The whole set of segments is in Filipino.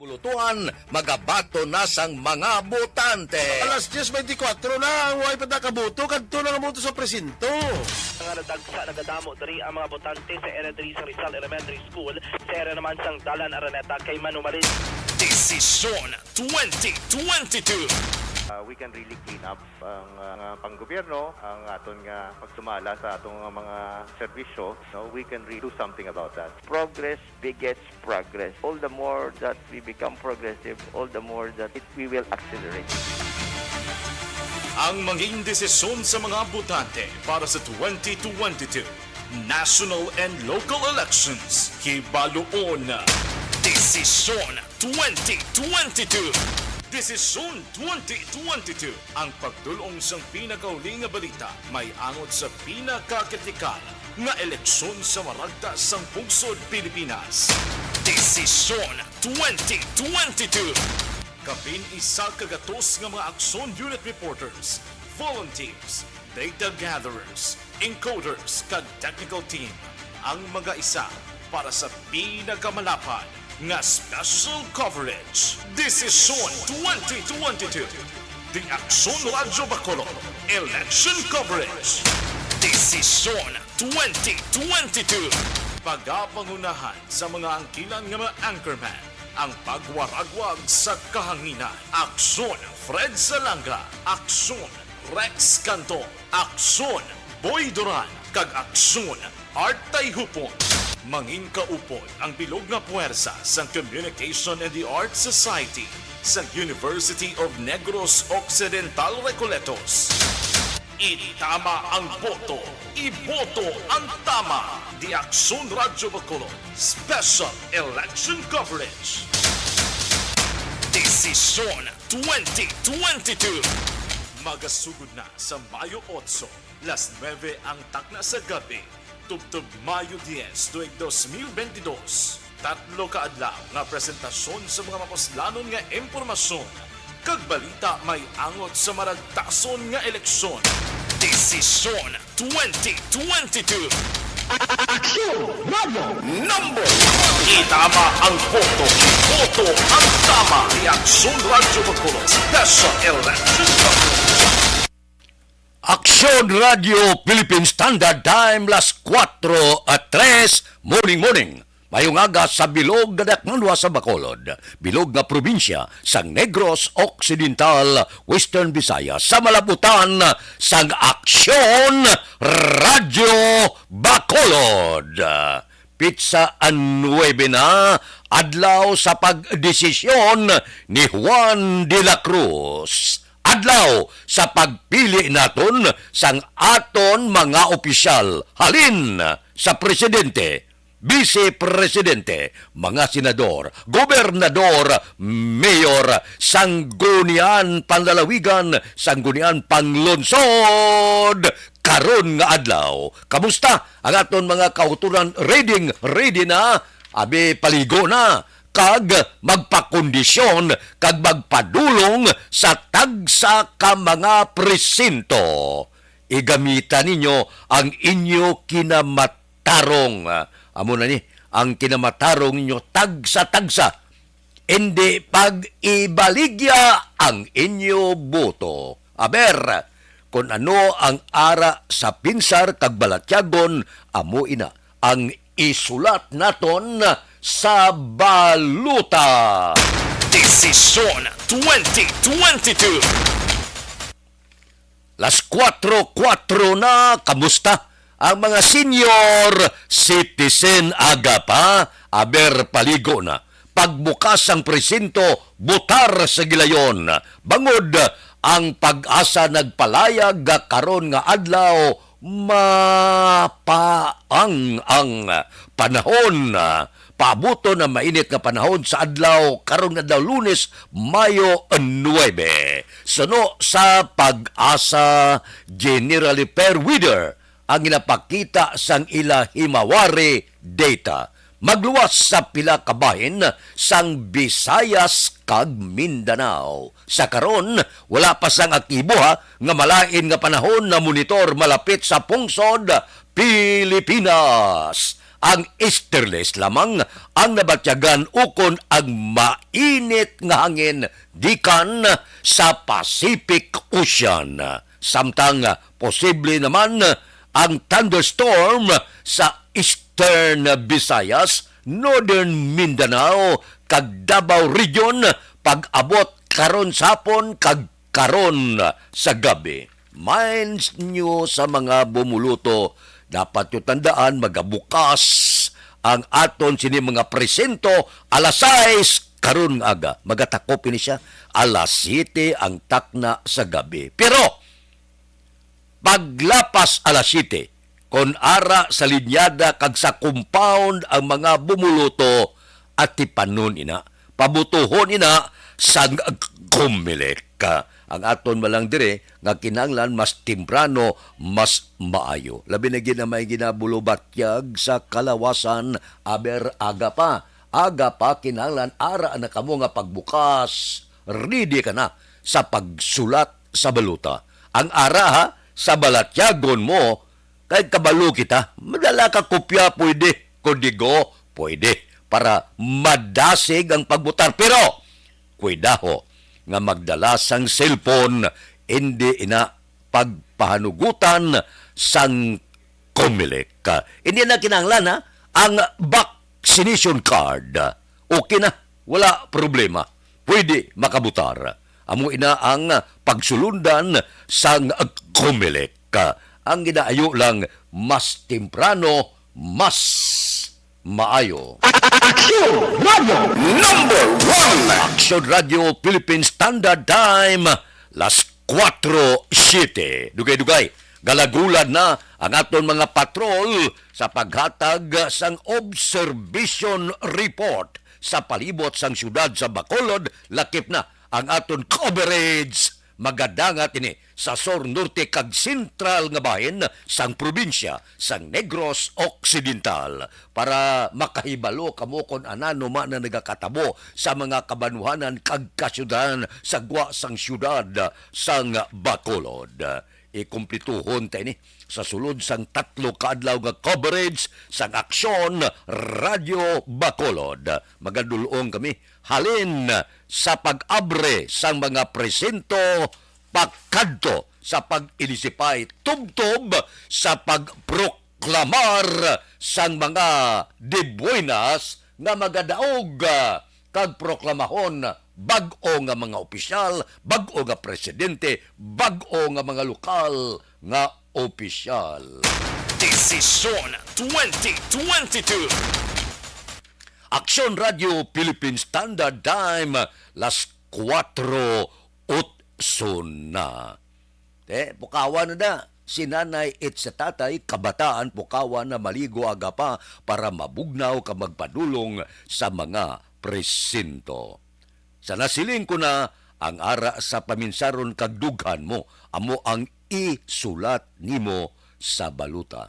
Bulutuan, magabato na sang mga botante. Alas 10:24 na, ang huwag pa nakabuto, kadto na kabuto sa presinto. Nga nadagsa nagadamo diri ang mga botante sa area diri sa Rizal Elementary School, sa area naman sang Dalan Araneta kay Manumarin. Desisyon 2022. We can really clean up ang panggobyerno, ang aton nga pagtumala sa atong mga serbisyo. No, we can really do something about that. Progress begets progress. All the more that we become progressive, all the more that we will accelerate. Ang maging desisyon sa mga botante para sa 2022 national and local elections. Hibaluon na Desisyon 2022. Desisyon 2022. Ang pagdulong sang pinakauling nga balita may angot sa pinakakritikal nga eleksyon sa maragta sang pungsod Pilipinas. Desisyon 2022. Kapin isa kagatos nga mga action unit reporters, volunteers, data gatherers, encoders, kag technical team ang mga isa para sa pinakamalapad nga special coverage. Desisyon 2022. The Action Radyo Bacolod Election Coverage. Desisyon 2022. Pagapangunahan sa mga angkilan nga mga anchorman. Ang pagwaragwag sa kahanginan. Aksyon Fred Salanga. Aksyon Rex Canto. Aksyon Boy Duran. Kag aksyon Art Tayhupon. Mangin kaupon ang bilog na puwersa sa Communication and the Arts Society sa University of Negros Occidental Recoletos. Itama ang boto, iboto ang tama. The Action Radyo Bacolod Special Election Coverage. Desisyon 2022. Magasugod na sa Mayo 8, las 9 ang takna sa gabi. Tubtub Mayo 10, 2022. Tatlo kaadlaw nga presentasyon sa mga mapuslanon nga impormasyon. Kag balita may angot sa maragtason nga eleksyon. Desisyon 2022. Aksyon Radio Number 1. Itama ang boto. Boto ang tama. Reaksyon Radio Bacolod Special Election Coverage. Aksyon Radio Philippine Standard Time las 4 at 3 morning. Mayong aga sa bilog na dakmanwa sa Bacolod, bilog na probinsya sa Negros Occidental, Western Visayas, sa malabutan sang Aksyon Radio Bacolod. Pizza 9 na adlaw sa pagdesisyon ni Juan de la Cruz. Adlaw sa pagpili naton sang aton mga opisyal halin sa presidente, vice-presidente, mga senador, gobernador, mayor, sanggunian panlalawigan, sanggunian panglonsod. Karon nga adlaw, kamusta ang aton mga kauturan? Ready na? Abi paligo na. Kag magpakondisyon, kag magpadulong sa tagsa ka mga presinto. Igamitan ninyo ang inyo kinamatarong. Amo na ni, ang kinamatarong ninyo tagsa-tagsa. Hindi pag-ibaligya ang inyo boto. Aber, kung ano ang ara sa pinsar kag balatyagon, amo ina ang isulat naton sa baluta. Desisyon 2022. Las 4:04 na, kamusta? Ang mga senior citizen aga pa, aber paligo na. Pagbukas ang presinto, butar sa gilayon. Bangod ang pag-asa nagpalayag karon nga adlaw, mapaang ang panahon. Paabuto na mainit nga panahon sa adlaw karon nga adlaw Lunes, Mayo 9. Suno sa pag-asa generally fair weather ang ginapakita sang ila himawari data. Magluwas sa pila ka bahin sang Visayas kag Mindanao. Sa karon wala pa sang aktibo nga malain nga panahon na monitor malapit sa pungsod Pilipinas. ang easterlies lamang ang nabatyagan ukon ang mainit nga hangin gikan sa Pacific Ocean. Samtang posible naman ang thunderstorm sa Eastern Visayas, Northern Mindanao, kag Davao Region pag-abot karon sa hapon kag karon sa gabi. Minds nyo sa mga bumuluto, dapat yung tandaan, magabukas ang aton sini mga presento alas 6 karon nga aga. Magatakop ini siya alas 7 ang takna sa gabi. Pero paglapas alas 7, kon ara sa linyada kag sa compound ang mga bumuluto at tipanon ina, pabutuhon ina sang kumilik. Ang aton malang dire nga kinahanglan mas temprano, mas maayo. Labi na ginamay ginabulubatyag sa kalawasan, aber aga pa. Aga pa kinahanglan ara na kamo nga pagbukas. Ready ka na sa pagsulat sa baluta. Ang ara ha, sa balatyagon mo, kahit kabalo kita, madala ka kopya pwede, kodigo pwede, para madasig ang pagbutar. Pero, kuidaho, nga magdala sang cellphone, hindi ina pagpahanugutan sang kumilik. Hindi na kinahanglan ha, ang vaccination card. Okay na, wala problema. Pwede makabutar. Amo ina ang pagsulundan sang kumilik. Ang ginaayo lang, mas temprano, mas maayo. Action Radio Number 1! Action Radio Philippine Standard Time, las 4:07. Dugay-dugay, galagulad na ang aton mga patrol sa paghatag sang observation report sa palibot sang syudad sa Bacolod. Lakip na ang aton coverage. Magadangat ini sa Sur Norte kag Sentral nga bahin sang probinsya sang Negros Occidental para makahibalo kamo kon anano man na nagakatabo sa mga kabanuhanan kag kasyudahan sa gwa sang syudad sang Bacolod. Ikumplituhon ta ini sa sulod sang 3 kaadlaw nga coverage sang Aksyon Radio Bacolod. Magadulong kami halin sa pag-abre sang mga presento pagkadto sa pag-inisipay tubtob sa pagproklamar sang mga dibuenas nga magadaog kag proklamahon bag-o nga mga opisyal, bag-o nga presidente, bag-o nga mga lokal nga opisyal. Desisyon 2022. Aksyon Radio Philippine Standard Time, las 4:08 na. Pukawan na da. Si nanay at sa tatay, kabataan pukawan na maligo aga pa para mabugnaw ka magpadulong sa mga presinto. Sa nasiling ko na ang ara sa paminsaron kag dughan mo, amo ang isulat nimo sa baluta.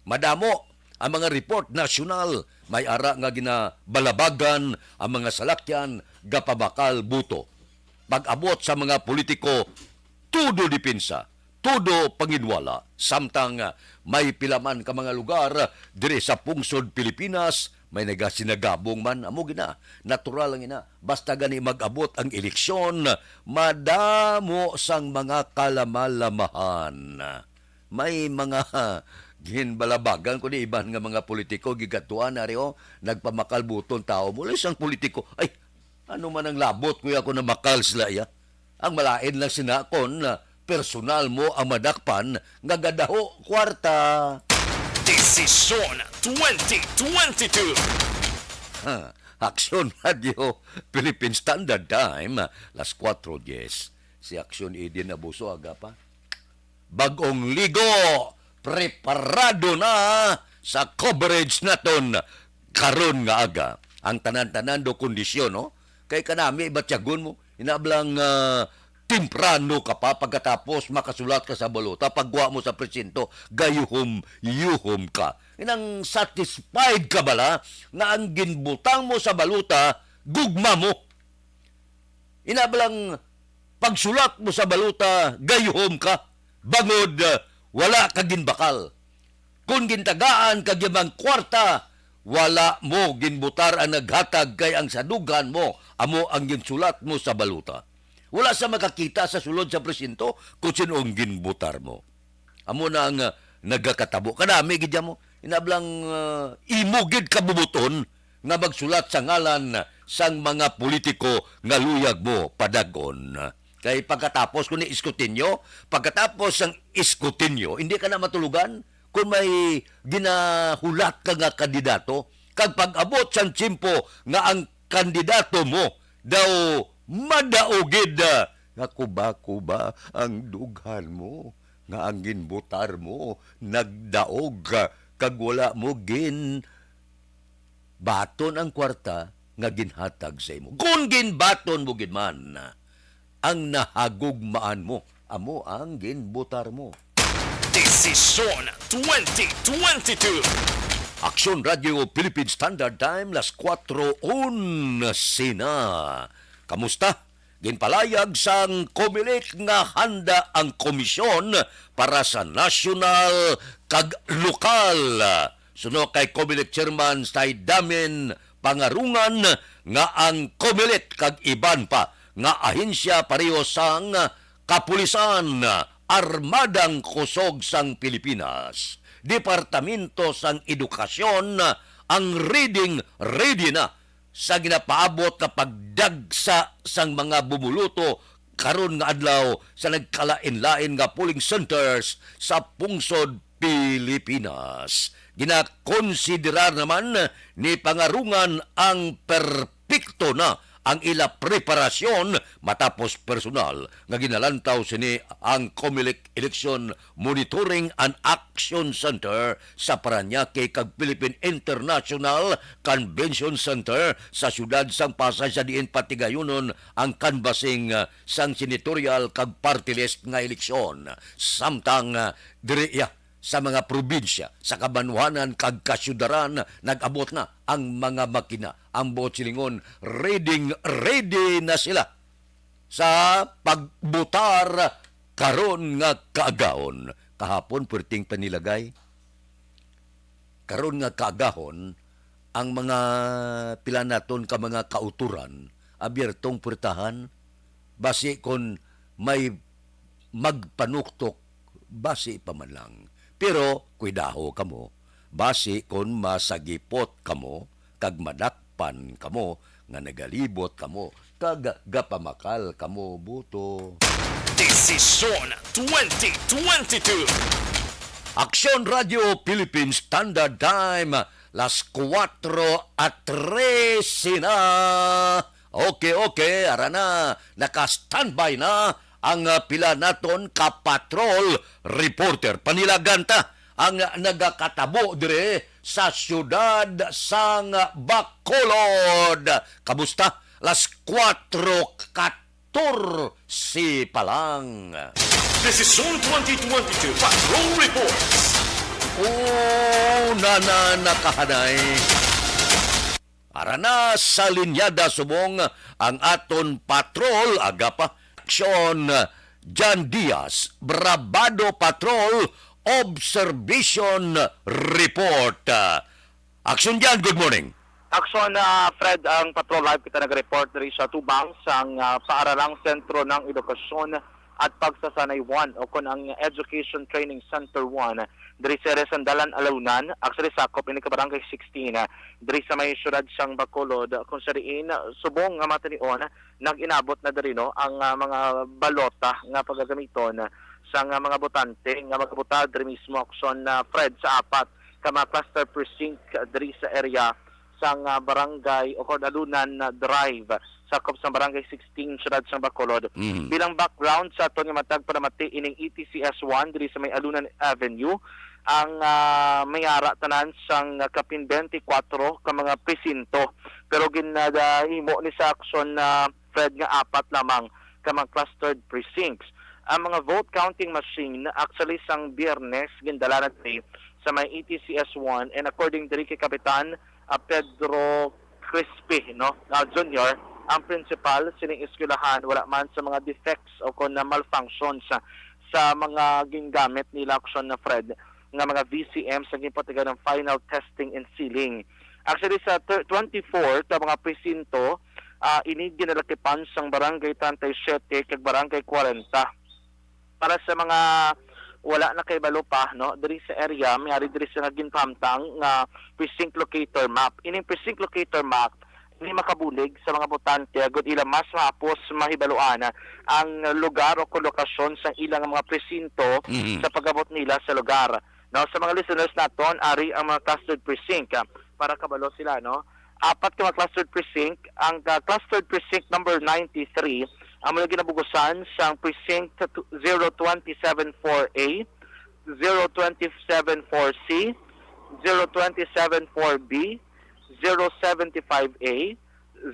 Madamo ang mga report nasyonal, may ara nga ginabalabagan ang mga salakyan gapabakal buto. Pag-abot sa mga politiko, tudo dipinsa, tudo panginwala. Samtang may pilaman ka mga lugar dire sa pungsod Pilipinas, may nagasinagabong man, amo gina, natural lang ina. Basta gani mag-abot ang eleksyon, madamo sang mga kalamalamahan. May mga ginbalabagan ko ni iban nga mga politiko, gigatuan na rin, nagpamakalbuton tao. Mula isang politiko, ay, ano man ang labot, kuya ko na makal sila, ya. Ang malain lang sinakon na personal mo ang madakpan, nga gadaho kwarta. Desisyon 2022. Aksyon Radio Philippine Standard Time, las 4:10. Si Aksyon Eden Abuso aga pa. Bagong ligo, preparado na sa coverage naton karon nga aga. Ang tanan-tanan do kondisyon, no? Kay kanami batyagon mo, inablang temprano ka pa pagkatapos makasulat ka sa balota, pagwa mo sa presinto, gayuhom ka. Inang satisfied ka bala na ang ginbutang mo sa balota, gugma mo. Inablang pagsulat mo sa balota, gayuhom ka. Bangod, wala ka ginbakal. Kung gintagaan ka gyamang kwarta, wala mo ginbutar ang naghatag kay ang sadugan mo, amo ang ginsulat mo sa baluta. Wala sa makakita sa sulod sa presinto kung sino ang ginbutar mo. Amo na ang nagkakatabo. Kadami, gidya mo. Inablang imugid kabubuton nga magsulat sa ngalan sang mga politiko nga luyag mo padagon. Kay pagkatapos kung ni-iskutinyo, pagkatapos ang iskutinyo, hindi ka na matulugan kung may ginahulat ka nga kandidato. Kag pag-abot sang tsimpo nga ang kandidato mo daw madaugid nga kuba ang dughan mo nga ang ginbutar mo nagdaog kag wala mo baton ang kwarta nga ginhatag sa imo. Kung ginbaton mo gid man ang nahagugmaan mo, amo ang ginbutar mo. Desisyon 2022. Aksyon Radio Philippine Standard Time, las 4:11 na. Kamusta? Ginpalayag sang Comelec nga handa ang komisyon para sa national kag lokal. Suno kay Comelec Chairman Tay Damen Pangarungan nga ang Comelec kag iban pa nga ahensya pareho sang kapulisan, Armadang Kusog sang Pilipinas, Departamento sang Edukasyon ang ready na sa ginapaabot kapag dagsa sang mga bumuluto karon nga adlaw sa nagkalain-lain nga polling centers sa pungsod Pilipinas. Ginakonsiderar naman ni Pangarungan ang perpekto na ang ila preparasyon matapos personal nga ginalantaw sini ang Comelec Election Monitoring and Action Center sa Parañaque kag Philippine International Convention Center sa siyudad sang Pasay sa diin patigayunon ang canvassing sang senatorial kag party list nga eleksyon. Samtang diriya sa mga probinsya, sa kabanwanan kag kasyudaran, nag-abot na ang mga makina. Ang Botsilingon, ready na sila sa pagbutar karon nga kaagahon. Kahapon, perting panilagay. Karon nga kaagahon, ang mga pila naton ka mga kauturan, abiertong purtahan, basi kon may magpanuktok, basi pa man lang. Pero, kuidaho kamo, basi kon masagipot kamo, kag madakpan kamo, nga nagalibot kamo, kag gapamakal kamo buto. Desisyon 2022. Aksyon Radio Philippine Standard Time, las 4:13 na. Okay, ara na, naka-standby na ang pila naton ka-patrol reporter. Panilagan ta ang nagakatabo dire sa siyudad sang Bacolod. Kamusta? Las 4:14 pa lang. Desisyon 2022 Patrol Reports. Nakahanay. Ara na sa linyada subong ang aton patrol agapa Aksyon John Diaz, Brabado Patrol Observation Report. Aksyon John, good morning. Aksyon Fred, ang Patrol Live kita nag-report diri sa Tubang sang paaralang sentro ng edukasyon at pagsasanay 1 o kun ang Education Training Center 1 diri sa Sandalan Alaunan, actually sakop ini ka barangay 16 diri sa may syudad sang Bacolod, kung sa diin subong nga matanion nag-inabot na diri no ang mga balota nga pagagamiton sa mga botante nga magbuta diri mismo aksyon Fred sa apat ka mga cluster precinct diri sa area sang barangay o Alunan Drive sakop sa barangay 16 syudad sang Bacolod. Bilang background sa aton nga matag para mati ining ETCS 1 diri sa may Alunan Avenue ang mayara tanan sang kapin 24 ka mga presinto, pero ginahimo ni sa aksyon Fred nga apat lamang ka mga clustered precincts. Ang mga vote counting machine actually sang Biyernes gindala na sa may ETCS 1 and according diri kay Kapitan Pedro Crispy Junior, ang principal sining eskwelahan wala man sa mga defects o kon na malfunctions sa mga gingamit nila aksyon na Fred nga mga VCM sa gipatigan ng final testing and sealing. Actually sa 24 ka mga presinto, ini ginalakipan sang barangay 37 kag barangay 40. Para sa mga wala na kay balo pa no diri sa area mayari diri sa ginpamtang nga precinct locator map. Ining precinct locator map ini makabulig sa mga botante agud ila mas mapos mahibaluan ang lugar o kolokasyon sa ilang mga presinto sa pagabot nila sa lugar. No, sa mga listeners naton ari ang mga clustered precinct para kabalo sila no. Apat ka mga clustered precinct, ang clustered precinct number 93 ang mga ginabugusan sa precinct 0274A, 0274C, 0274B, 075A,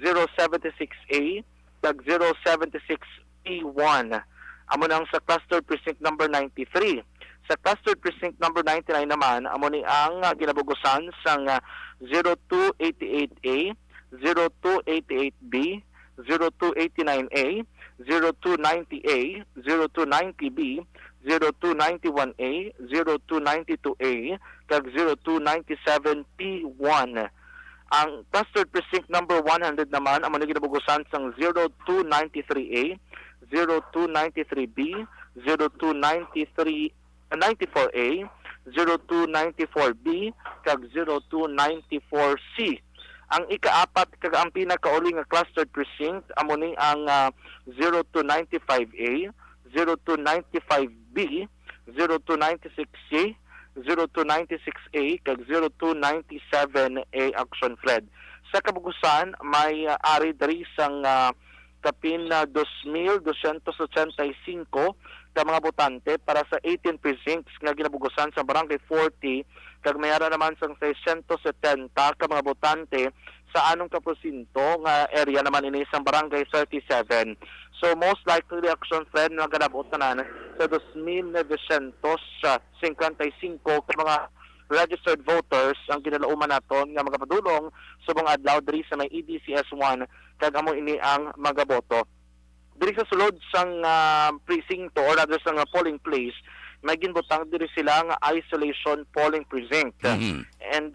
076A, tag 076P1. Amo nang sa cluster precinct number 93. Sa cluster precinct number 99 naman, amo ni ang ginabugusan sang 0288A, 0288B, 0289A, 0290A, 0290B, 0291A, 0292A, kag 0297P1. Ang cluster precinct number 100 naman, ang mga ginabugusan sang 0293A, 0293B, 0294A, 0294B, kag 0294C. Ang ikaapat kag ang pinakauling nga clustered precinct amo ni ang 0295A, 0295B, 0296C, 0296A kag 0297A action Fred. Sa kabugusan may ari diri sang kapin 2,285 ka mga botante para sa 18 precincts nga ginabugusan sa barangay 40 kag mayara naman sang 670 ka mga botante sa anong kapresinto nga area naman ini sa barangay 37. So most likely the action friend nga ganabot na sa 2,955 ka mga registered voters ang ginalauman naton nga magapadulong subong adlaw diri sa may EDCS1 kag amo ini ang magaboto. Diri sa sulod sang precinct or rather sang polling place may ginbutang diri sila nga isolation polling precinct. And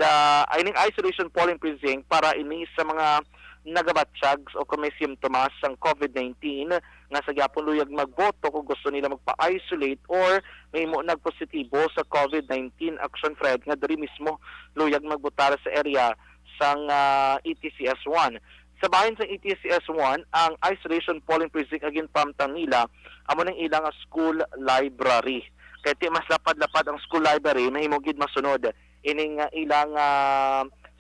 ining isolation polling precinct para ini sa mga nagabatsyag o kung may simptomas sang COVID-19 nga sa gyapon luyag magboto kung gusto nila magpa-isolate or may mo nagpositibo sa COVID-19 action Fred nga diri mismo luyag magbotar sa area sang ETCS1. Sa bahin sa ETCS1, ang isolation polling precinct agin pamtang nila amo nang ilang school library. Kaya ti mas lapad-lapad ang school library mahimugid masunod ining ilang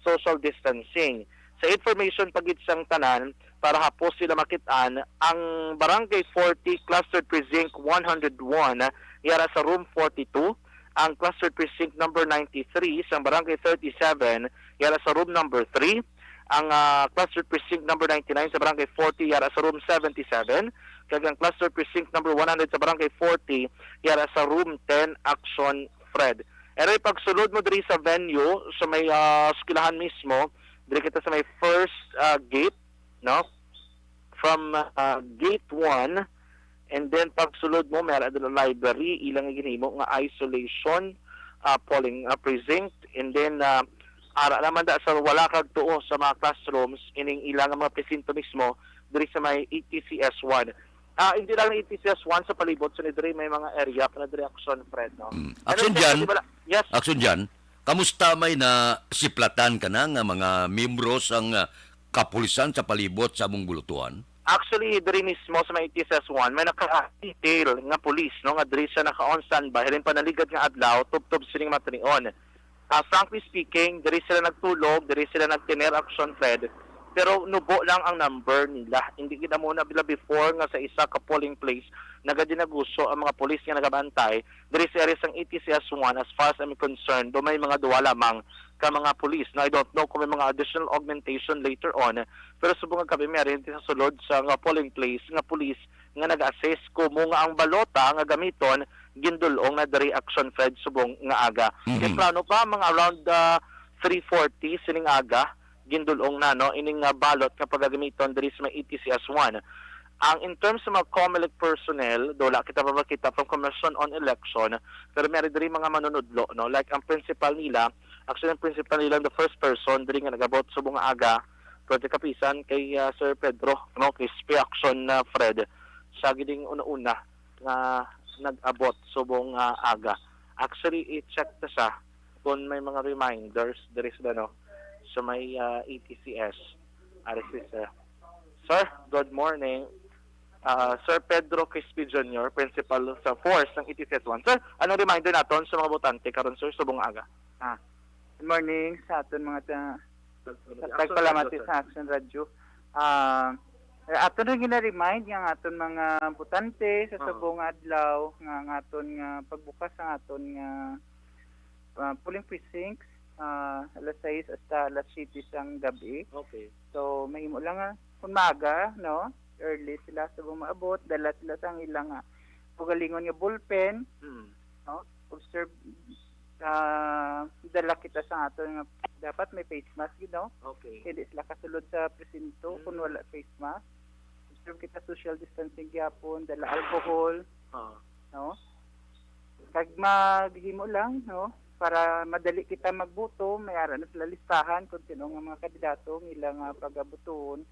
social distancing. Sa information pagit sang tanan para hapos sila makitaan ang barangay 40 clustered precinct 101 yara sa room 42, ang clustered precinct number 93 sa barangay 37 yara sa room number 3, ang clustered precinct number 99 sa barangay 40 yara sa room 77, kag ang clustered precinct number 100 sa barangay 40 yara sa room 10 action Fred. Eroy pagsulod mo diri sa venue sa may eskwelahan mismo, diri kita sa may first gate, no? From gate 1, and then pagsulod mo may adto library ilang ginhimo nga isolation polling precinct, and then ara naman da sa wala kag tuo sa mga classrooms ining ilang mga presinto mismo diri sa may ETCS1. Hindi lang ETCS1 sa palibot sa diri may mga area para diri action Fred, no? Action dyan, yes. action dyan, kamusta may na siplatan ka na nga mga membro sang kapulisan sa palibot sa among bulutuan? Actually, diri mismo sa may ETCS1 may naka-detail nga pulis no nga diri siya naka-on standby rin panaligad nga adlaw tubtob sining matanion. Frankly speaking, diri sila nagtulog, diri sila nagtiner action Fred. Pero nubo lang ang number nila. Hindi kita muna bila before nga sa isa ka polling place nagadinaguso ang mga pulis nga nagabantay. Diri sa area sang ETCS1 as far as I'm concerned, do may mga duwa lamang ka mga pulis. Now, I don't know kung may mga additional augmentation later on. Pero subong kami meron sa sulod sa nga polling place nga pulis nga nag-assess kung nga ang balota nga gamiton gindulong na diri action Fred subong nga aga. Kaya plano pa mga around 3:40 sining aga gindulong na no ining balot kapag gagamiton diri sa ETCS1. Ang in terms sa mga COMELEC personnel, dola kita pa makita from Commission on Election, pero meron diri mga manunudlo no like ang principal nila Actually, ang principal nilang the first person diri nga nagabot subong nga aga project kapisan kay Sir Pedro, no, kay SP Action Fred. Siya giding una-una nga nag-abot subong aga. Actually, i-check ta siya kung may mga reminders diri sa no sa may ETCS. Sir, good morning. Sir Pedro Crispy Jr., Principal sa Force ng ETCS 1. Sir, anong reminder naton sa mga botante karon sir subong aga? Good morning sa aton mga tagpalamati sa Action Radio. Aton rin gina-remind nga aton mga butante sa subong adlaw nga aton nga pagbukas ang aton nga polling precincts alas 6 hasta alas 7 sang gabi. Okay. So mahimo lang nga kung maaga, no? Early sila subong maabot, dala sila sang ilang pugalingon nga ballpen, no? Observe dala kita sa ato nga dapat may face mask you know. Okay. Hindi sila kasulod sa presinto kung wala face mask. Observe kita social distancing gyapon, dala alcohol, no? Kag maghimo lang, no? Para madali kita magboto, may ara na sila listahan kung sino nga mga kandidato ilang pagabuton.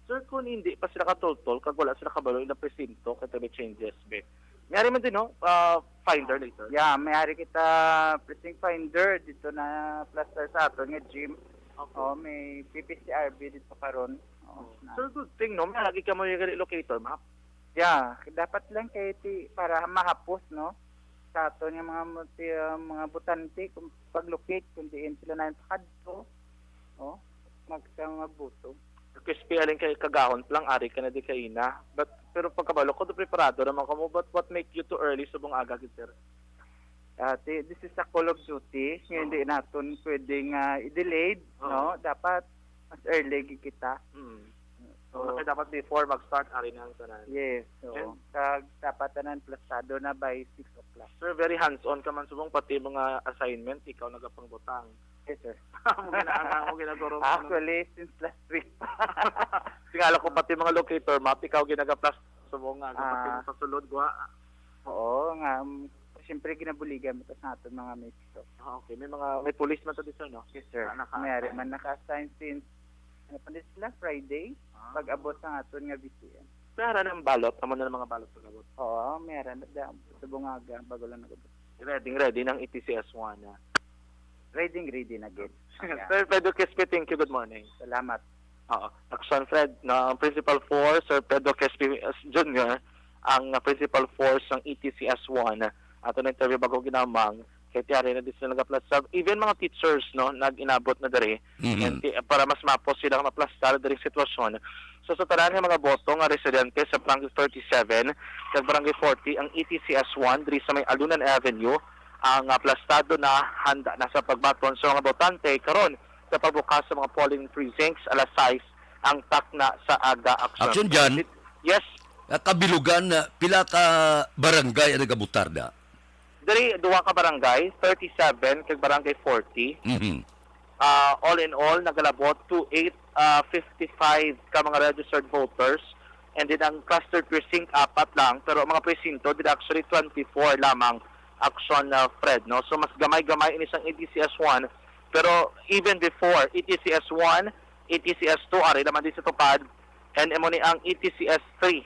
Sir, kung hindi pa sila katultol, kag wala sila kabalo ilang presinto, kaya may changes be. Mayari man din, no? Finder later. Yeah, may-ari kita precinct finder dito na plaster sa ato nga gym. Okay. May PPCRB dito karon. Sir, good thing, no? May lagi ka mo yung locator map. Yeah, dapat lang kay para mahapos, no? Sa ato nga mga butante kung pag-locate kung diin sila na kadto. Magbuto. Crispy alin kay kagahon lang ari ka na di kaina. Pero pagkabalo ko do preparado naman ka mo, but what make you too early subong aga gid sir? This is a call of duty. Hindi naton pwedeng i-delayed, no? Dapat mas early gid kita. So, dapat before mag-start ari na ang tanan. Yes. So, dapat tanan plastado na by 6 o'clock. Sir, very hands-on ka man subong pati mga assignment ikaw nagapangbutang. Yes, sir. Mo ginaguro. Actually, since last week. Tingala ko pati mga locator map ikaw ginagaplus subong nga pati mo sa sulod gwa. Oo, nga siyempre ginabuligan mo sa aton mga mates. Okay, may police man to dito, no? Yes, sir. Mayari man naka-assign since sila Friday pag-abot sa aton nga BCM. Mayara ng balot, amo na ng mga balot pag-abot. Oo, mayroon na sa bungaga bago lang nag-abot. Ready ng ETCS 1 na. Ready na again. Sir Pedro Quispe, thank you. Good morning. Salamat. Action Fred, na Principal 4, Sir Pedro Quispe Jr., ang Principal 4 ng ETCS 1. Ato na interview bago ginamang, kaya tiyari na din sila nag-aplastar. Even mga teachers, no, nag-inabot na dari, para mas mapos silang maplastar dari sitwasyon. So sa tanan ng mga boto nga residente sa Barangay 37 kag Barangay 40, ang ETCS 1 diri sa may Alunan Avenue, ang plastado na handa na sa pagbaton sa mga botante karon sa pagbukas sa mga polling precincts alas 6 ang takna sa aga action. Action dyan, Yes. kabilugan na pila ka barangay ang nagabutarda. Dari duwa ka barangay, 37 kag Barangay 40. All in all nagalabot to 855 ka mga registered voters, and then ang cluster precinct 4 lang, pero ang mga presinto did actually 24 lamang action Fred, no? So mas gamay-gamay ini sang ETCS 1, pero even before ETCS 1, ETCS 2 ari naman din sa tupad, and emo ni ang ETCS 3.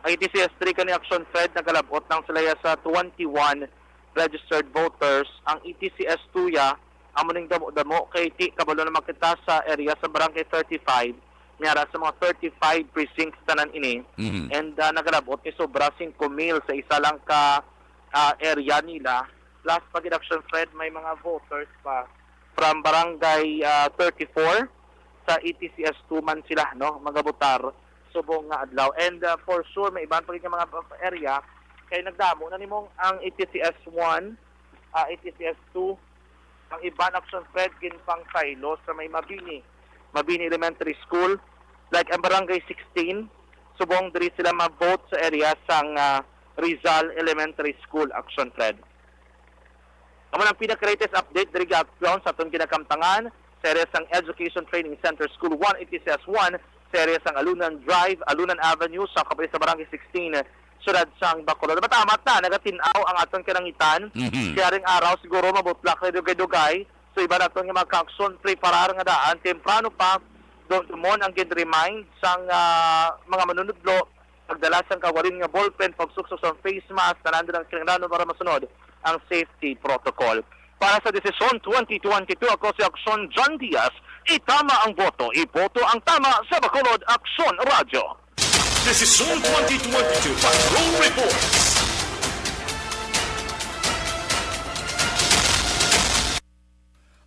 ETCS 3 kani action Fred nagalabot ng sila sa 21 registered voters. Ang ETCS 2 ya amo ning damo kay ti kabalo na makita sa area sa Barangay 35 niara sa mga 35 precincts tanan ini, and nagalabot ni sobra 5,000 sa isa lang ka area nila. Plus pag-action Fred, may mga voters pa from Barangay 34 sa ETCS 2 man sila, no, magabutar subong nga adlaw. And for sure may ibang pagiging mga area kay nagdamo na nimong ang ETCS 1, ETCS 2, ang ibang action Fred ginpang silo sa may Mabini Elementary School, like ang Barangay 16 subong diri sila ma-vote sa area sang Rizal Elementary School action Fred. Amo ang pinaka-latest update diri gapon sa atong ginakamtangan sa area sang Education Training Center School 1 ETCS 1 sa area sang Alunan Drive, Alunan Avenue sa kapit sa Barangay 16 syudad sang Bacolod. Matamat na, nagatinaw ang aton kinangitan. Kaya ring araw siguro mabutlak na dugay-dugay. So iba na itong mga kakson preparar nga daan. Temprano pa, doon tumon ang gin-remind sang mga manunudlo. Pagdala sang kawalin nga ballpen, pagsukso sa face mask, na nandun ang kinanglanon para masunod ang safety protocol. Para sa desisyon 2022, ako si Aksyon John Diaz, itama ang boto. Iboto ang tama sa Bacolod Aksyon Radyo. Desisyon 2022 Patrol Reports.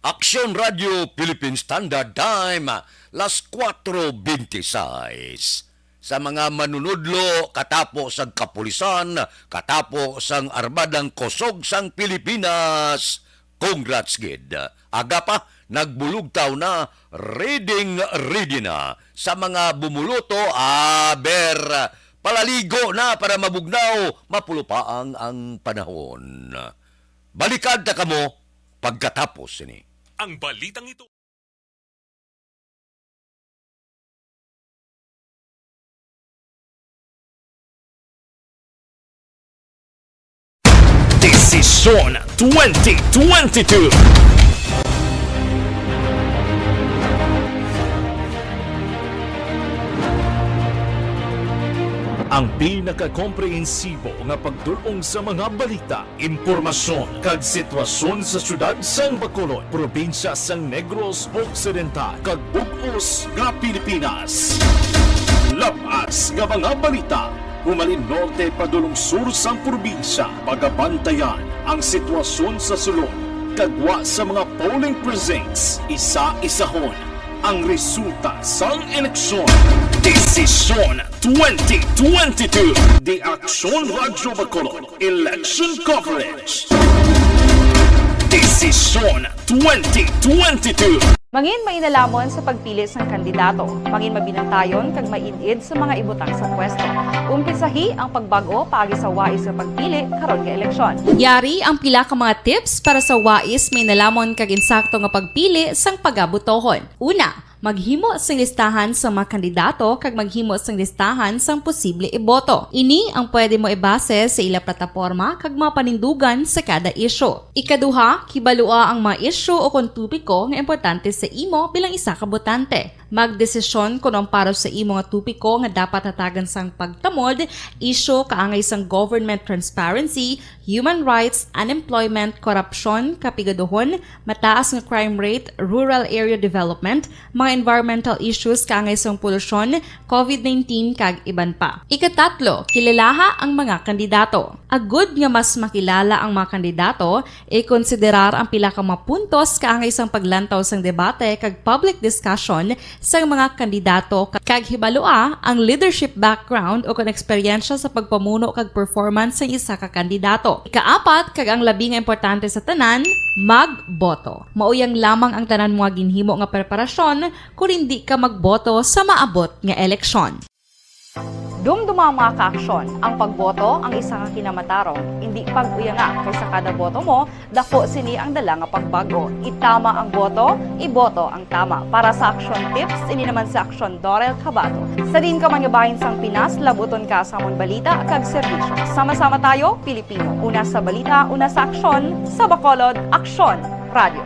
Aksyon Radio Philippine Standard Time, las 4:26. Sa mga manunudlo, katapos ang kapulisan, katapos ang Armadang Kosog sang Pilipinas, congrats gid. Aga pa, nagbulugtaw na, ready na sa mga bumuluto, palaligo na para mabugnaw, mapulupaang ang panahon. Balikad na kamo pagkatapos ini. Ang balitang ito. Desisyon 2022. Ang pinakakomprehensibo nga pagdulong sa mga balita, impormasyon kag sitwasyon sa syudad sang Bacolod, probinsya sang Negros Occidental kag bug-os nga Pilipinas. Labas nga mga balita, humalin norte padulong sur sang probinsya, pagabantayan ang sitwasyon sa sulod, kagwa sa mga polling precincts, isa-isahon ang resulta sang eleksyon. Desisyon 2022. The Aksyon Radyo Bacolod Election Coverage. Desisyon 2022. Mangin mainalamon sa pagpili sang kandidato, mangin mabinantayon kag mainid sa mga ibutang sa pwesto. Umpisahi ang pagbago paagi sa wais sa pagpili karon nga eleksyon. Yari ang pila ka mga tips para sa wais may nalamon kag insakto nga pagpili sang pagabutohon. Una, maghimo sang listahan sa mga kandidato kag maghimo sang listahan sang posible iboto. Ini ang pwede mo ibase sa ila plataporma kag mga panindugan sa kada isyu. Ikaduha, kibalua ang mga isyu o kung tupiko nga importante sa imo bilang isa ka botante. Magdesisyon kung ang para sa imo nga tupiko nga dapat hatagan sang pagtamod, isyu kaangay sang government transparency, human rights, unemployment, korupsyon, kapigaduhon, mataas nga crime rate, rural area development, mga environmental issues kaangay sang polusyon, COVID-19 kag iban pa. Ikatatlo, kilalaha ang mga kandidato. Agud nga mas makilala ang mga kandidato, i-konsiderar ang pila ka mga puntos kaangay sang paglantaw sang debate kag public discussion sa mga kandidato kag hibalua ang leadership background o kung eksperyensya sa pagpamuno kag performance sa isa ka kandidato. Ikaapat, kag ang labi nga importante sa tanan, magboto. Mauyang lamang ang tanan mga ginhimo nga preparasyon kung hindi ka magboto sa maabot nga eleksyon. Dumduma mga kaaksyon, ang pagboto ang isa ka kinamatarong, hindi pag-uya nga kaysa kada boto mo, dako sini ang dala nga pagbago. Itama ang boto, iboto ang tama. Para sa action tips, ini naman sa Aksyon Dorel Cabato. Sa din ka mangabahin sang Pinas, labuton ka sa amon balita kag serbisyo. Sama-sama tayo, Pilipino. Una sa balita, una sa aksyon, sa Bacolod, Aksyon Radio.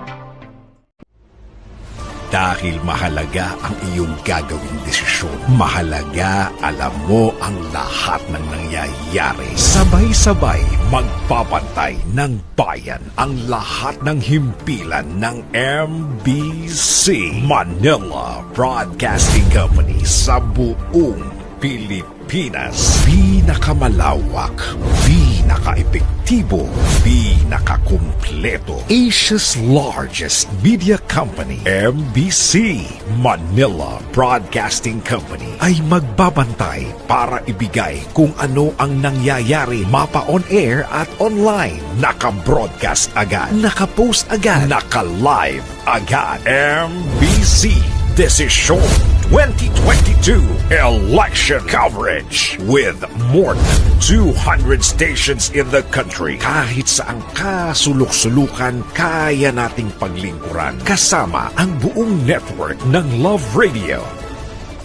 Dahil mahalaga ang iyong gagawing desisyon. Mahalaga alam mo ang lahat ng nangyayari. Sabay-sabay magbabantay ng bayan ang lahat ng himpilan ng MBC Manila Broadcasting Company sa buong Pilipinas. Pinakamalawak, pinaka-epektibo, pinaka-kumpleto. Asia's largest media company, MBC Manila Broadcasting Company, ay magbabantay para ibigay kung ano ang nangyayari mapa on air at online. Naka-broadcast agad, naka-post agad, naka-live agad. MBC Desisyon 2022 election coverage with more than 200 stations in the country. Kahit saang kasulok-sulukan, kaya nating paglingkuran kasama ang buong network ng Love Radio.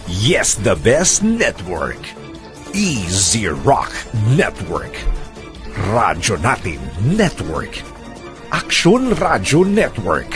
Yes, the best network. Easy Rock Network, Radyo Natin Network, Action Radio Network,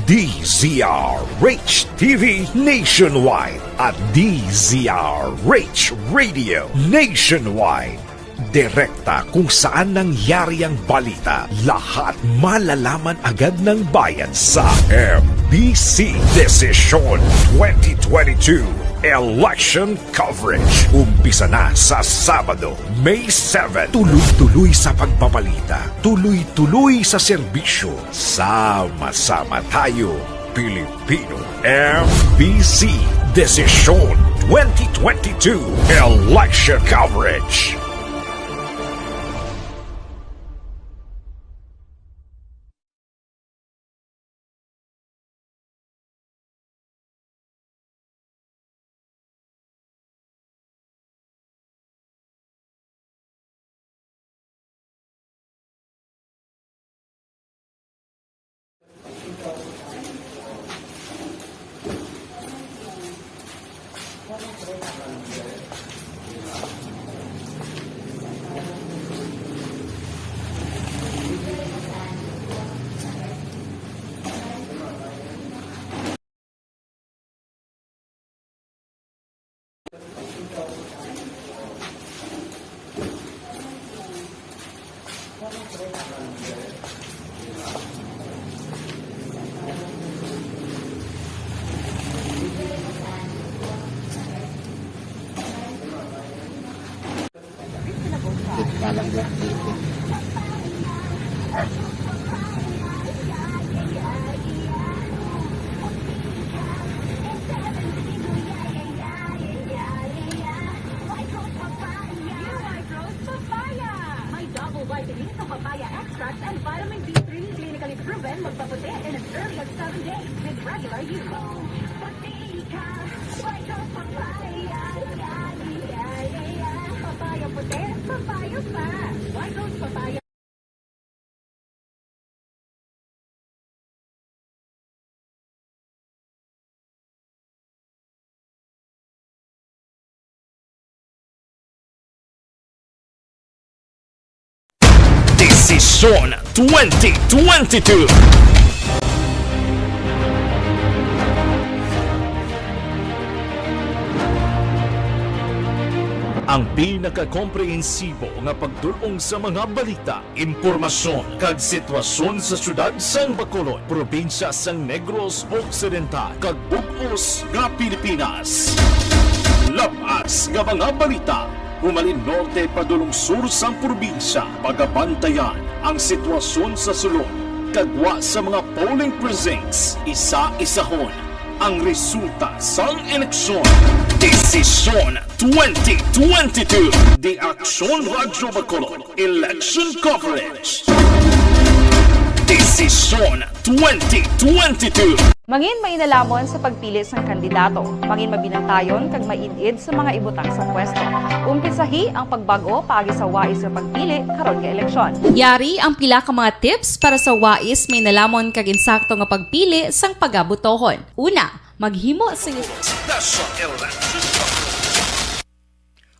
DZRH TV Nationwide at DZRH Radio Nationwide. Direkta kung saan nangyari ang balita. Lahat malalaman agad ng bayan sa MBC Desisyon 2022 Election Coverage. Umpisa na sa Sabado, May 7. Tuloy-tuloy sa pagbabalita. Tuloy-tuloy sa serbisyo. Sama-sama tayo, Pilipino. MBC Desisyon 2022 Election Coverage. Vitamins sa papaya extract and vitamin B3 clinically proven magpaputi in as early as 7 days with regular use. Papaya puti, papaya pa. White Rose Papaya. Desisyon 2022. Ang pinakakomprehensibo nga pagdulong sa mga balita, impormasyon kag sitwasyon sa syudad sang Bacolod, probinsya sang Negros Occidental kag bug-os nga Pilipinas. Labas nga mga balita humalin norte padulong sur sang probinsya, pagabantayan ang sitwasyon sa sulod, kagwa sa mga polling precincts, isa-isahon ang resulta sang eleksyon. Desisyon 2022, The Action Radio Bacolod Election Coverage. Desisyon 2022. Mangin mainalamon sa pagpili sang kandidato, mangin mabinantayon kag mainid sa mga ibutang sa pwesto. Umpisahi ang pagbago paagi sa wais sa pagpili karon nga eleksyon. Yari ang pila ka mga tips para sa wais may nalamon kag insakto nga pagpili sang pagabutohon. Una, maghimo sing Special Election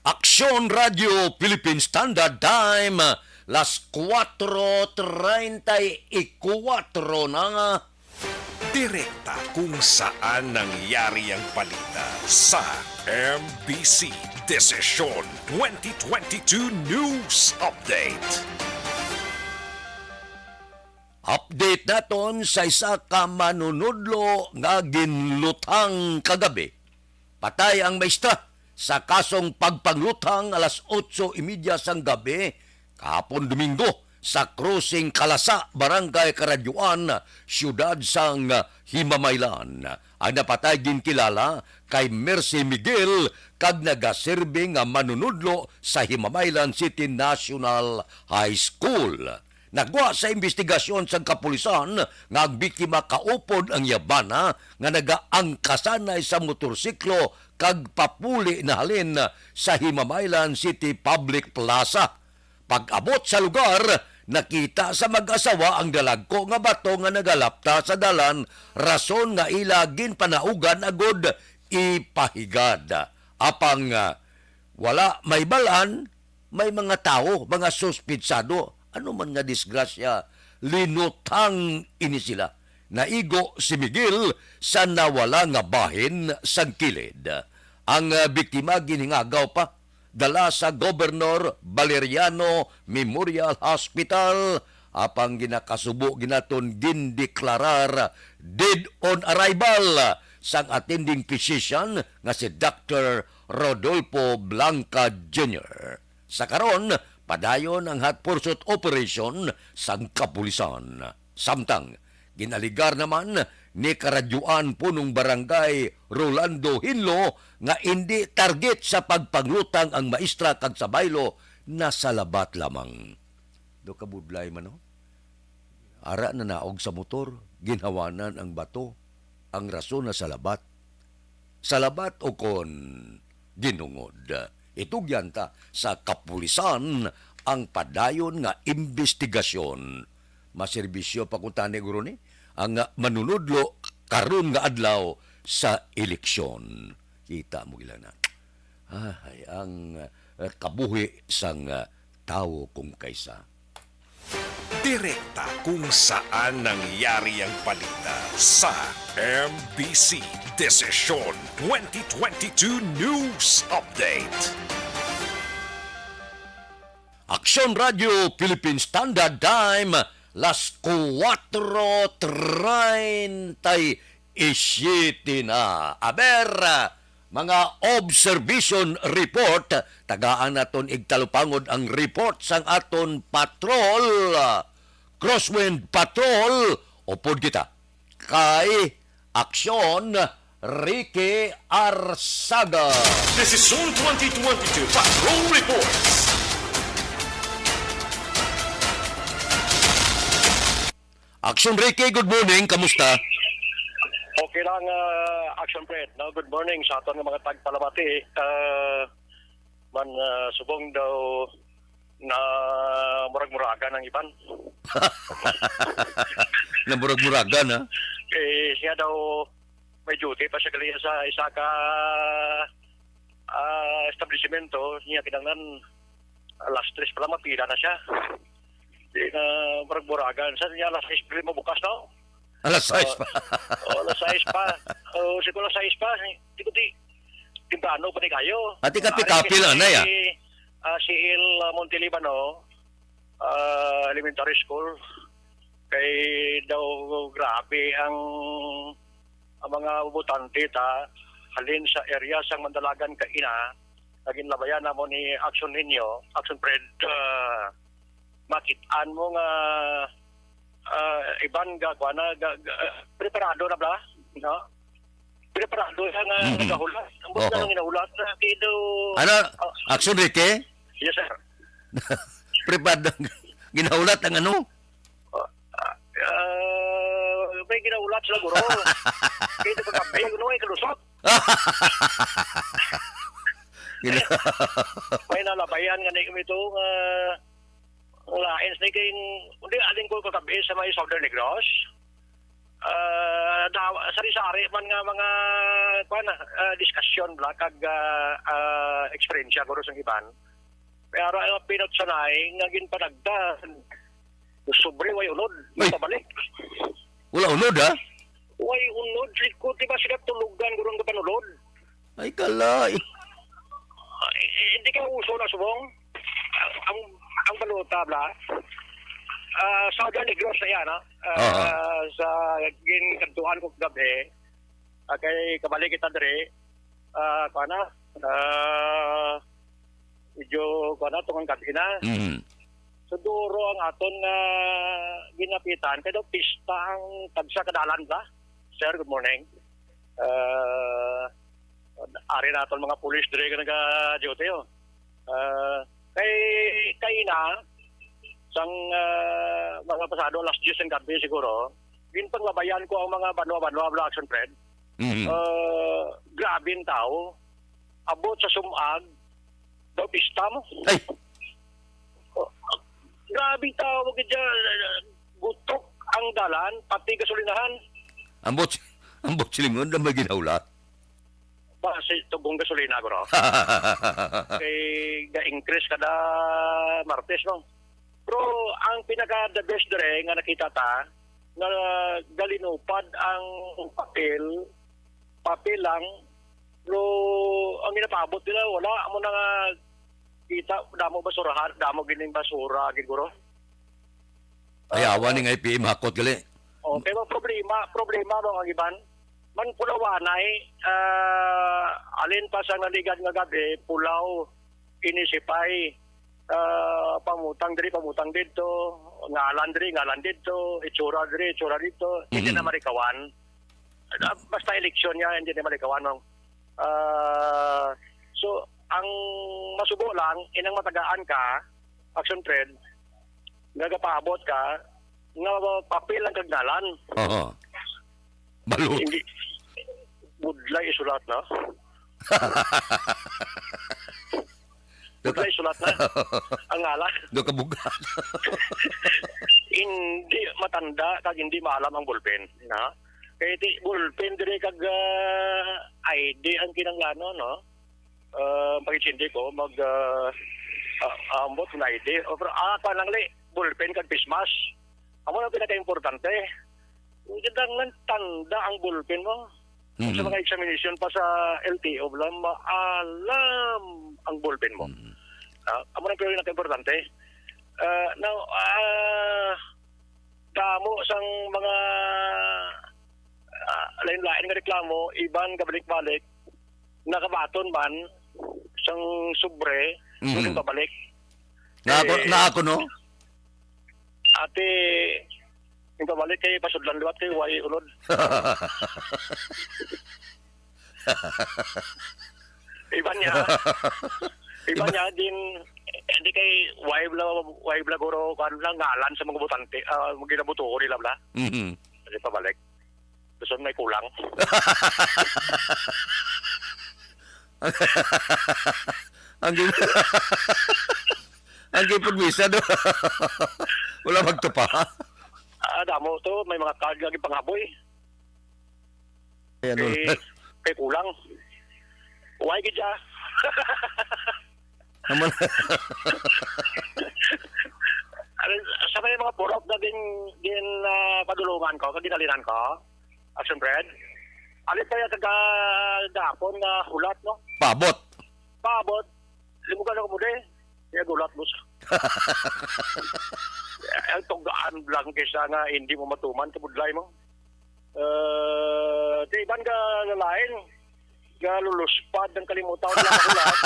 Action Radio Philippine Standard Time, las 4:34 na nga. Direkta kung saan nangyari ang balita sa MBC Desisyon 2022 News Update. Update naton sa isa ka manunudlo nga ginlutang kagabi. Patay ang maestra sa kasong pagpanglutang alas 8:30 sang gabi kahapon Domingo sa Crossing Kalasa, Barangay Karadyuan, siyudad sang Himamaylan. Ang napatay ginkilala kay Mercy Miguel kag nagaserbe nga manunudlo sa Himamaylan City National High School. Nagwa sa investigasyon sa kapulisan nga ang biktima kaupod ang yabana nga nagaangkasanay sa motorsiklo kag papuli na halin sa Himamaylan City Public Plaza. Pag-abot sa lugar, nakita sa mag-asawa ang dalagko nga bato nga nagalapta sa dalan, rason nga ilagin panaugan agod ipahigad. Apang Wala may balan, may mga tao, mga suspitsado. Ano man nga disgrasya, linutang ini sila. Naigo si Miguel sa nawala nga bahin sang kilid. Ang biktima giningagaw pa, dala sa Governor Valeriano Memorial Hospital, apang ginakasubo ginaton gindeklarar dead on arrival sang attending physician nga si Dr. Rodolfo Blanca Jr. Sa karon, padayon ang hot pursuit operation sang kapulisan. Samtang, ginaligar naman ni karadyuan punong barangay Rolando Hinlo nga hindi target sa pagpanglutang ang maestra kag sa baylo na salabat lamang. Do kabudlay man no? Ara na naog sa motor, ginhawanan ang bato, ang rason na salabat. Salabat o kon ginungod. Itugyan ta sa kapulisan ang padayon nga investigasyon. Maserbisyo pa kung tani guro ni ang manunudlo karon nga adlaw sa eleksyon. Kita mo gila na. Ay, ang kabuhi sang tao kung kaysa. Direkta kung saan nangyari ang balita sa MBC Desisyon 2022 News Update. Aksyon Radio Philippine Standard Time, las 4:37 na. Aber, mga observation report, tagaan naton igtalupangod ang report sang aton patrol, Crosswind Patrol, upod kita. Kay Aksyon Ricky Arsaga. Desisyon 2022 Patrol Reports. Aksyon Ricky, good morning. Kamusta? Okay lang, Action Fred. No, good morning sa aton ng mga tagpalamati. Subong daw na murag-muragan ang iban. Na murag-muragan, ha? Siya daw may duty pa siya gali sa isa ka establishmento. Niya kinanglan alas 3 pala mapila na siya. Murag-muragan. Sa niya alas 6 mo bukas daw. Alas 6 pa. Alas 6 pa. Siguro alas 6 pa. Timbrano pa ni kayo. At ikapi-kapi lang na ya. Si Il Montelibano, elementary school, kay daw grabe ang mga butante ta halin sa area sang Mandalagan kaina, naging labayan na mo ni Action ninyo, Action Fred, makitaan mo nga iban gagwana preparado na bla, no? Preparado nga nagahulat. Ang buta nang ginahulat na kido. Ano? Action Ricky? Yes, sir. Prepared ginaulat ang ano? May ginaulat sila guro. Kaya ko kapay, ano ay kalusot. May nalabayan nga na kami ito, lains na kayong, hindi aling ko kakabi sa mga Southern Negros. Sari-sari man nga mga diskusyon bla kag experience guro sa iban. Pero pinot sanay ngagin panagdan. Sobre way unod, pabalik. Wala unod ha? Way unod, ko diba sila tulugan gurong ka panulod. Ay kalay. Hindi ka uso na subong. Ang balota bla. Southern Negros na yan, ha? Sa ginkantuhan ko gabi, kay kabalik kita dere, medyo, tungang gabi na. So, duro ang aton ginapitan, kaya daw pista ang tagsa kadalan ba? Sir, good morning. Ari na aton mga pulis dere ka nag-duty, oh. Kay na, sang mga pasado last year ng gabi siguro, panglabayan ko ang mga banwa-banwa Action Fred. Grabe ang tao. Abot sa sumag, daw pista mo. Ay! Grabe ang tao. Gutok ang dalan, pati gasolinahan. Ambot silingon na may ginaulat. pa sa tugong gasolina ko, no? Kay ga-increase kada Martes, no? Pero ang pinaka-the best dire nga nakita ta, na galinupad ang papel lang, pero ang ginapabot nila, wala mo na nga kita, damo basurahan, damo gining basura, giguro. Ayawan ni nga IPM hakot gali. Pero problema mo ang iban, man pulawanay, alin pa sa naligad nga gabi, pulaw, inisipay, pamutang dito, ngalan dito, itsura dito, hindi na marikawan. Basta eleksyon niya, hindi na marikawan. So, ang masubo lang, inang matagaan ka, action trend, nagapaabot ka, nga papel ang kagnalan. Oo. Balut. Hindi, budlay isulat na. Budlay isulat na. Ang ngalan. Do kabugat. Hindi matanda, kag hindi maalam ang ballpen. Na? Kaya di, ballpen dire kag ID ang kinanglano, no? Pag-itsindi ko, ambot na ID. Pero panangli, ballpen kag pismas. Amo na pinaka-importante. Kadang tanda ang ballpen mo. Sa mga examination pa sa LTO, maalam ang ballpen mo. Amo na pinaka-importante. Now, damo sang mga lain-lain nga reklamo, iban kabalik-balik, nakabaton man, sang sobre, yung pabalik. Na ako, no? Ate, yung pabalik kay pasudlan liwat kay way ulod. Iban niya din, hindi kay way bla guro kan lang ngalan sa mga butante, maginabuto ko nila bla. Kasi pabalik. Gusto may kulang. Ang gipagmisa do. Wala magtupa. Damo to, may mga card lagi panghaboy. Ayan, kay kulang. Why gidya? Naman. Sa may mga purok na din padulungan ko, kadinalinan ko, action bread. Alit kaya kagagapon na hulat, no? Pabot. Limugan ako mo din. Kaya gulat mo siya. Ang tugaan lang kaysa nga hindi mo matuman, kabudlay mo. Iban ka lalain. Luluspad ng kalimutan lang ako lahat.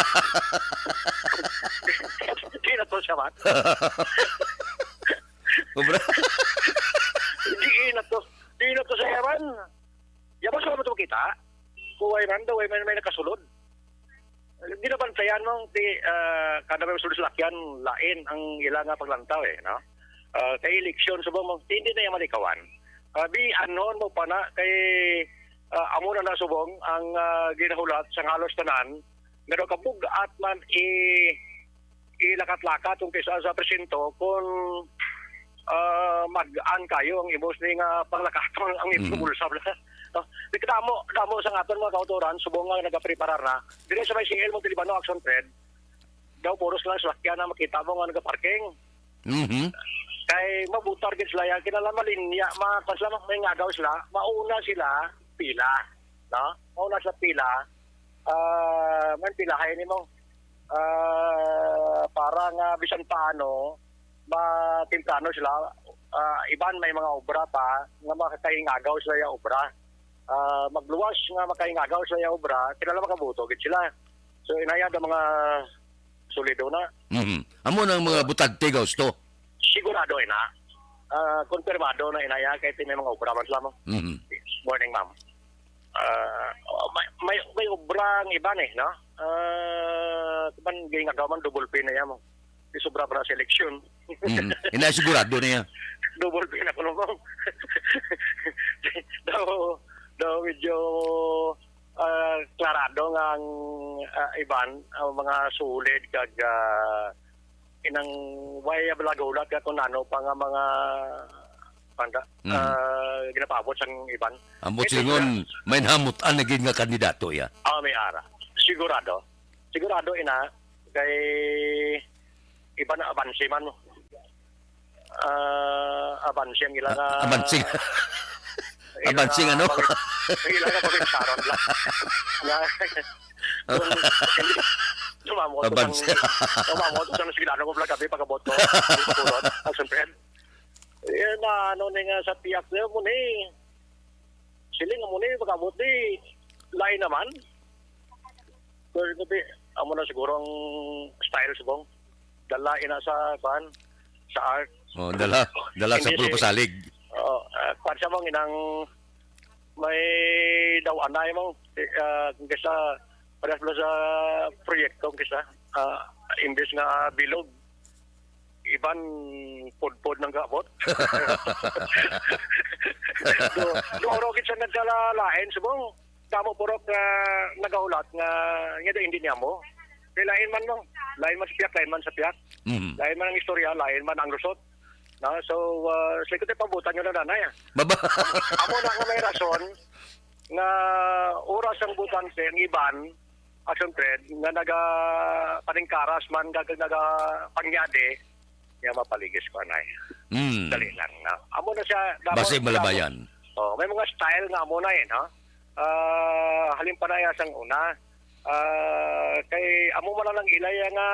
Hindi na to siya man. Hindi na to sa yaman. Yaman sa mga kita. Kuway man daw, may nakasulod. Hindi na bantayan mo, kada may masulod sa lakyan, lain ang ilang paglantaw no? Kay eleksyon, subang mo, hindi na yung malikawan. Anon mo pa na, kay amo na nasubong ang ginahulat sa halos tanan, pero kapag at man ilakat-lakat yung kaysa sa presinto kung mag-an kayo ang imos ni nga panglakatong ang ipumulsab na. Damo sa aton mga kautoran, subong nga nagapreparar na. Dili sa may CL Montelibano Action Trend, daw puros lang sa lakyan na makita mo nga nagaparking. Kay mabutar gid sila yan, kinala malinya, may ngagaw sila, mauna sila pila, no? Mauna sila pila, man pilahay nimo. Para nga bisan paano, matimplano sila, iban may mga obra pa, nga makakaingagaw sila yung obra. Magluwas nga makaingagaw sila yung obra, kinala makabuto gid sila. So inayad ang mga solido na. Amo nang mga butante gusto. Sigurado na. Konfirmado na inaya kahit may mga obra man sila mo. Morning, ma'am. May obrang iban no? Man gingagaw man double pin na yan mo. Di sobra para sa eleksyon. Inasigurado niya. Double pin ako mo. Daw medyo klarado nga ang iban, ang mga sulit kag inang way ablagulat ka kung ano pa nga mga panda ginapabot sang iban. Ambot silingon, may nahamutan naging nga kandidato ya. May ara. Sigurado ina kay iban na abansi man mo. Abansi ang ilang Abansing. Abansing ano? Ilang na pagin Sharon lang. Sumamo to sang sigurado ko vlog gabi pagabot ko. Pagabot action friend. Na ano nga sa tiyak niya mo ni siling mo ni pagabot ni lain naman pero gabi amo na siguro ang style subong dala ina sa kan sa art Dala sa Hindi puro pasalig. kwan siya mong inang may daw anay mong kisa parehas mo sa proyekto kisa imbes nga bilog iban pod-pod ng gabot. Doon kita nagkalalain subong damo purok nga nagaulat nga hindi niya mo. Lain man mo. Lain man sa piyak, lain man sa piyak. Lain man ang istorya, lain man ang lusot. So, sikot ay pambutan nyo na nanay. Baba. Amo na nga may rason nga oras ang butante ang iban action trade nga paningkaras man naga pangyade nga mapaligis ko anay. Dali lang na. Amo na siya Basig malabayan. May mga style nga amo na no. Halimpanaya sang una. Kay amo man lang ilay nga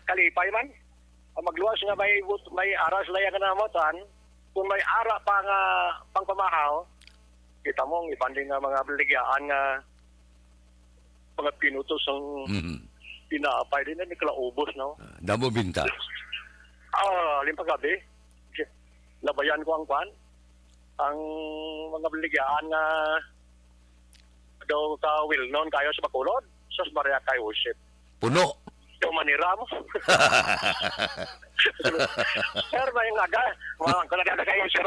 kalipay man. Magluwas nga may aras laya nga namotan. Kung may ara pa nga pangpamahaw, kita mo ang ibanding nga mga baligyan nga mga pinutos ang pinaapay din na niklaubos, no? Damo binta. Limpag gabi. Labayan ko ang kwan. Ang mga baligyan nga daw ka will known kayo sa Bacolod. Sus Maria kay worship. Puno. Yung manira mo. Sir, may nga aga. Kung nagkada kayo, sir,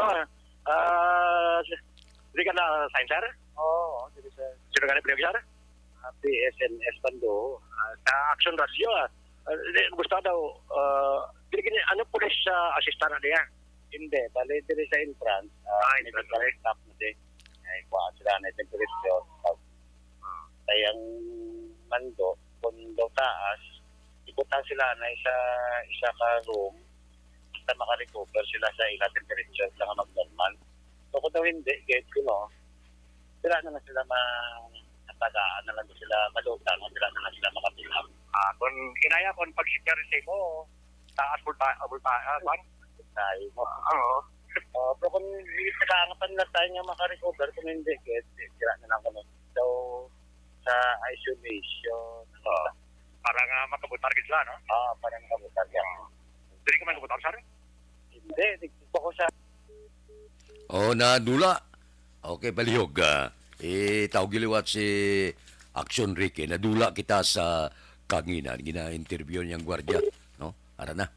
hindi ka na sign, sir? Oo, sige, sir. Sino ka na pinag-sir? PSNS Bando. Sa Action Radio, gusto daw, ano pulis sa assistant na diya? Hindi, bali diri sa entrance. Hindi sa staff na din. Ay, kuha sila na itong pulis yun. Tayang mando, kung daw taas, ibutan sila na isa ka room, basta makarecover sila sa ilang temperature lang ang normal. So kung daw hindi, get ko no, sila na sila matagaan na lang sila malutang, sila na sila makapilang. Kung inaya kung pag-security mo, taas bultaan, tayo mo. Oo. Pero kung kailangan na tayo nga makarecover, kung hindi, get, sila na lang kami. So, sa isolation, para nga makabutar sila, no? Para makabutar yan. Hindi ka man kabutar, sir? Hindi, dito ko sa... Nadula. Okay, palihog. Tawag giliwat si Action Ricky. Nadula kita sa kanginan. Gina-interview niyang gwardiya. No? Ara na.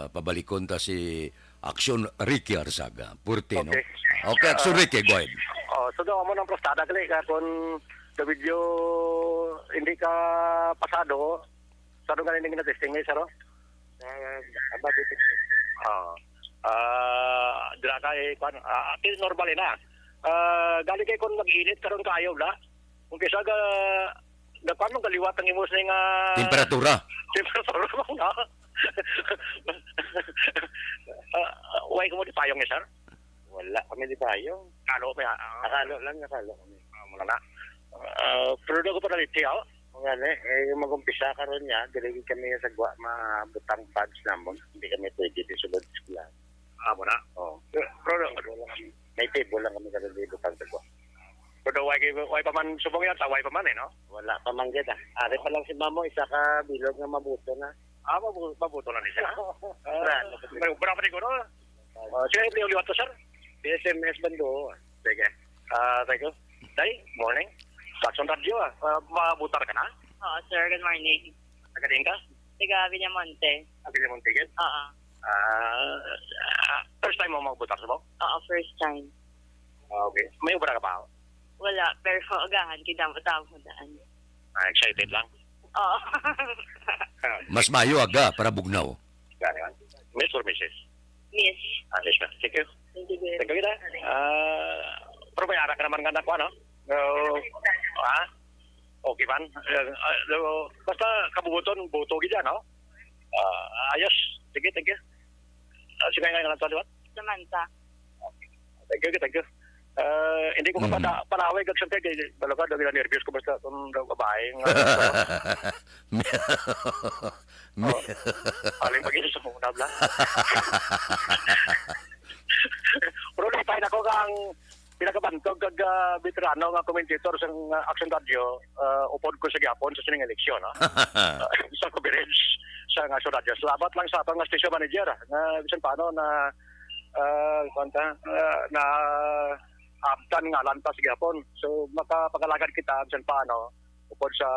Pabalikon ta si Action Ricky Arzaga. Purte, no? Okay, Action Ricky, go ahead. So daw mo ng prostada kali kung sa video hindi ka pasado sa doon galing na testing ngay saro about it dira kay kan normal na galing kay kon mag-init karon kaayo la kung kisa ga dapat mong kaliwat ang imos nga temperatura mo na why ko mo di payong sir wala kami di payong kalo akalo kami muna na pero daw ko pa nalit siya mag-umpisa karon niya dili kami sa gwa mabutang pads namon hindi kami pwede di sulod sila muna pero may table lang kami karon di butang sa gwa pero why pa man subong yan why pa man no wala pa man gid ari pa lang si mamo isa ka bilog nga mabuto na mabuto na ni siya may ubra pa ni ko no sige liwat to sir PSMS Bando sige thank you day morning Action Radio, mabutar ka na? Sir, good morning. Tagadin ka? Tiga Villamonte. Villamonte, gid? First time mo magbutar sa mo? First time. Okay. May ubra ka ba? Wala, pero agahan, kinamot-amot daan. Excited lang? Oo. Mas mayo aga para bugnaw. Gano'n. Miss or Mrs.? Miss. Miss na. Thank you. Thank you kita. Pero bayara ka naman nga ako, no? Okay man. Basta kabubuton, buto gid no? Ayos. Sige, thank you. Sige nga lang to, di ba? Samantha. Thank you. Hindi ko palaway kag siyempre kay balaga daw nervous ko basta kung daw babae aling pag sa muna bla pero nipay na ko kang pinakabantog kag veterano nga commentator sa Action Radio upod ko sa gapon sa sining eleksyon sa coverage sa Action Radio. Salamat lang sa atong station manager nga bisan paano na na abtan nga lantas gapon. So makapagalagad kita bisan paano upod sa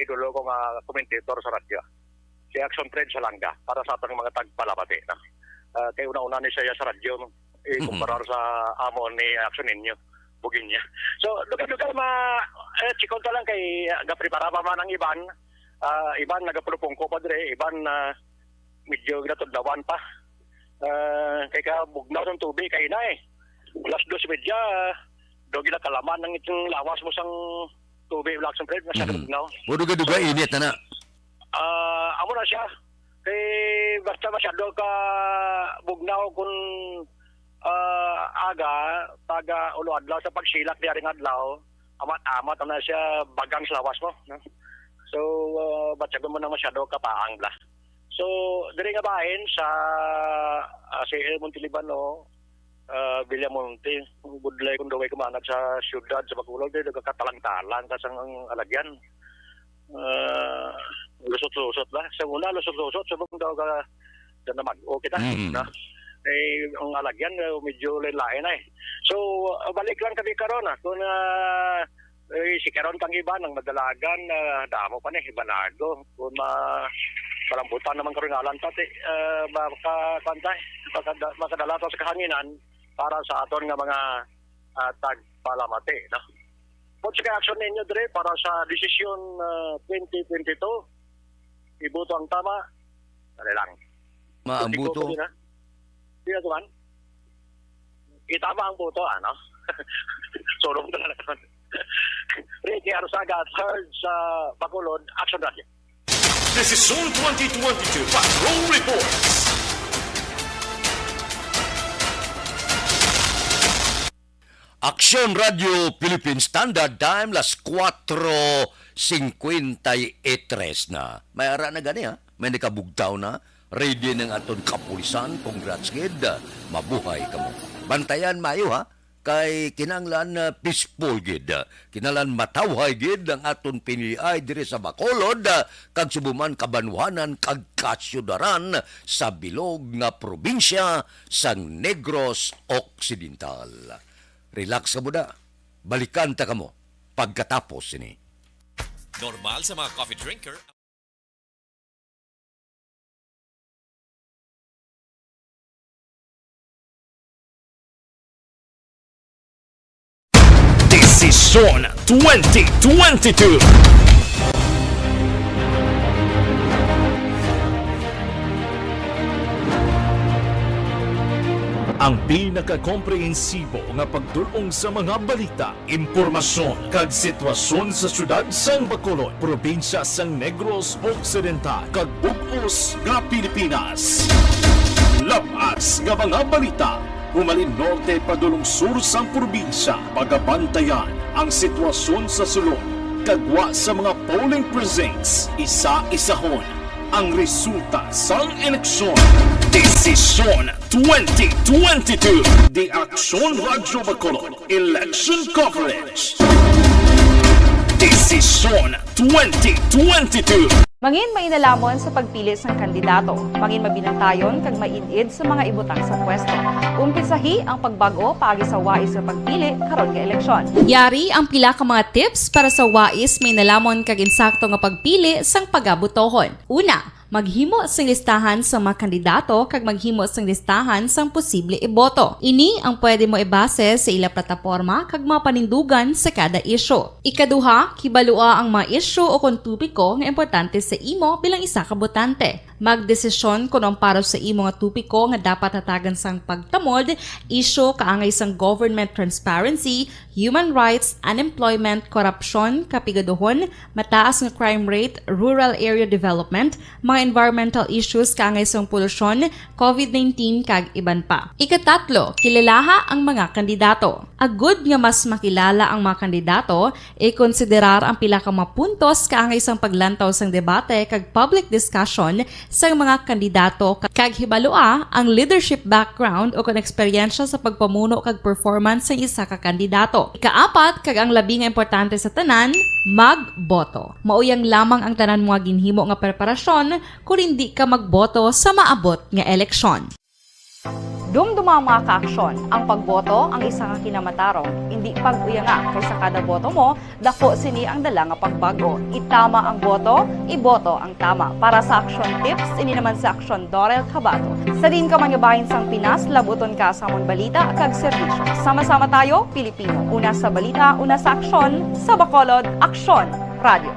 idolo ko nga commentator sa radyo. Si Action Trade sa Langga para sa atong mga tagpalabati na. Kay una-una ni siya sa radyo kumparar sa amon ni Action ninyo bugin niya. So lugar-lugar chikon ta lang kay gaprepara pa man ang iban. Iban nagapulupong ko pa dire, iban medyo ginatudlawan pa. Kay ka bugnaw ng tubig kay na Plus 2:30, dogi na kalaman ng itong lawas mo sang tubig, Action Trade, masyadong bugnaw. Duga-duga init na. Amo na siya. Kay basta masyado ka bugnaw kung aga, taga ulo adlaw sa pagsilak di aring adlaw, amat-amat na siya bagang sa lawas mo. No? So, batsago mo na masyado kapaang bla. So, diri nga bahin sa CL Montelibano, Villamonte, budlay kung daway kumanag sa syudad, sa Bacolod, nagkatalang-talang kasang ang alagyan. Lusot-lusot ba? Sa una, lusot-lusot, sabang daw ka naman. O kita, na? Ang alagyan, medyo lain na So, balik lang kami karon kung si karon kang iba ng madalagan, damo pa ni Banago. Kung palambutan naman karon nga lantat makadala sa kahanginan para sa aton nga mga tagpalamati. No? Kung sa action ninyo dire para sa desisyon 2022, ibuto ang tama, dali lang. Maambuto. Hindi na tuman. Itama ang buto, ano? Solong na lang. Ricky Arsaga, third sa Bacolod, Action Radio. Desisyon 2022 Patrol Reports. Action Radio Philippine Standard Time, las 4:53 na. May ara na gani may nakabugtaw na. Ready ng aton kapulisan. Congrats gid. Mabuhay kamo. Bantayan mayo kay kinanglan peaceful gid. Kinalan matawhay gid ang aton piniliay diri sa Bacolod kag subuman kabanwanan kag kasyudaran sa bilog nga probinsya sang Negros Occidental. Relax ka muna. Balikan ta kamo pagkatapos ini. Normal sa mga coffee drinker. Desisyon 2022. Ang pinaka-komprehensibo nga pagdulong sa mga balita, impormasyon kag sitwasyon sa syudad sang Bacolod, probinsya sang Negros Occidental kag bug-os nga Pilipinas. Labas nga mga balita, humalin norte padulong sur sang probinsya, pagabantayan ang sitwasyon sa sulod, kagwa sa mga polling precincts, isa-isahon ang resulta sang eleksyon. Desisyon 2022. The Action Radio Bacolod Election Coverage. Desisyon 2022. Mangin mainalamon sa pagpili sang kandidato, mangin mabinantayon kag mainid sa mga ibutang sa pwesto. Umpisahi ang pagbago paagi sa wais sa pagpili karon nga eleksyon. Yari ang pila ka mga tips para sa wais may nalamon kag insakto nga pagpili sang pagabutohon. Una, maghimo sang listahan sa mga kandidato kag maghimo sang listahan sang posible iboto. Ini ang pwede mo ibase sa ila plataporma kag mga panindugan sa kada isyu. Ikaduha, kibalua ang mga isyu o kung tupiko nga importante sa imo bilang isa ka botante. Magdesisyon kung ang para sa imo nga tupiko nga dapat hatagan sang pagtamod, isyu kaangay sang government transparency, human rights, unemployment, korupsyon, kapigaduhon, mataas nga crime rate, rural area development, mga environmental issues kaangay sang polusyon, COVID-19 kag iban pa. Ikatatlo, kilalaha ang mga kandidato. Agud nga mas makilala ang mga kandidato, i-konsiderar ang pila ka mga puntos kaangay sang paglantaw sang debate kag public discussion sa mga kandidato kag hibalua ang leadership background o kung eksperyensya sa pagpamuno kag performance sa isa ka kandidato. Ikaapat, kag ang labi nga importante sa tanan, magboto. Mauyang lamang ang tanan mga ginhimo nga preparasyon kung hindi ka magboto sa maabot nga eleksyon. Dumduma mga kaaksyon, ang pagboto ang isa nga kinamatarong, hindi pag-uyanga kaysa kada boto mo, dako sini ang dala nga pagbago. Itama ang boto, iboto ang tama. Para sa action tips, ini naman sa Aksyon Dorel Cabato. Sa din ka mangabahin sang Pinas, labuton ka sa mong balita kag serbisyo. Sama-sama tayo, Pilipino. Una sa balita, una sa aksyon, sa Bacolod, Aksyon Radio.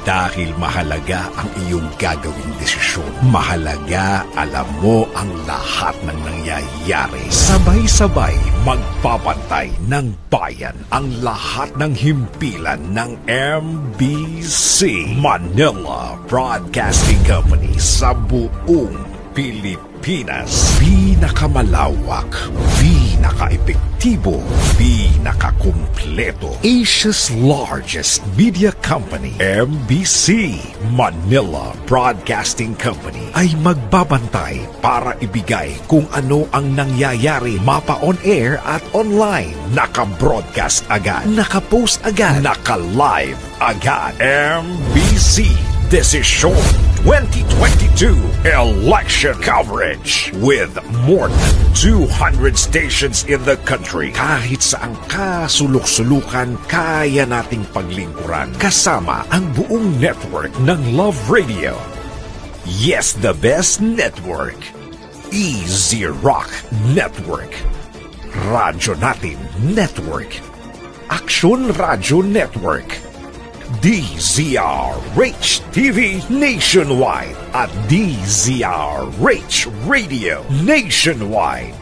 Dahil mahalaga ang iyong gagawing desisyon. Mahalaga alam mo ang lahat ng nangyayari. Sabay-sabay magpapantay ng bayan ang lahat ng himpilan ng MBC Manila Broadcasting Company sa buong Pilipinas. Pinakamalawak, pinaka-epektibo, pinakakumpleto. Asia's largest media company, MBC Manila Broadcasting Company, ay magbabantay para ibigay kung ano ang nangyayari mapa on air at online. Naka-broadcast agad, naka-post agad, naka-live agad. MBC Desisyon 2022 election coverage with more than 200 stations in the country. Kahit saang kasulok-sulukan, kaya nating paglingkuran kasama ang buong network ng Love Radio. Yes, the best network. Easy Rock Network. Radyo Natin Network. Action Radio Network. DZRH TV Nationwide at DZRH Radio Nationwide.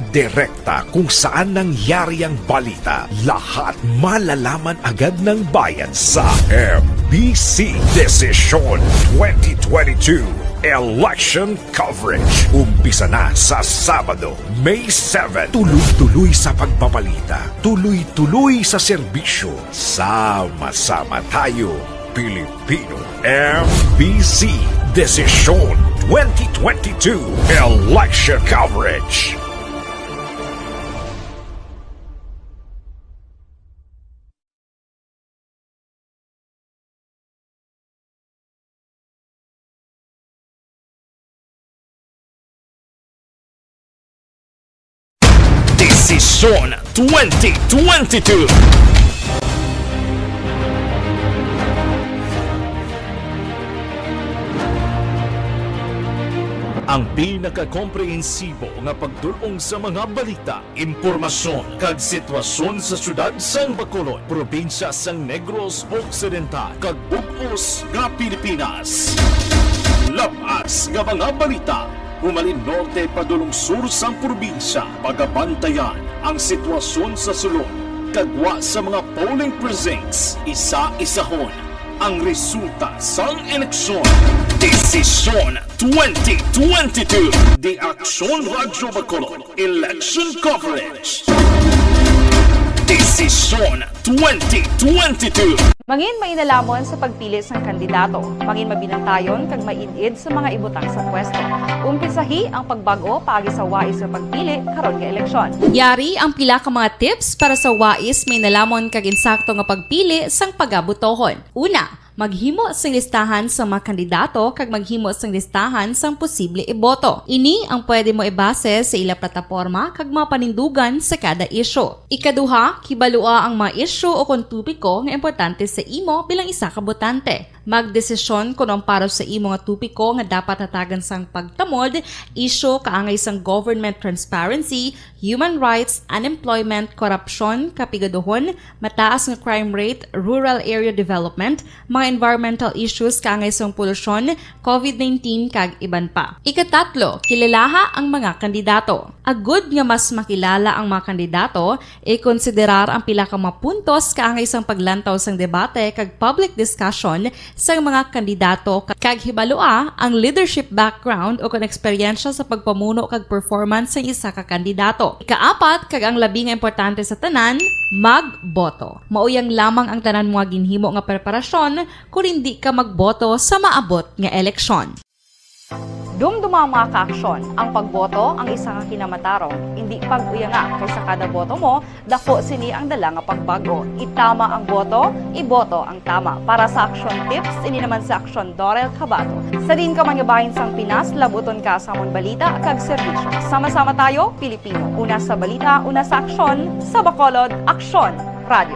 Direkta kung saan nangyari ang balita. Lahat malalaman agad ng bayan sa MBC Desisyon 2022 Election Coverage. Umpisa na sa Sabado, May 7. Tuloy-tuloy sa pagbabalita. Tuloy-tuloy sa serbisyo. Sama-sama tayo, Pilipino. MBC Desisyon 2022 Election Coverage. Desisyon 2022. Ang pinakakomprehensibo nga pagdulong sa mga balita, impormasyon kag sitwasyon sa syudad sang Bacolod, probinsya sang Negros Occidental kag bug-os nga Pilipinas. Labas nga mga balita, humalin norte padulong sur sang probinsya, pagabantayan ang sitwasyon sa sulod, kagwa sa mga polling precincts, isa-isahon ang resulta sang eleksyon. Desisyon 2022, The Action Radio Bacolod Election Coverage. Desisyon 2022. Mangin mainalamon sa pagpili sang kandidato, mangin mabinantayon kag maidid sa mga ibutang sa pwesto. Umpisahi ang pagbago paagi sa wais sa pagpili karon nga eleksyon. Yari ang pila ka mga tips para sa wais may nalamon kag insakto nga pagpili sang pagabutohon. Una, Maghimo sang listahan sa mga kandidato kag maghimo sang listahan sang posible iboto. Ini ang pwede mo ibase sa ila plataporma kag mga panindugan sa kada isyu. Ikaduha, kibalua ang mga isyu o kung tupiko nga importante sa imo bilang isa ka botante. Magdesisyon kung ang para sa imo nga tupiko nga dapat hatagan sang pagtamod, isyu kaangay sang government transparency, human rights, unemployment, korupsyon, kapigaduhon, mataas nga crime rate, rural area development, mga environmental issues kaangay sang polusyon, COVID-19 kag iban pa. Ikatatlo, kilalaha ang mga kandidato. Agud nga mas makilala ang mga kandidato, i-konsiderar ang pila ka mga puntos kaangay sang paglantaw sang debate kag public discussion sa mga kandidato kag hibalua ang leadership background o kung eksperyensya sa pagpamuno kag performance sa isa ka kandidato. Ikaapat kag ang labi nga importante sa tanan, magboto. Mauyang lamang ang tanan mga ginhimo nga preparasyon kung hindi ka magboto sa maabot nga eleksyon. Dumduma ang mga kaaksyon. Ang pagboto ang isa ka kinamatarong. Hindi pag-uyanga kaysa kada boto mo, dako sini ang dala nga pagbago. Itama ang boto, iboto ang tama. Para sa action tips, ini naman sa aksyon Dorel Cabato. Sa din ka mangyubahin sang Pinas, labuton ka sa amon balita kag serbisyo. Sama-sama tayo, Pilipino. Una sa balita, una sa aksyon, sa Bacolod, Aksyon Radio.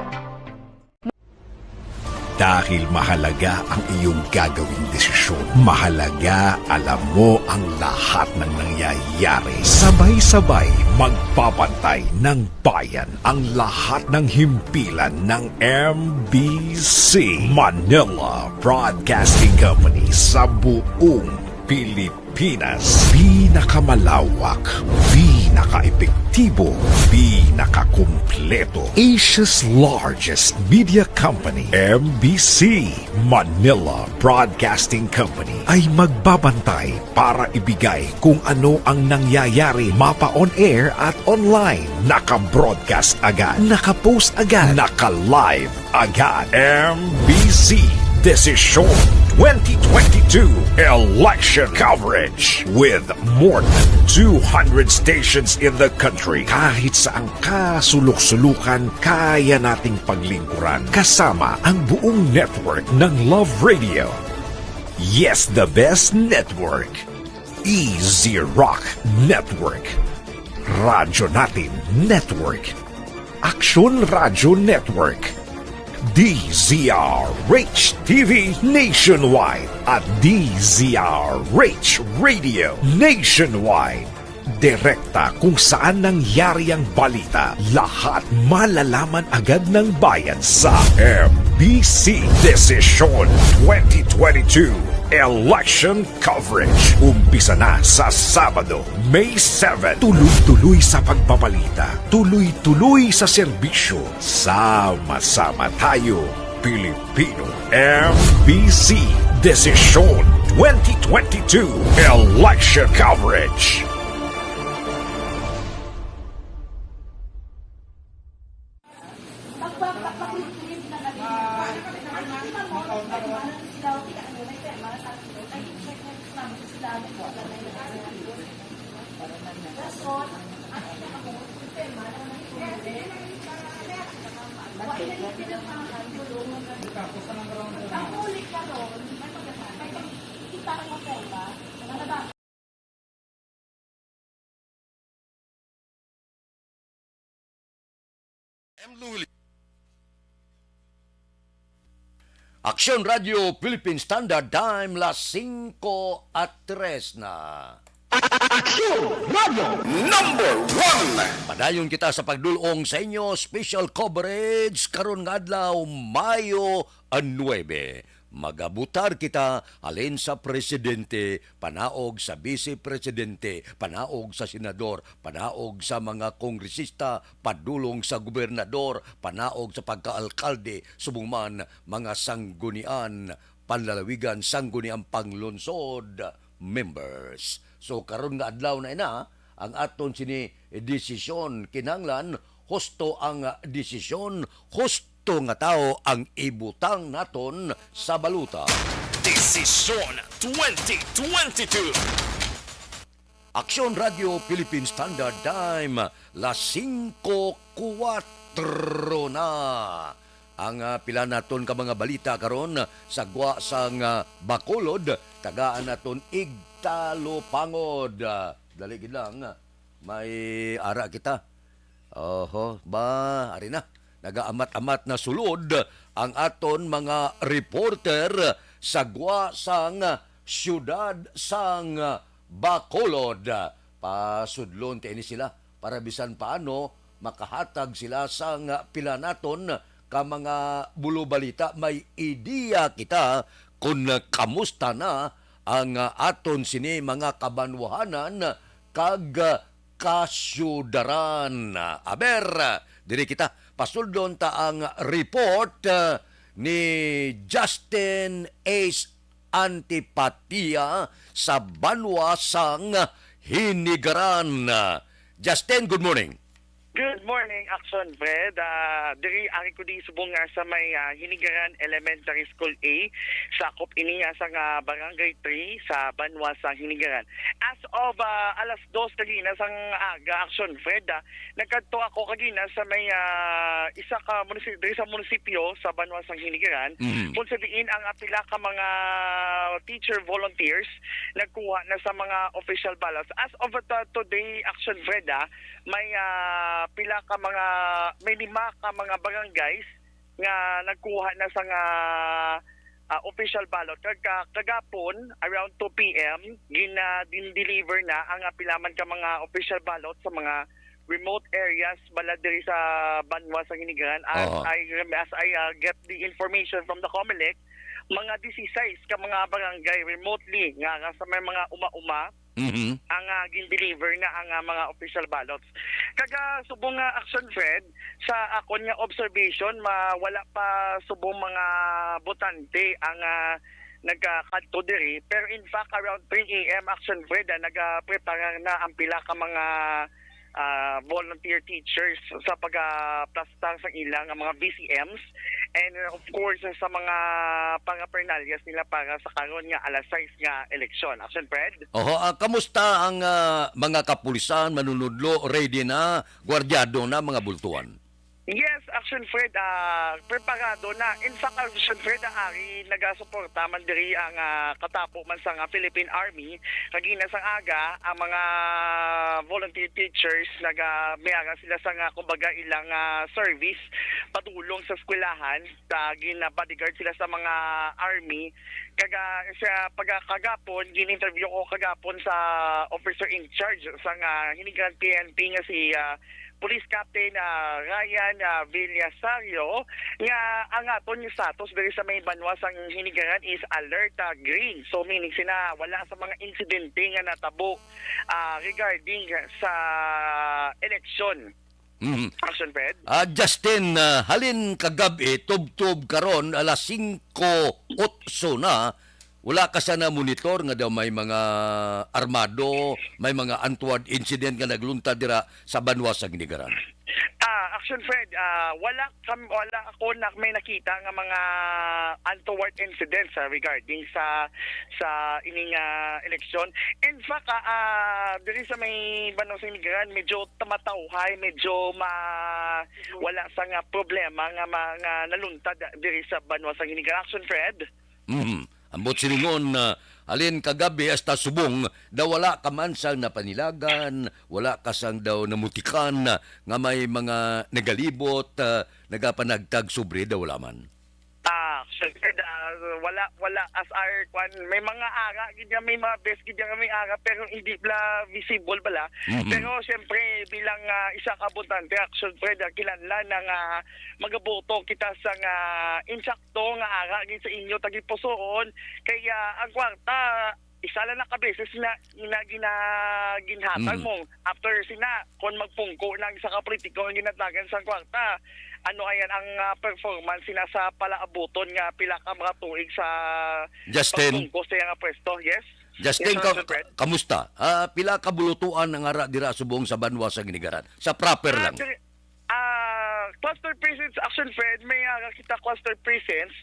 Dahil mahalaga ang iyong gagawing desisyon. Mahalaga alam mo ang lahat ng nangyayari. Sabay-sabay magpapantay ng bayan ang lahat ng himpilan ng MBC Manila Broadcasting Company sa buong Pilipinas. Pinakamalawak, pinaka-epektibo, pinakakumpleto. Asia's largest media company, MBC Manila Broadcasting Company, ay magbabantay para ibigay kung ano ang nangyayari mapa on air at online. Naka-broadcast agad, naka-post agad, naka-live agad. MBC Desisyon 2022 election coverage with more than 200 stations in the country. Kahit saang kasulok-sulukan, kaya nating paglingkuran kasama ang buong network ng Love Radio. Yes, the best network. Easy Rock Network. Radyo Natin Network. Aksyon Radio Network. DZRH TV Nationwide at DZRH Radio Nationwide. Direkta kung saan nangyari ang balita. Lahat malalaman agad ng bayan sa MBC Desisyon 2022 Election Coverage. Umpisa na sa Sabado, May 7. Tuloy-tuloy sa pagbabalita. Tuloy-tuloy sa serbisyo. Sama-sama tayo, Pilipino. MBC Desisyon 2022 Election Coverage. Aksyon Radio Philippine Standard Time, las 5:03 na. Aksyon Radio Number 1. Padayon kita sa pagdulong sa inyo, special coverage karon nga adlaw Mayo 9. Magabutar kita alin sa presidente, panaog sa vice-presidente, panaog sa senador, panaog sa mga kongresista, padulong sa gobernador, panaog sa pagkaalkalde, subong mga sanggunian, panlalawigan, sangguniang panglungsod members. So karon nga adlaw na ina, ang aton sini desisyon kinanglan, husto ang desisyon, husto nga tao ang ibutang naton sa baluta. Desisyon 2022. Aksyon Radio Philippine Standard Time, las 5:04 na. ang pila naton ka mga balita karon sa gwa sang Bacolod, tagaan naton Igtalopangod. Dali gid lang, may ara kita. Oho, ba, ari na. Nagaamat-amat na sulod ang aton mga reporter sa gwa sang siyudad sang Bacolod. Pasudlon ini sila para bisan paano makahatag sila sang pila naton ka mga bulubalita. May ideya kita kung kamusta na ang aton sini mga kabanwahanan kag kasyudaran. Aber, diri kita pasuldon ta ang report ni Justin Ace Antipatia sa Banwa sang Hinigaran. Justin, good morning. Good morning, Action Fred. Diri ari ko di subong nga sa may Hinigaran Elementary School A, sakop ini nga sa Barangay 3 sa Banwa sa Hinigaran. As of alas 2 kagina sang aga, Action Fred, nagkadto ako kagina sa may isa ka munisipyo sa munisipyo sa Banwa sa Hinigaran. Kung sabihin ang pila ka mga teacher volunteers nagkuha na sa mga official ballots. As of today, Action Fred, may pila ka mga may 5 ka mga barangays nga nagkuha na sa official ballot. Kagapon around 2 PM gina-deliver na ang pilaman ka mga official ballot sa mga remote areas bala diri sa Banwa sa Hinigaran. As I get the information from the COMELEC, mga 16 ka mga barangay remotely nga sa may mga uma-uma ang gin-deliver na ang mga official ballots. Kaga subong nga Action Fred, sa akon nga observation, wala pa subong mga botante ang nagkakadto diri. Pero in fact, around 3 AM, Action Fred, nagprepara na ang pila ka mga volunteer teachers sa pagplastang sa ilang mga VCMs, and of course sa mga pangapernalyas nila para sa karon nga alas 6 nga eleksyon. Action Fred? Oho, kamusta ang mga kapulisan, manunudlo, ready na, gwardyado na mga bultuan? Yes, Action Fred, preparado na. In fact, Action Fred, ari nagasuporta man diri ang katapo man sa Philippine Army. Kagina sang aga, ang mga volunteer teachers nagamiara sila sa kumbaga ilang service, patulong sa eskwelahan, gina-bodyguard sila sa mga army. Sa pagkagapon, gin-interview ko kagapon sa officer in charge sa Hinigaran PNP nga si Police Captain Ryan Villasario, nga ang aton yung status diri sa may Banwa sang Hinigaran is alert green. So meaning sina wala sa mga insidente nga natabo regarding sa election. Action Fred? Justin, halin kagabi, tub-tub karon alas 5:08 na, wala ka sana monitor nga daw may mga armado, may mga untoward incident nga nagluntad dira sa Banwa sa Hinigaran. Action Fred, wala ako may nakita nga mga untoward incidents regarding sa ining eleksyon. In fact, diri sa may Banwa sa Hinigaran, medyo tamatawhay, medyo wala sa nga problema nga mga naluntad diri sa Banwa sa Hinigaran. Action Fred? Ambot silingon na alin kagabi hasta subong daw wala ka man sang napanilagan, wala ka sang daw namutikan nga may mga nagalibot, nagapanagtag sobre daw wala man. Wala as our may mga ara may mga best may ara pero hindi bla visible bala. Pero siyempre bilang isa ka botante, Action Fred, kinahanglan nga magaboto kita sa insakto nga ara sa inyo tagipusoon kaya ang kwarta isa lang na kabeses na ginhatag mo after sina kung magpungko ng isa ka politiko ang ginatagan sa kwarta. Ano ayan ang performance sina sa palaabuton nga pila ka mga tuig sa Justin, pagpungko sa nga pwesto? Yes? Justin, yes, kamusta? Pila ka bulutuan ang ara dira subong sa Banwa sa Hinigaran? Sa proper lang. Cluster precincts, Action Fred, may kita cluster precincts.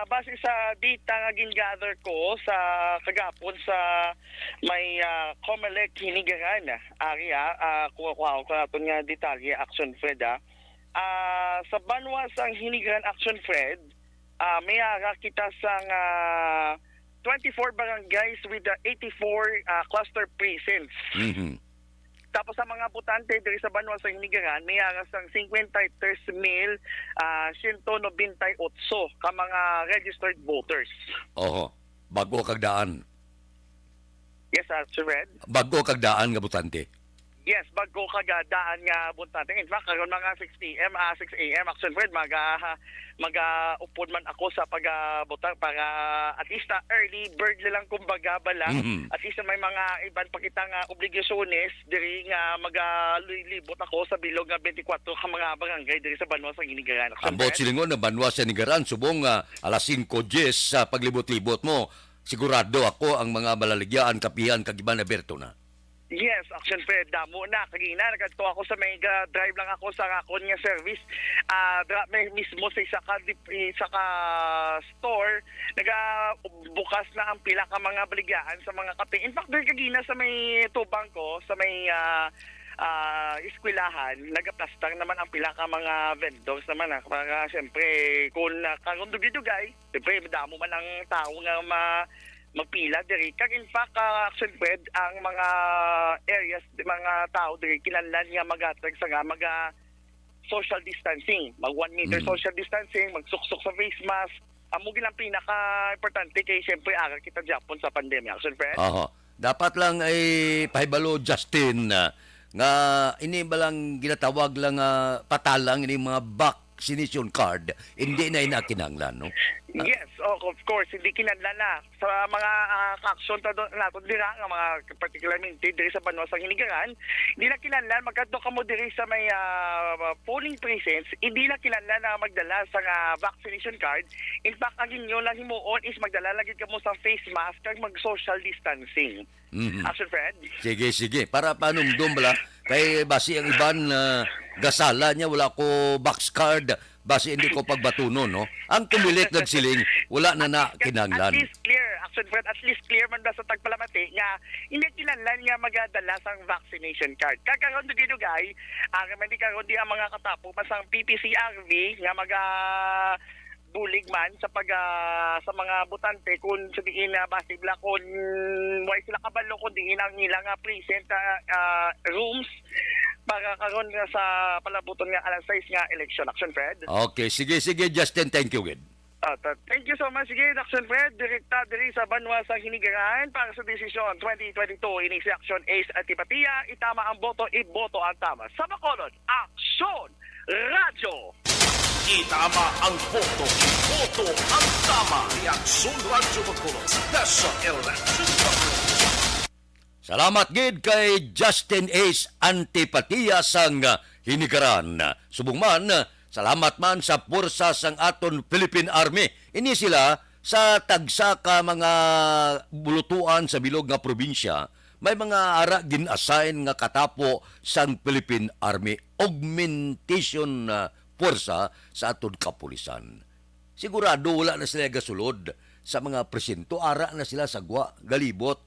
Base sa data nga gin-gather ko sa kagapon sa may COMELEC Hinigaran area, kuha ko natin nga detalye, Action Fred, Sa Banwa sang Hinigaran Action Fred, may ara kita sang 24 barangays with 84 cluster precincts. Tapos sa mga botante diri sa Banwa sa Hinigaran, may ara sang 53,198 ka mga registered voters. Oho, bago kag daan. Yes, Sir Red. Bago kag daan nga butante. Yes, bago kagadaan nga butante. In fact, karon mga 6 a.m. Action Fred, upod man ako sa pagbutang para at least early bird lang kumbaga bala. At least may mga iban pakitang obligasyones diri nga magalibot ako sa bilog nga 24 ka mga barangay diri sa Banwa sa Hinigaran. Ambot silingon na Banwa sa Hinigaran, subong alas 5:10 sa paglibot-libot mo. Sigurado ako ang mga malaligyan, kapihan, kagiban na berto na. Yes, Action Fred, damo na. Kagina, nagkadto ako sa mega drive lang ako sa akon nga service. May mismo sa isa ka store, bukas na ang pila ka mga baligyan sa mga kape. In fact, dahil kagina sa may tubang ko, sa may eskwelahan, nagaplastang naman ang pila ka mga vendors naman. Para siyempre, kung karundugidugay, siyempre, damo man ang tao nga magpila diri. Kag in fact, Action Fred, ang mga areas, mga tao diri kinahanglan nga magatag sa nga social distancing. Mag 1 meter social distancing, magsuksok sa face mask. Amo gilang pinaka-importante kay siyempre aga kita Japon sa pandemya. Action Fred. Dapat lang ay pahibalo Justin nga ini balang ginatawag lang patalang ini mga vaccination card, hindi na inakinanglan, no? Yes, of course, hindi kinadla na. Sa mga ka-action natin dira, nga mga particularmente diri sa Banwa sa Hinigaran, hindi na kinadla, magkadto ka mo diri sa may polling precincts, hindi na kinadla na magdala sa vaccination card. In fact, ang inyo lang himuon is magdala lagi ka mo sa face mask kag mag-social distancing. Action Fred? Sige. Para panumdum bala, kay basi ang iban gasala niya, wala ko box card, basi hindi ko pagbatuno, no? Ang kumilit nagsiling, wala na kinanglan. At least clear, Action Fred, at least clear man ba sa tagpalamati nga hindi kinanglan nga magadala sang vaccination card. Kakaroon dito guys, hindi karoon di ang mga katapo masang PPCRV nga bulig man sa sa mga butante kung sabihin na basibla kung wala sila kabalo kung di ilang present rooms para karon nga sa palabuton nga alas 6 nga election. Action Fred. Okay, sige Justin, thank you good. Thank you so much. Sige, Action Fred, direkta diri sa Banwa sa Hinigaran para sa desisyon 2022 ini si Action Ace Antipatria, itama ang boto, iboto ang tama. Sa Bacolod, Action Radio. Itama ang boto, iboto ang tama. Reaksyon Radyo Bacolod, Special Election. Salamat gid kay Justin Ace Antipatria sang Hinigaran. Subong man, salamat man sa pursa sang aton Philippine Army. Ini sila sa tagsa ka mga bulutuan sa bilog nga probinsya. May mga ara gin-assign nga katapo sang Philippine Army augmentation pursa sa aton kapulisan. Sigurado wala na sila gasulod sa mga presinto, ara na sila sagwa, galibot,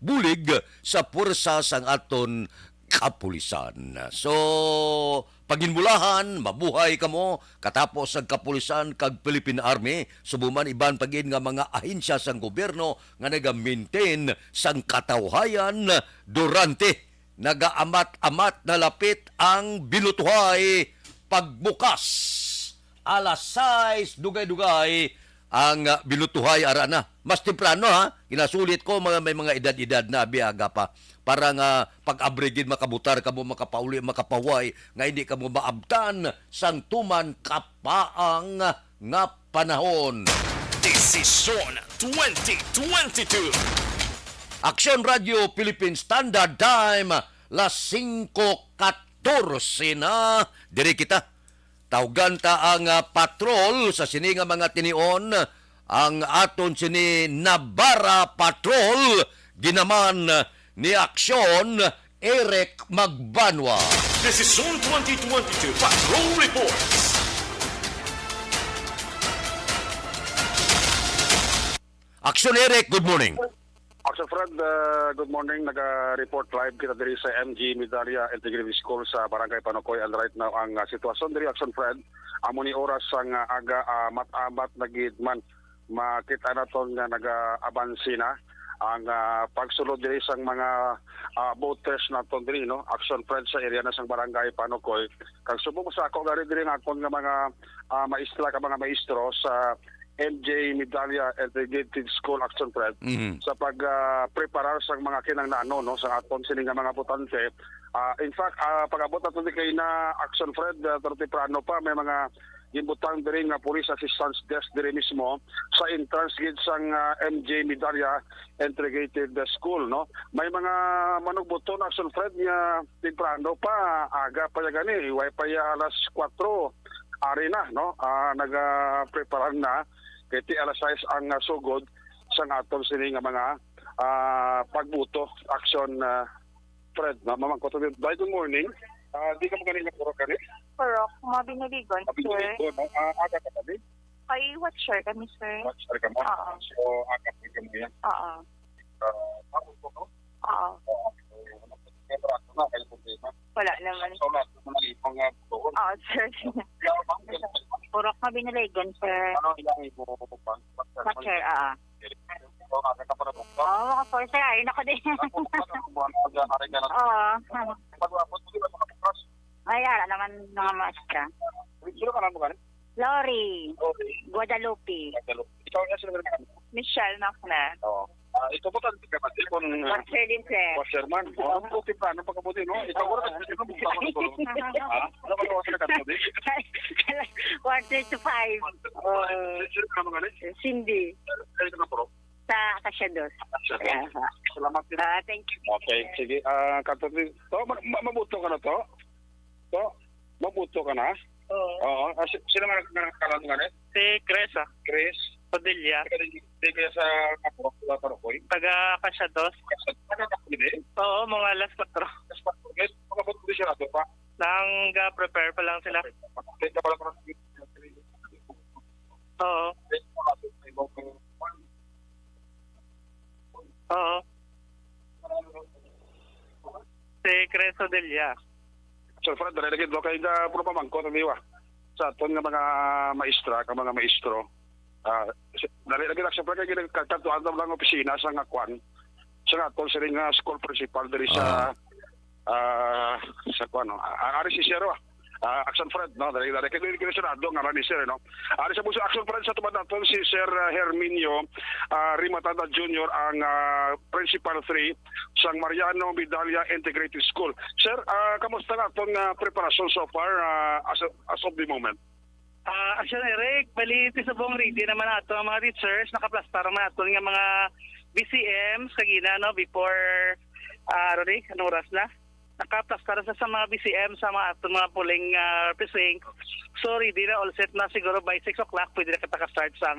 bulig sa pursa sang aton kapulisan. So, paginmulahan, mabuhay kamo, katapos ang kapulisan kag Philippine Army, subuman iban pagin nga mga ahensya sang gobyerno nga naga-maintain sang katawhayan durante nagaamat-amat na lapit ang binutuhay pagbukas. Alas 6, dugay-dugay ang binutuhay ara na. Mas temprano Ginasulit ko may mga edad-edad na biaga pa para nga pag-abrigid makabutar kamo makapauli makapaway nga hindi kamo maabtan sang tuman kapaang nga panahon. Desisyon 2022. Action Radio Philippine Standard Time las 5:14 na diri kita. Tawgan ta ang patrol sa sini nga mga tinion, ang aton sini Nabara Patrol, ginaman ni Aksyon Eric Magbanwa. Desisyon 2022 Patrol Reports. Aksyon Eric, good morning. Sir Fred, good morning. Nag-report live kita diri sa MG Medalya Integrated School sa Barangay Panokoy. And right now, ang sitwasyon diri, Action Fred, amo ni oras ang aga mat-amat na gidman. Makita na ito nga nag-abansi na ang pagsulod diri sa mga voters na ito diri, no? Action Fred sa area na sa Barangay Panokoy. Kag subong sa ako gari diri nga akong nga mga maestra ka mga maestro sa MJ Medalya Integrated School Action Fred sa pag-preparar sa mga kinangnaano no sa aton sini nga mga botante. In fact, pag-abot nato di kay na Action Fred prano pa may mga gimbutang diri nga police assistance desk diri mismo sa entrance gate sang MJ Medalya Integrated School no. May mga manugbuton Action Fred nga temprano pa aga pa gani way pa alas 4 ari na no nag-preparar na kay alas 6 ang sugod sa atong sini nga mga pagbuto action Fred na mamangkot good morning. Di ka mo kanina puro kani? Purok, mga biniligon, sir. Biniligon, aga ka tabi? Ay, watcher kami, sir. Watcher ka mo? Oo. So, aga ka mo yan? Oo. Ako po, no? Oo. Wala naman. So, lahat mo na ipang buhon? Oo, sir. Purok, mga biniligon, sir. Ano ilang ibo pa? Watcher, oo. So, aga ka para mo? Oo, mga po, sir. Ayun ako din. Oo. Pag-uapot mo, di ba makabukas? Ay, ara naman mga maestra. Sino ka lang mo gani? Lori. Guadalupe. Ikaw nga sila gani? Michelle Nakna. Oo. Ito po tayo ka pati kung... Watcher din, sir. Watcherman. Oo, puti pa. Anong pagkabuti, no? Ikaw ko rin. Ito mo ba ko ha? Ano ba naman sila kabuti? 4 to 5. Sino ka naman gani? Cindy. Sino ka na puro? Sa Acacia 2. Salamat din. Thank you. Okay, sige. Katotoy. Mabuto ka na to? To? Mabuto ka na? Oo. Sino man nagkakaroon nga rin? Si Chris, Chris? Padilla. Hindi kaya sa Parokoy? Taga Acacia 2. Oo, mga alas 4. Magabot ko siya nato pa? Nang-prepare pa lang sila. Kaya pala parang... Oo. Oo. Si Chris Padilla. Sir Fred, nalagay doon kayo na puro pamangko, taniwa. Sa aton nga mga maestra, ka mga maestro. Nalagay lang siya, kaya nagkatuan lang opisina sa nga kwan. Sa aton siya nga school principal dari sa kwan, no? Ari si Sierra, Action Fred, no? Dari kinisunado nga ni Sir, no? Ari sa puso Action Fred sa tumad naton si Sir Herminio Rimatada Jr. ang Principal 3 sang Mariano Medalya Integrated School. Sir, kamusta nga itong preparasyon so far as of the moment? Actually, Rick, baliti sa buong ready naman nato ang mga teachers, nakaplastar naman nato ng mga BCMs kagina, no? Before, Rick, anong oras na? Nakaplastar sa mga BCM sa mga ato mga polling precinct. So ready na all set na siguro by 6 o'clock pwede na kita ka-start sa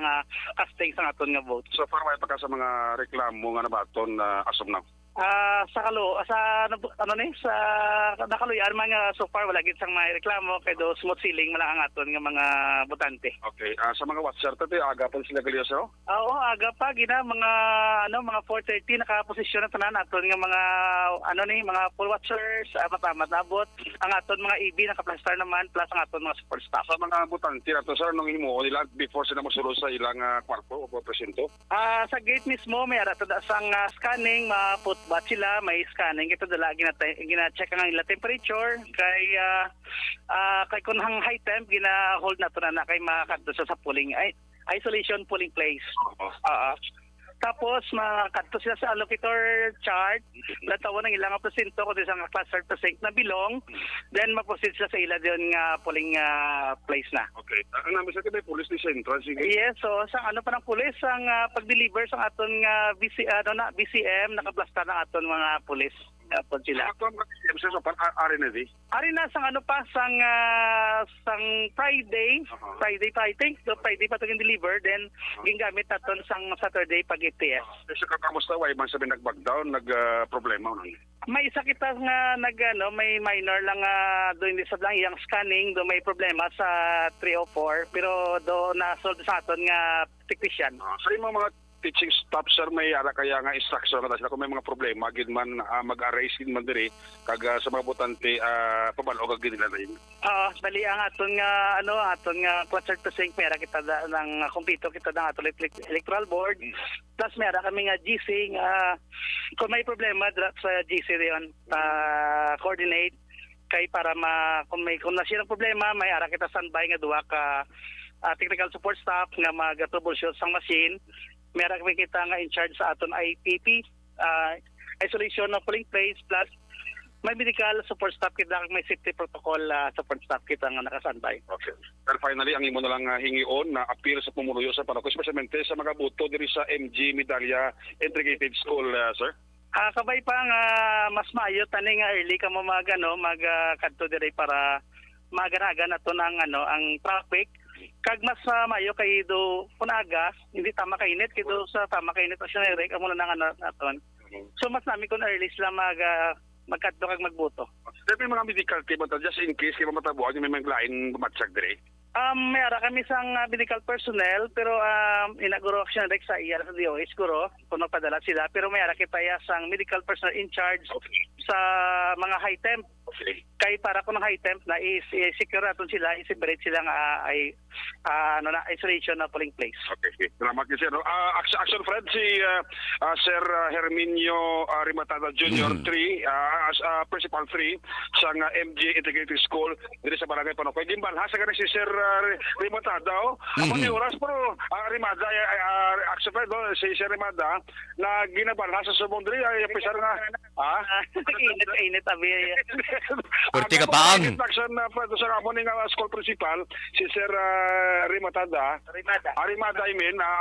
casting sa aton nga vote. So far may pagka sa mga reklamo nga nabaton as of now? Sa nakaluyan mga so far wala gid sang may reklamo kay do smooth sailing man ang aton nga mga botante. Okay, sa mga watcher tati aga pa sila gali sir? Oo, aga pa gina mga mga 4:30 nakaposisyon na tanan aton nga mga mga poll watchers matamat nabot ang aton mga EB nakaplastar naman plus ang aton mga support staff. Sa mga botante nato sir nung himo nila before sila mosulod sa ilang kwarto o presinto? Sa gate mismo may ara tada sang scanning maput bat sila may scanning ito dala gina-check ang ila temperature kay kung hang high temp gina-hold na to na kay makadto sa polling isolation polling place. Tapos makadto sila sa allocator chart natawon ang ilang presento ko sa cluster precinct na bilong then maproceed sila sa ila diyon nga polling place na. Okay. Ang namin sa kay police ni Central sige. Yes, so sa pa ng police ang pag-deliver sa aton nga BCM nakaplastar na aton mga police. Tapos sila. Ari na sang sang Friday. Friday pa I think. So Friday pa to deliver then gingamit naton sang Saturday pag EPS. So kamusta way man sabi nag-backdown, nag-problema nun? May isa kita nga may minor lang doon sa lang iyang scanning do may problema sa 304 pero do na solve sa aton nga technician. Sa mga teaching staff sir may ara kaya nga instruction na sila kung may mga problema gid man mag-arraise gid man diri kag sa mga botante pabalog gid nila rin. Bali ang aton nga aton nga concert to sync mera kita ng kumpito kita ng aton electoral board. Plus mera kami nga GC kung may problema sa GC diyon coordinate kay para kung nasira problema may ara kita standby nga duha ka technical support staff nga mag-troubleshoot sang machine. Meron kami kita nga in charge sa aton IPP, isolation of polling place, plus may medical support staff kita, may safety protocol support staff kita nga nakasandbay. Okay. Pero finally, ang imo na lang hingion na appeal sa pumuluyo sa Panokoy, especially sa mga buto diri sa MG Medalya Integrated School, sir? Kabay pa nga mas maayo tani nga early ka mo magkadto diri para maganagan nato ang traffic. Kag mas mayo kay do punaga hindi tama kainit kito sa tama kainit siya rek amo na naton. So mas nami kun early sila magkadto kag magboto. May mga medical team just in case kay matabuan may mga lain bumatsag dire. May ara kami sang medical personnel pero inaguro siya rek sa iya sa DOH guro kung magpadala sila pero may ara kita sang medical personnel in charge sa mga high temp. Kay para kung high temp na i-secure natin sila, i-separate sila nga isolation na polling place. Okay. Salamat kasi Action Fred si Sir Herminio Rimatada Jr. 3 as Principal 3 sa MG Integrated School dito sa Barangay Panokoy. Dimbalha sa si Sir Rimatada Ako ni oras pero Rimada Action Fred si Sir Rimada na ginabalha sa subong diri ay pisar nga init abi Perti ka paang. Action sa amon nga school principal si Sir Rimatada. Rimada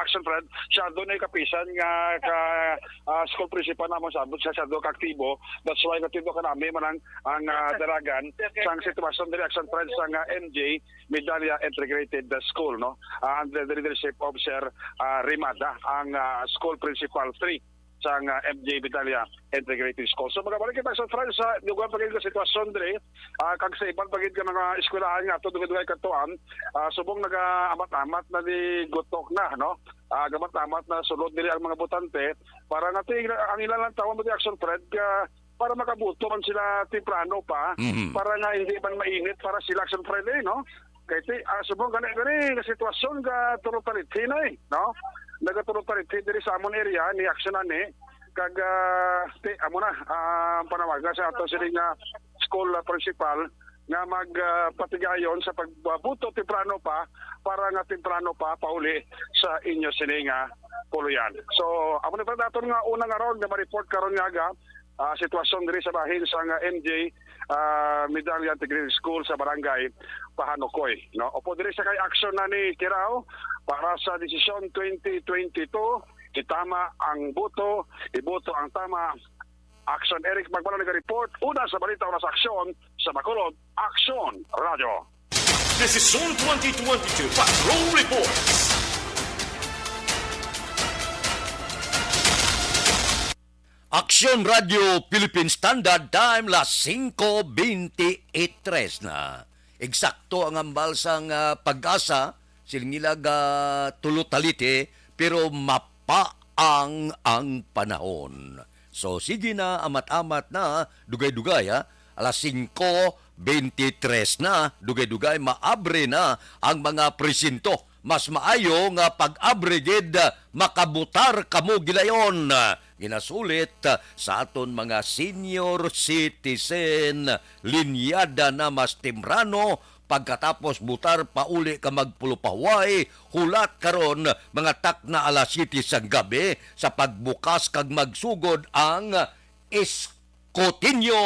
Action Fred siya doon ay kapisan nga ka school principal namon sabot siya do kaktibo. That's why katibo ka namin manang ang daragan sang sitwasyon diri Action Fred sa MJ Medalya Integrated School no. Under the leadership of Sir Rimada ang school principal 3 sa MJ Medalya Integrated School. So magabalik kita sa France sa dugang pagiging ka sitwasyon dire kag sa ibang pagiging ka mga eskwelahan nga ato dugay katuan subong naga-amat-amat na di gutok na no. Gamat-amat na sulod diri ang mga botante para nga ang ilang taon mo di Action Fred para makabuto man sila temprano pa para nga hindi man mainit para sila Action Fred no. Kay subong gani nga sitwasyon ka turutality na no. Nagatulog-tality diri sa amon area ni action ani kag amo na panawagan sa ato sila nga school principal nga magpatigayon sa pagbuto temprano pa para nga temprano pa pauli sa inyo sini nga puluyan. So amo na daton nga unang aron nga ma-report karon nga sitwasyon diri sa bahin sa MJ Medalya Integrated School sa Barangay Panokoy no. Opo diri sa kay action na ni Kirao para sa desisyon 2022 itama ang boto, iboto ang tama. Action Eric Magmano nag-report una sa balita una sa aksyon sa Bacolod Action Radio. Desisyon 2022 Patrol Reports. Action Radio Philippine Standard Time las 5:23 na. Eksakto ang ambal sang pag-asa silingilag tulutalite pero mapaang ang panahon. So sige na amat-amat na dugay-dugay alas 5:23 na dugay-dugay maabre na ang mga presinto. Mas maayo nga pag-abre gid makabutar kamo gilayon. Ginasulit sa aton mga senior citizen linyada na mas temprano pagkatapos butar pauli ka magpulupaway hulat karon mga tak na alas 7 sa gabi sa pagbukas kag magsugod ang iskotinyo.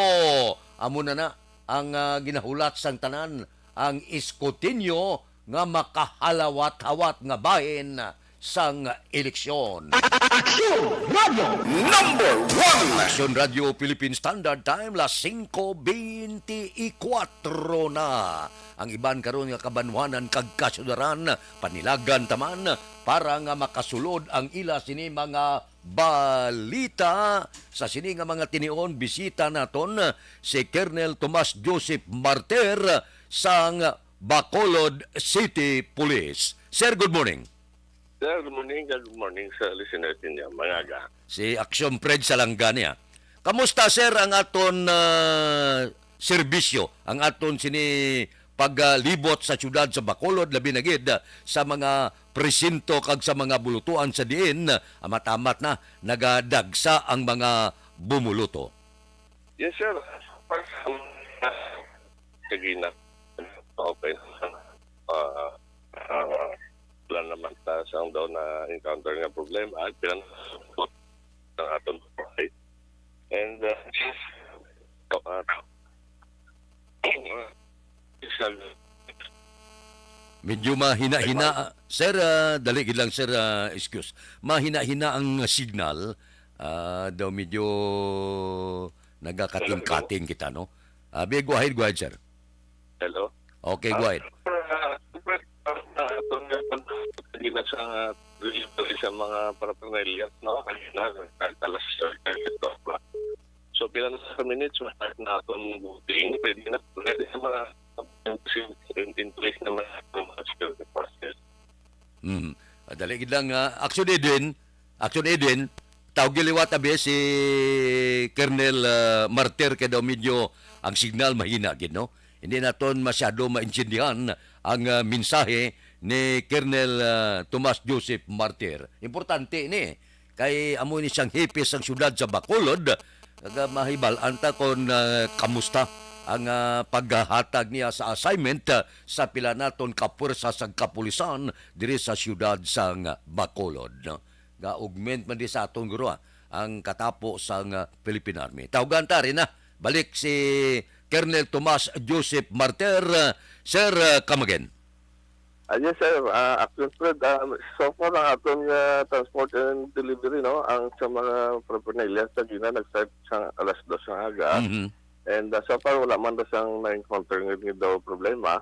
Amo na ang ginahulat sang tanan ang iskotinyo nga makahalawat-hawat nga bahin sang eleksyon. Action Radio Number 1. Action Radio Philippine Standard Time las 5:24 na. Ang iban karon nga kabanwanan kag kasudaran panilagan taman para nga makasulod ang ila sini mga balita sa sini nga mga tinion bisita naton si Colonel Tomas Joseph Marter sang Bacolod City Police. Sir, good morning. Sir, good morning sa listeners niya, mga aga. Si Action Fred Salangania. Kamusta sir ang aton serbisyo, ang aton sini paglibot sa syudad sa Bacolod, labi na gid sa mga presinto kag sa mga bulutuan sa diin, amat-amat na nagadagsa ang mga bumuluto. Yes, sir. Kagina. Okay. Wala naman ta sa daw na encounter nga problema at pinansupport ng aton buhay. And Medyo mahina-hina. Sir, dali gid lang sir, excuse. Mahina-hina ang signal. Daw medyo nagakating-kating kita, no? Go ahead, sir. Hello? Okay, go ahead. Kagina sa delivery sa mga paraphernalia, no? Kagina, alas 12. So, pilan sa minutes, start na itong booting. Pwede na sa mga in place na mga security process. Dali gid lang. Action Eden, tawag giliwat abi si Colonel Martir kay daw medyo ang signal mahina gid, no? Hindi naton masyado maintindihan ang mensahe ni Colonel Tomas Joseph Martir. Importante ni kay amo ni siyang hipis ang syudad sa Bacolod. Mahibal-an ta kon kamusta ang paghahatag niya sa assignment sa pila naton kapursa sa kapulisan diri sa syudad sang Bacolod, no? Ga-augment man di sa aton guro ang katapo sang Philippine Army. Tawgan ta rin balik si Colonel Tomas Joseph Martir. Sir, come again. Yes, sir. Action Fred, so far ang atong transport and delivery, no? Ang sa mga paraphernalia sa Gina, nag-start sa alas 2 ng aga. And so far, wala man na siyang na-encounter ng daw problema.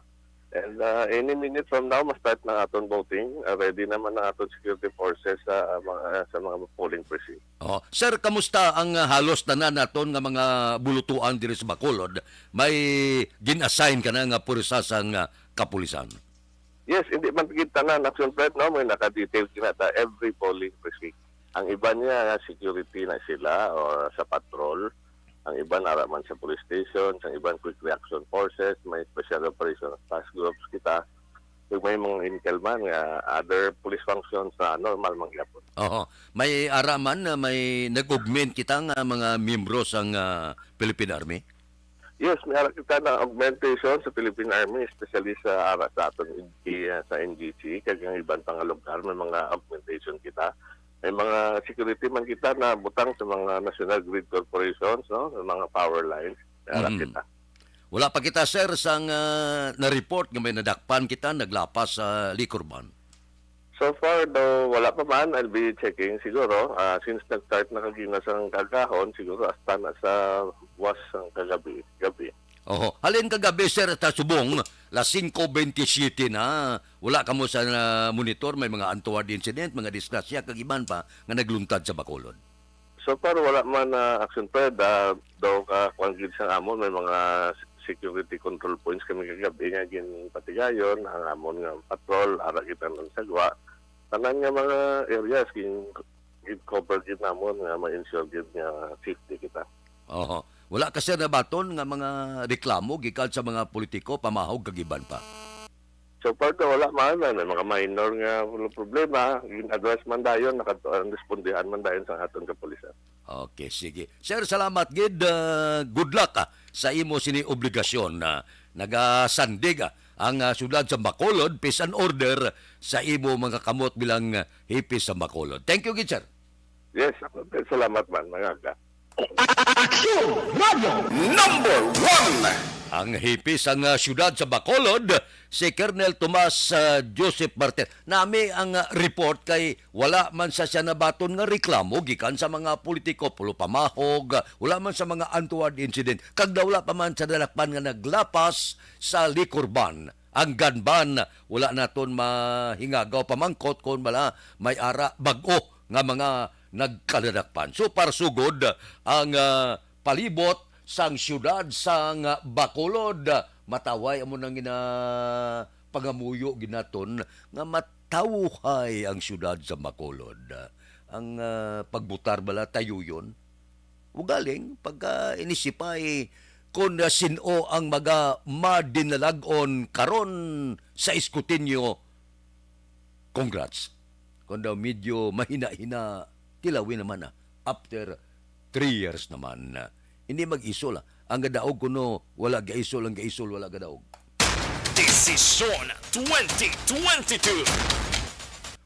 And any minute from now, ma-start na atong voting. Ready naman na atong security forces sa mga polling precinct. Sir, kamusta ang halos tanan naton nga mga bulutuan diri sa Bacolod? May gin-assign ka na nga pursa sang kapulisan? Yes, hindi man kita na Action Fred, no? May naka-detail kinata every polling precinct. Ang iba niya, security na sila or sa patrol. Ang iba naraman sa police station, ang iba quick reaction forces, may special operations task groups kita. Kung may mga intel man, other police functions na normal mangyapon. May araman na may nag-augment kita nga mga miyembro sang Philippine Army? Yes, may ara kita na augmentation sa Philippine Army, especially sa ara sa aton sa NGC, kag ang ibang pang lugar may mga augmentation kita. May mga security man kita na butang sa mga national grid corporations, no, mga power lines. May ara kita. Wala pa kita sir sang na-report nga may nadakpan kita naglapas sa Licorban. So far, though, wala pa man. I'll be checking siguro. Since nag-start na kaginas ang kagahon, siguro hasta na sa was ang gabi. Halin kagabi, sir, ta subong, la 5:27 na. Wala ka mo sa monitor, may mga untoward incident, mga disgrasya, kagiban pa, nga nagluntad sa Bacolod. So far, wala man Action Fred. Though, kung sa amon, may mga security control points kami kagabi nga ginpatigayon, ang amon nga patrol, ara kita ng sagwa. Tanan nga mga areas cover gid namon nga ma-ensure gid nga safety kita. Wala kasi na baton nga mga reklamo gikan sa mga politiko pamahog kagiban pa. So far wala man, may mga minor nga problema, gin-address man dayon, respondihan man dayon sa aton kapulisan. Okay, sige. Sir, salamat gid. Good luck sa imo sini obligasyon na nagasandig ang syudad sa Bacolod, peace and order sa imo mga kamot bilang hipis sa Bacolod. Thank you gid, sir. Yes, salamat man, mga aga. Action Radio Number 1. Ang hipis ang syudad sa Bacolod, si Colonel Tomas Joseph Martir. Nami ang report kay wala man sa siya nabaton nga reklamo gikan sa mga politiko, pulo pamahog, wala man sa mga untoward incident. Kag daw wala pa man sa dalakpan nga naglapas sa Licorban. Ang ganban, wala naton mahingagaw pamangkot kung bala may ara bag-o nga mga nagkaladakpan. So parsugod ang palibot sang syudad sang Bacolod, mataway amo nang pangamuyo ginaton nga tawhay ang syudad sa Bacolod. Ang pagbutar bala tayo yun. Ugaling, pagka inisipay kung sino ang mga madinalagon karon sa iskutinyo, congrats. Kung daw medyo mahina-hina, tilawin naman after 3 years naman. Hindi mag-isol. Ang gadaog kuno, wala gaisol, ang gaisol, wala gadaog. Desisyon 2022.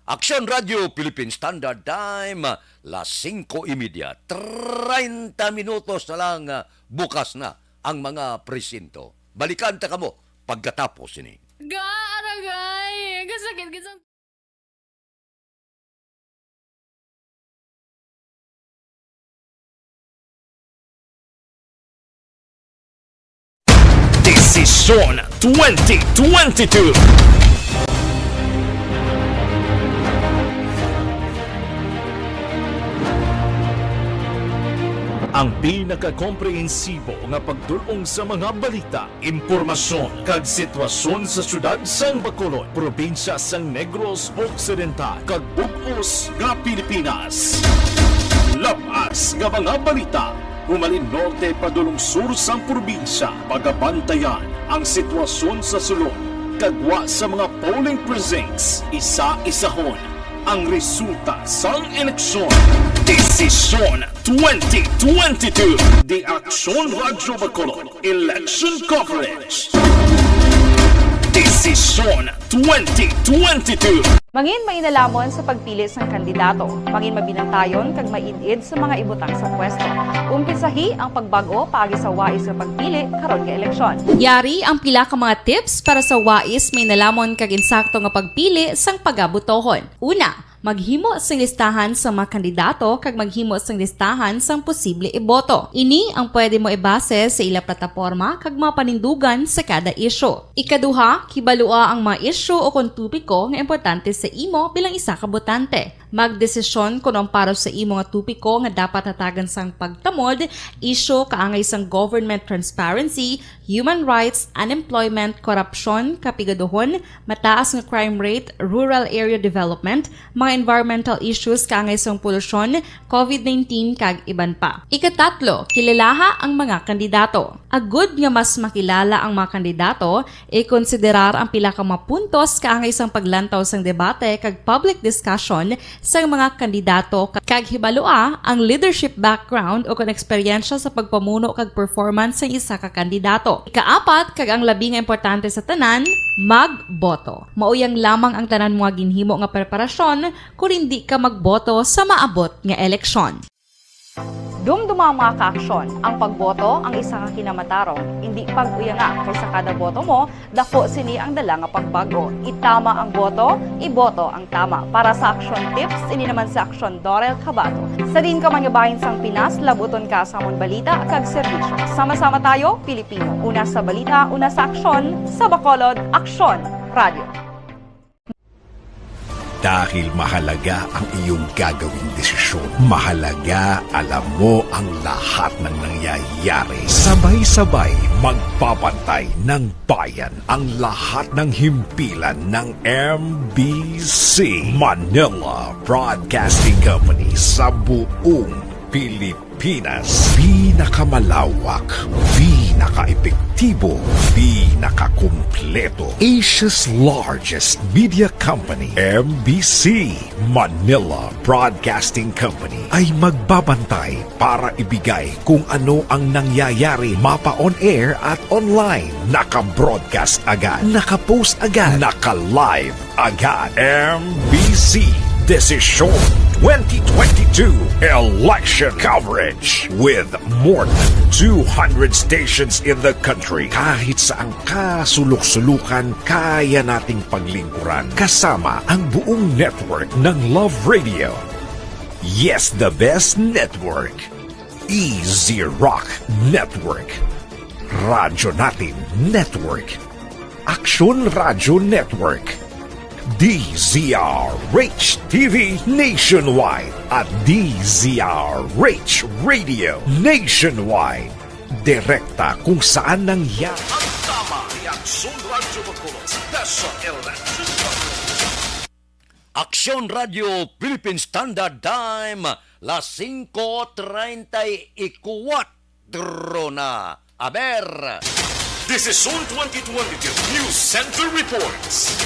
Action Radio Philippine Standard Time, las 5:30. 30 minutos na lang bukas na ang mga presinto. Balikan ta kamo pagkatapos ini. Aragay! Kasakit-kisang... Desisyon 2022. Ang pinaka-komprehensibo nga pagdulong sa mga balita, impormasyon kag sitwasyon sa syudad sang Bacolod, probinsya sang Negros Occidental kag bug-os nga Pilipinas. Labas nga mga balita, humalin norte padulong sur sang probinsya, pagabantayan ang sitwasyon sa sulod, kagwa sa mga polling precincts, isa-isahon ang resulta sang eleksyon. Desisyon 2022. The Action Radio Bacolod Election Coverage. Desisyon 2022. Mangin mainalamon sa pagpili ng kandidato, mangin mabinantayon kag mainid sa mga ibutang sa pwesto. Umpisahi ang pagbago paagi sa wais sa pagpili karon nga eleksyon. Yari ang pila ka mga tips para sa wais may nalamon kag insakto nga pagpili sang pagabutohon. Una, maghimo sang listahan sa mga kandidato kag maghimo sang listahan sang posible iboto. Ini ang pwede mo ibase sa ila plataporma kag mga panindugan sa kada isyu. Ikaduha, kibalua ang mga isyu o kung tupiko nga importante sa imo bilang isa ka botante. Magdesisyon kung ang para sa imo nga tupiko nga dapat hatagan sang pagtamod, isyu kaangay sang government transparency, human rights, unemployment, korupsyon, kapigaduhon, mataas nga crime rate, rural area development, mga environmental issues kaangay sang polusyon, COVID-19 kag iban pa. Ikatatlo, kilalaha ang mga kandidato. Agud nga mas makilala ang mga kandidato, i-konsiderar ang pila ka mga puntos kaangay sang paglantaw sang debate kag public discussion sang mga kandidato kag hibalua ang leadership background o kon eksperyensya sa pagpamuno kag performance sa isa ka kandidato. Ikaapat, kag ang labi nga importante sa tanan, magboto. Mauyang lamang ang tanan mga ginhimo nga preparasyon kung hindi ka magboto sa maabot nga eleksyon. Dumduma ang mga kaaksyon, ang pagboto ang isa ka kinamatarong, hindi pag-uyanga kaysa kada boto mo, dako sini ang dala nga pagbago. Itama ang boto, iboto ang tama. Para sa action tips, ini naman sa action Dorel Cabato. Sa din ka manyabahin sang Pinas, labuton ka sa amon balita kag serbisyo. Sama-sama tayo, Pilipino. Una sa balita, una sa aksyon, sa Bacolod, Aksyon Radio. Dahil mahalaga ang iyong gagawing desisyon. Mahalaga alam mo ang lahat ng nangyayari. Sabay-sabay magbabantay ng bayan ang lahat ng himpilan ng MBC Manila Broadcasting Company sa buong Pilipinas. Pinakamalawak, pinaka-epektibo, pinaka-kumpleto. Asia's largest media company, MBC Manila Broadcasting Company, ay magbabantay para ibigay kung ano ang nangyayari mapa on air at online. Naka-broadcast agad, naka-post agad, naka-live agad. MBC Desisyon 2022 election coverage with more than 200 stations in the country. Kahit saang kasulok-sulukan, kaya nating paglingkuran kasama ang buong network ng Love Radio. Yes, the best network. Easy Rock Network. Radyo Natin Network. Action Radio Network. DZRH TV Nationwide at DZRH Radio Nationwide. Direkta kung saan nangyari. Ang tama ni Action Radio Bacolod Special Election Coverage. Aksyon Radio Philippine Standard Time, las 5:34 na. Aber! This is Zone 2022 News Center Reports.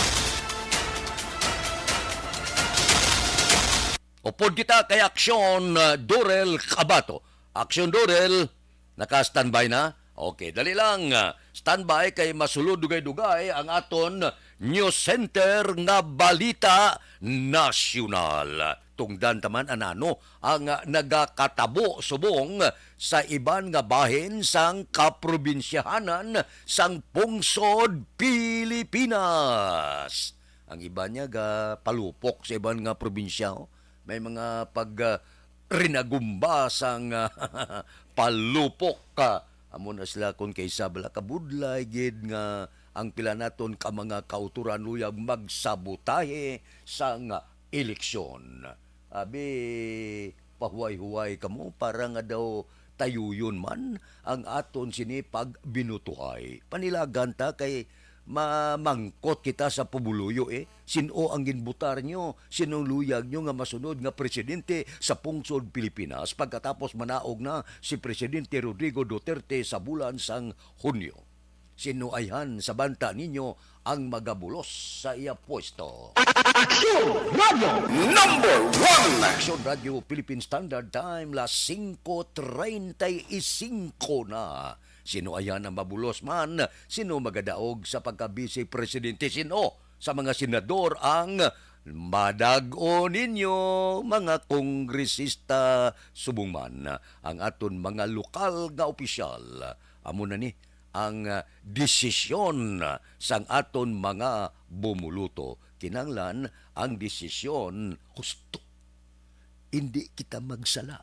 Upod kita kay Aksyon Dorel Cabato. Aksyon Dorel, naka-standby na? Okay, dali lang. Standby kay masulod dugay-dugay ang aton News Center nga Balita Nasyonal. Tungdan taman anano ang nagakatabo subong sa iban nga bahin sang kaprobinsyahanan sang pungsod Pilipinas. Ang iba niya ga palupok sa iban nga probinsya. May mga rinagumba sang palupok ka. Amo na sila kung kaysa bala kabudlay gid nga ang pila naton ka mga kauturan luyag magsabotahe sang eleksyon. Abi, pahuway-huway ka mo para nga daw tayuyon man ang aton sini pagbinutuhay. Panilagan ta kay mamangkot kita sa pubuluyo Sino ang ginbutar nyo? Sinong luyag nyo nga masunod nga presidente sa pungsod Pilipinas pagkatapos manaog na si Presidente Rodrigo Duterte sa bulan sang Hunyo? Sino ayhan sa banta ninyo ang magabulos sa iya pwesto? Action Radio Number 1. Action Radio Philippine Standard Time, las 5:35 na. Sino ayan ang mabulos man? Sino magadaog sa pagka-vice presidente? Sino sa mga senador ang madago ninyo, mga kongresista subong man? Ang aton mga lokal nga opisyal. Amo na ni ang desisyon sang aton mga bumuluto. Kinanglan ang desisyon husto. Hindi kita magsala.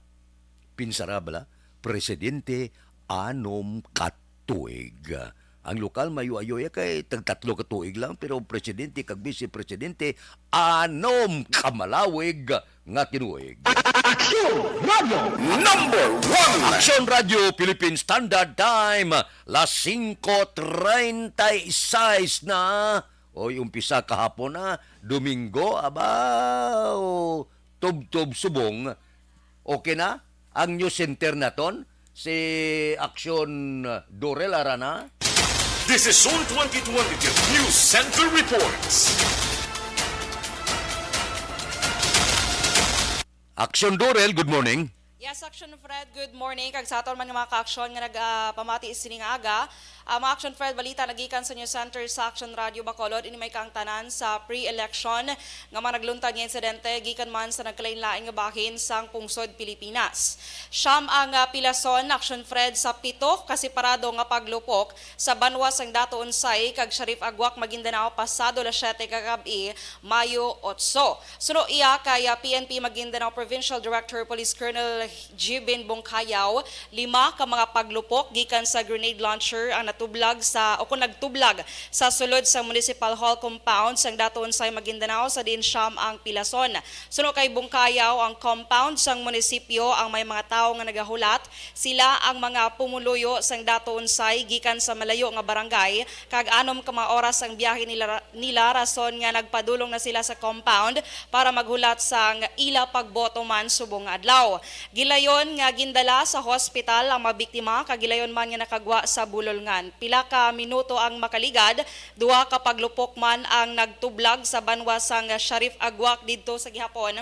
Pinsara bala, presidente anom katuig. Ang lokal mayo-ayoy kay tagtatlo katuig lang, pero presidente kag vice presidente anom kamalawig nga tinuig. Action Radio Number 1. Action Radio Philippine Standard Time, las 5:36 na. Oy, umpisa kahapon na, Domingo, abaw, tub-tub subong. Okay na? Ang news center naton, si Action Dorel Arana. This is Zone 2022 News Center Reports. Action Dorel, good morning. Yes, Action Fred, good morning. Kag sa aton man nga mga ka-aksyon nga nagpamati isini nga aga. Mga Action Fred, balita nagikan sa News Center sa Action Radio Bacolod. Ini may kang tanan sa pre-election nga mga nagluntad nga insidente gikan man sa nagkalain-laing nga bahin sang pungsod Pilipinas. Siyam ang pilason, Action Fred, sa 7 kasiparado nga paglupok sa banwas ang dato unsay kag Sharif Agwak, Maguindanao pasado las 7 kagabi, Mayo 8. Suno iya kay PNP Maguindanao Provincial Director Police Colonel Jibin Bongkayaw, 5 ka mga paglupok gikan sa grenade launcher ang natublag sa o kung nagtublag sa sulod sa Municipal Hall compound sang dato unsay Maguindanao sa diin siyam ang pilason. Suno kay Bongkayaw, ang compound sang munisipyo ang may mga tawo nga nagahulat. Sila ang mga pumuluyo sang dato unsay gikan sa malayo nga barangay kag anom ka mga oras ang biyahe nila rason nga nagpadulong na sila sa compound para maghulat sang ila pagboto man subong adlaw. Gilayon nga gindala sa hospital ang mabiktima kag gilayon man nga nakagwa sa bulolngan. Pila ka minuto ang makaligad, 2 ka paglupok man ang nagtublag sa banwa sang Sharif Agwak didto sa gihapon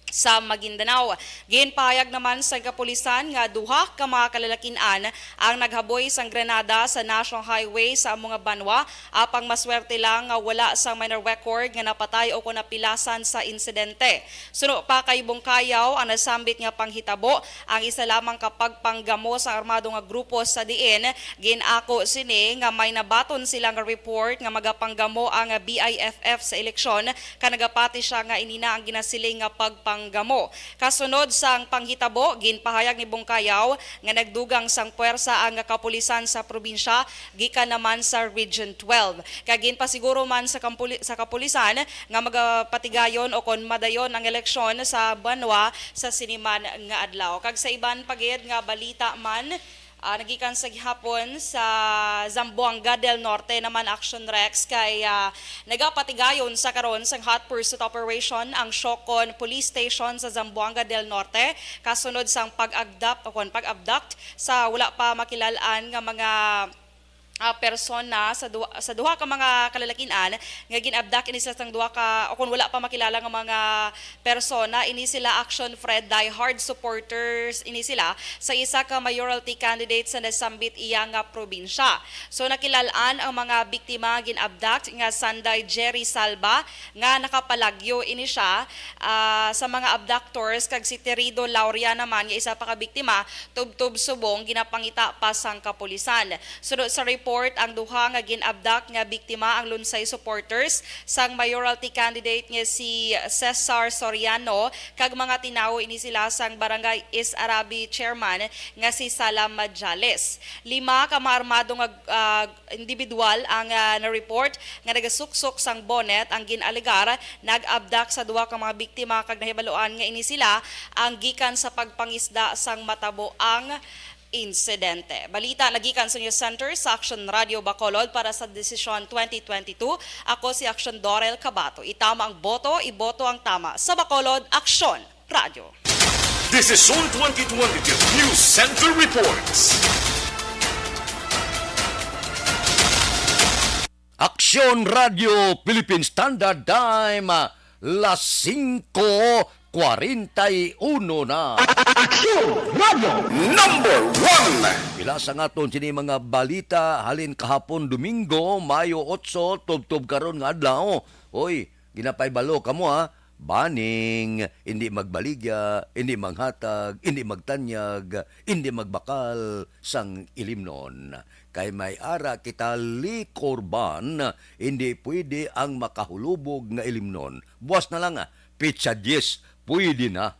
sa Maguindanao. Ginpahayag naman sa kapulisan nga 2 ka mga kalalakian ang naghaboy sang grenada sa National Highway sa mga banwa apang maswerte lang nga wala sang minor record nga napatay o kung napilasan sa insidente. Suno pa kay Bongkayaw ang nasambit nga panghitabo ang isa lamang kapag panggamo sa armado nga grupo sa diin. Ginako sini nga may nabaton silang report nga magapanggamo ang BIFF sa eleksyon kanagapati siya nga inina ang ginasiling nga pagpanggamo. Kasunod sang panghitabo, ginpahayag ni Bongkayaw nga nagdugang sang puwersa ang kapulisan sa probinsya gikan naman sa Region 12. Kagin pa siguro man sa kapulisan nga magapatigayon o kon madayon ang eleksyon sa banwa sa siniman nga adlaw. Kag sa iban pagid nga balita man, nagikan sa gihapon sa Zamboanga del Norte naman Action Rex kay nagapatigayon sa karon sa hot pursuit operation ang Siocon Police Station sa Zamboanga del Norte kasunod sang pag-abduct sa wala pa makilalaan nga mga persona sa duha ka mga kalalakian nga ginabdak ini sila sang duha ka o kung wala pa makilala nga mga persona ini sila Action Fred diehard supporters ini sila sa isa ka mayoralty candidate sa nasambit iya nga probinsya. So nakilalaan ang mga biktima ginabdak nga Sanday Jerry Salva nga nakapalagyo ini siya sa mga abductors kag si Terido Lauria naman nga isa pa ka biktima tubtub subong ginapangita pa sang kapulisan. Sunod sa report ang duha nga ginabdak nga biktima ang Lunsay supporters sang mayoralty candidate nga si Cesar Soriano kag mga tinawo ini sila sang barangay Is Arabi chairman nga si Salam Majales. 5 ka maarmado nga individual ang na-report nga nagasuksok sang bonnet ang ginalegar nag-abdak sa duha ka mga biktima kag nahibaluan nga ini sila ang gikan sa pagpangisda sang matabo ang insidente. Balita nagikan sa News Center sa Action Radio Bacolod para sa Desisyon 2022. Ako si Action Dorel Cabato. Itama ang boto, iboto ang tama. Sa Bacolod, Action Radio. Desisyon 2022 News Center Reports. Action Radio Philippine Standard Time, las 5:41 na. Action Radio number 1. Pila sa ngaton sini mga balita halin kahapon Domingo, Mayo 8, tubtob karon nga adlaw. Oy, ginapay balo kamo ha. Baning, hindi magbaligya, hindi manghatag, hindi magtanyag, hindi magbakal sang ilimnon. Kay may ara kita likorban, hindi pwede ang makahulubog nga ilimnon. Buwas na lang pizza 10, pwede na.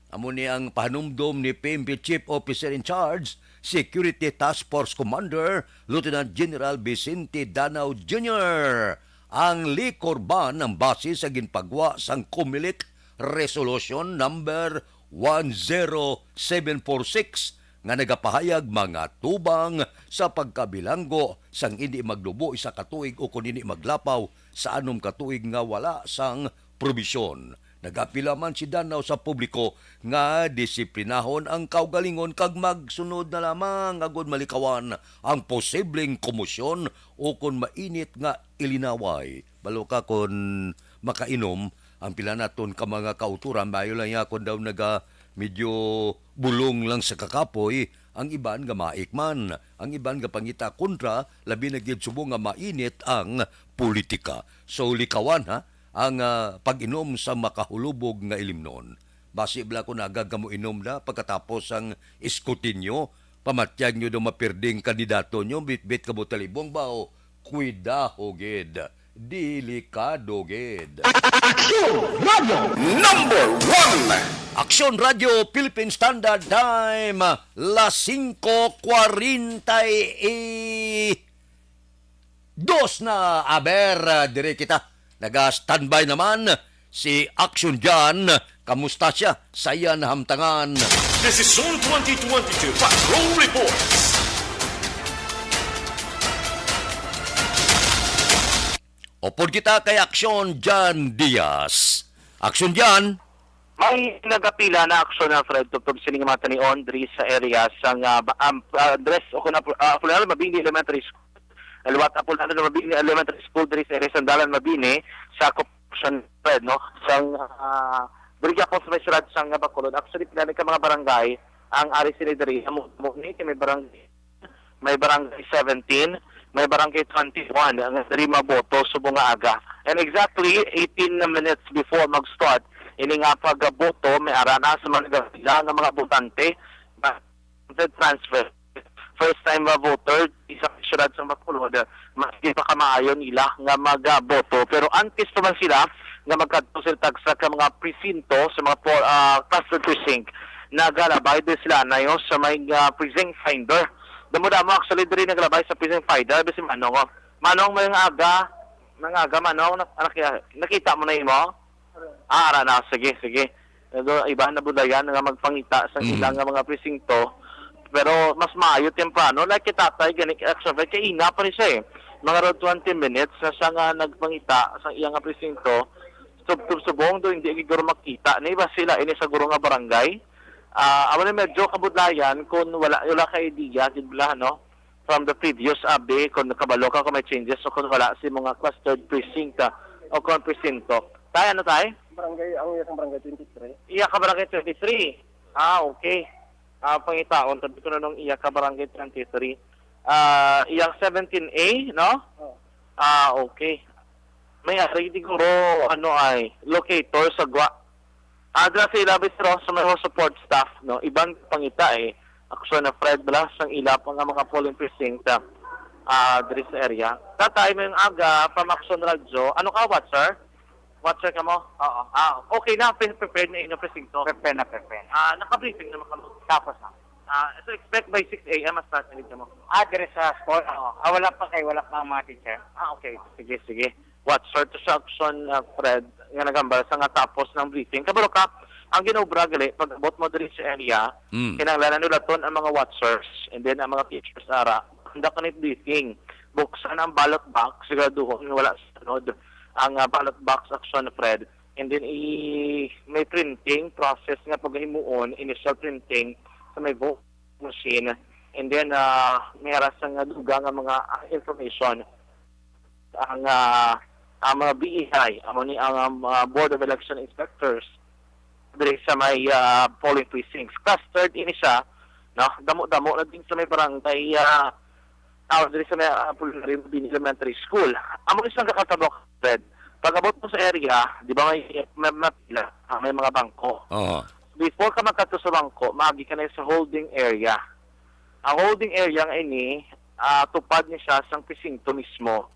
Amo ni ang panumdom ni PNP Chief Officer in Charge, Security Task Force Commander, Lieutenant General Vicente Danao Jr. Ang likorban ng base sa ginpagwa sang Comelec Resolution number 10746 nga nagapahayag mga tubang sa pagkabilanggo sang hindi maglubo isa ka tuig o kun hindi maglapaw sa anom ka tuig nga wala sang probisyon. Nagapila man si Danao sa publiko nga disiplinahon ang kaugalingon kag magsunod na lamang agud malikawan ang posibleng komosyon o kung mainit nga ilinaway. Balo ka kung makainom ang pila naton ka mga kauturan bayo lang ya kung daw naga medyo bulong lang sa kakapoy, ang iban nga maikman, ang iban nga pangita kontra labi na gyud subong nga mainit ang politika. So likawan ang pag-inom sa makahulubog nga ilimnon. Basi bala ko nagagamo inom na pagkatapos ang iskotinyo, pamatyag nyo daw mapirding kandidato nyo, bit-bit ka butalibong bao, cuidado gid, delikado gid. Action Radio number 1. Action Radio Philippine Standard Time, las 5:42 na. Aber, dire kita. Naga-standby naman si Action Jan. Kamusta siya? Saya na hamtangan. Desisyon 2022 Patrol Reports. Upod kita kay Action Jan Diaz. Action Jan. May nagapila na aksyon na Fred tubtob sining mata ni Ondri sa area sang address o kuna Apolonio Mabini Elementary School. Alwat Apolonio Mabini Elementary School diri sa area Sandalan Mabini sa corruption Fred no sang Brigya po sa Mesrad sang Bacolod. Actually pinali ka mga barangay ang ari sila diri amo ni may barangay 17, may barangay 21 ang diri maboto subong nga aga. And exactly 18 minutes before mag-start ini nga pagboto may arana sa mga nga botante transfer first time voter isang syudad sa Bacolod mas di pa kamaayo nila nga magboto pero antes naman sila nga magkadto sila tagsa ka mga presinto sa mga cluster precinct nagalabay din sila na yun sa may precinct finder damo actually diri nagalabay sa precinct finder basi manong may aga manong nakita mo na imo. Ara na, sige. Iba na budayan nga magpangita sa ilang nga mga presinto Pero mas maayo temprano, like kitatay, ganik extra kay ina pa rin siya eh. Mga road 20 minutes na siya nga nagpangita sa iyang nga presinto, subong do hindi siguro makita. Ni ba sila ini sa guro nga barangay? Amo na medyo kabudlayan kung wala ka idea, gidbla, no? From the previous update, kung nakabalo ka kung may changes o kung wala si mga clustered precinct o kung presinto. Tayo, ano tayo? Ang iya barangay 23. Iya ka barangay 23. Okay. Pangitaon, sabi ko na nung iya ka barangay 23. Iyang 17A, no? Okay. May ari siguro, locator sa gwa. Adra sila bitro sa mga support staff, no? Ibang pangita aksyon na Fred Blas ang ilap ang mga polling precinct diri sa area. Tatay mo yung aga, pamaksyon radyo. Ano ka, Watcher? Watcher ka mo? Oo. Okay na, prepared na inyong presinto. Prepare na. Naka-briefing naman kami. Tapos na. So expect by 6 a.m. start na mo. Dire sa school. Wala pa ang mga teacher. Okay. Sige. Watcher to sa aksyon, Fred, nga nagambal sa nga tapos ng briefing. Kabalo ka, ang ginobra gali, pag abot mo diri sa area, kinanglanan nila ton ang mga watchers, and then ang mga teachers ara. Handa ka briefing. Buksan ang ballot box, siguraduhin wala sa sunod ang ballot box action, Fred. And then may printing process nga paghimuon, initial printing sa may vote machine. And then may arasa nga duga nga mga information ang mga BEI, ang Board of Election Inspectors diri sa may polling precincts. Clustered ini siya, no? Damo-damo na din sa may barangay diri sa may Pulgari Elementary School. Amo isang kakatabok, Fred. Pag abot mo sa area, di ba may pila, may mga bangko. Before ka magkato sa bangko, maagi ka na sa holding area. Ang holding area nga ini, tupad niya siya sa presinto mismo.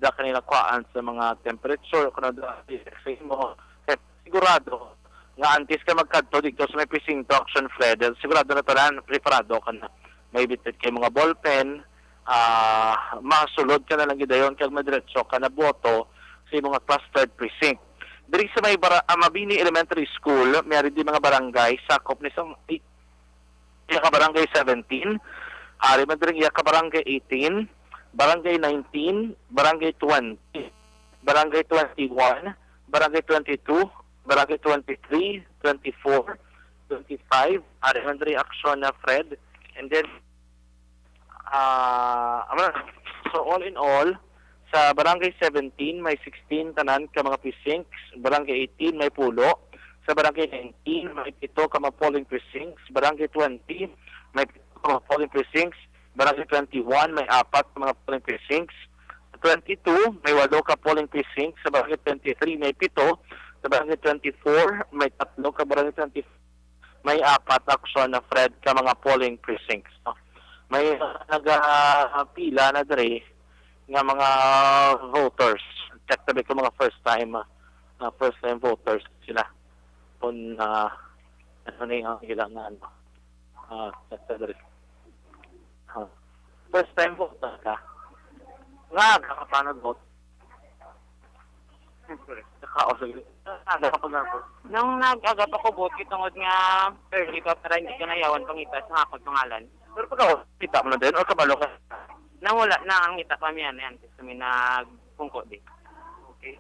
Da kanila kuhaan sa mga temperature, kung mo, sigurado, nga antes ka magkadto dito sa may presinto action, Fred, sigurado na talan, preparado ka na. May bitit kay mga ballpen, masulod ka na lang gidayon, kag madiretso ka na boto sa mga clustered precinct. Diri sa may Mabini Elementary School, mayroon din mga barangay, sakop ni sa iya ka barangay 17, hari man diri iya ka barangay 18, barangay 19, barangay 20, barangay 21, barangay 22, barangay 23, 24, 25, hari man diri aksyon na Fred. And then so all in all, sa barangay 17 may 16 tanan ka mga precincts, barangay 18 may pulo, sa barangay 19 may 7 ka mga polling precincts, barangay 20 may 7 ka mga polling precincts, barangay 21 may 4 ka mga polling precincts, 22 may 8 ka polling precincts, sa barangay 23 may 7, sa barangay 24 may 3 ka barangay 24 may 4 aksyon na Fred ka mga polling precincts. May nagpila na dre nga mga voters. Check tabi ko mga first time voters sila. Kung ano na yung ilang check tabi. First time voter ka. Nga, kakapano vote. Nung nag-agap ako vote, kitungod nga early pa para hindi ka nayawan pangita sa akong pangalan. Pero pag kita mo na din o kabalo ka? Nang wala na ang ngita kami yan. Kasi may nagpungko din. Okay.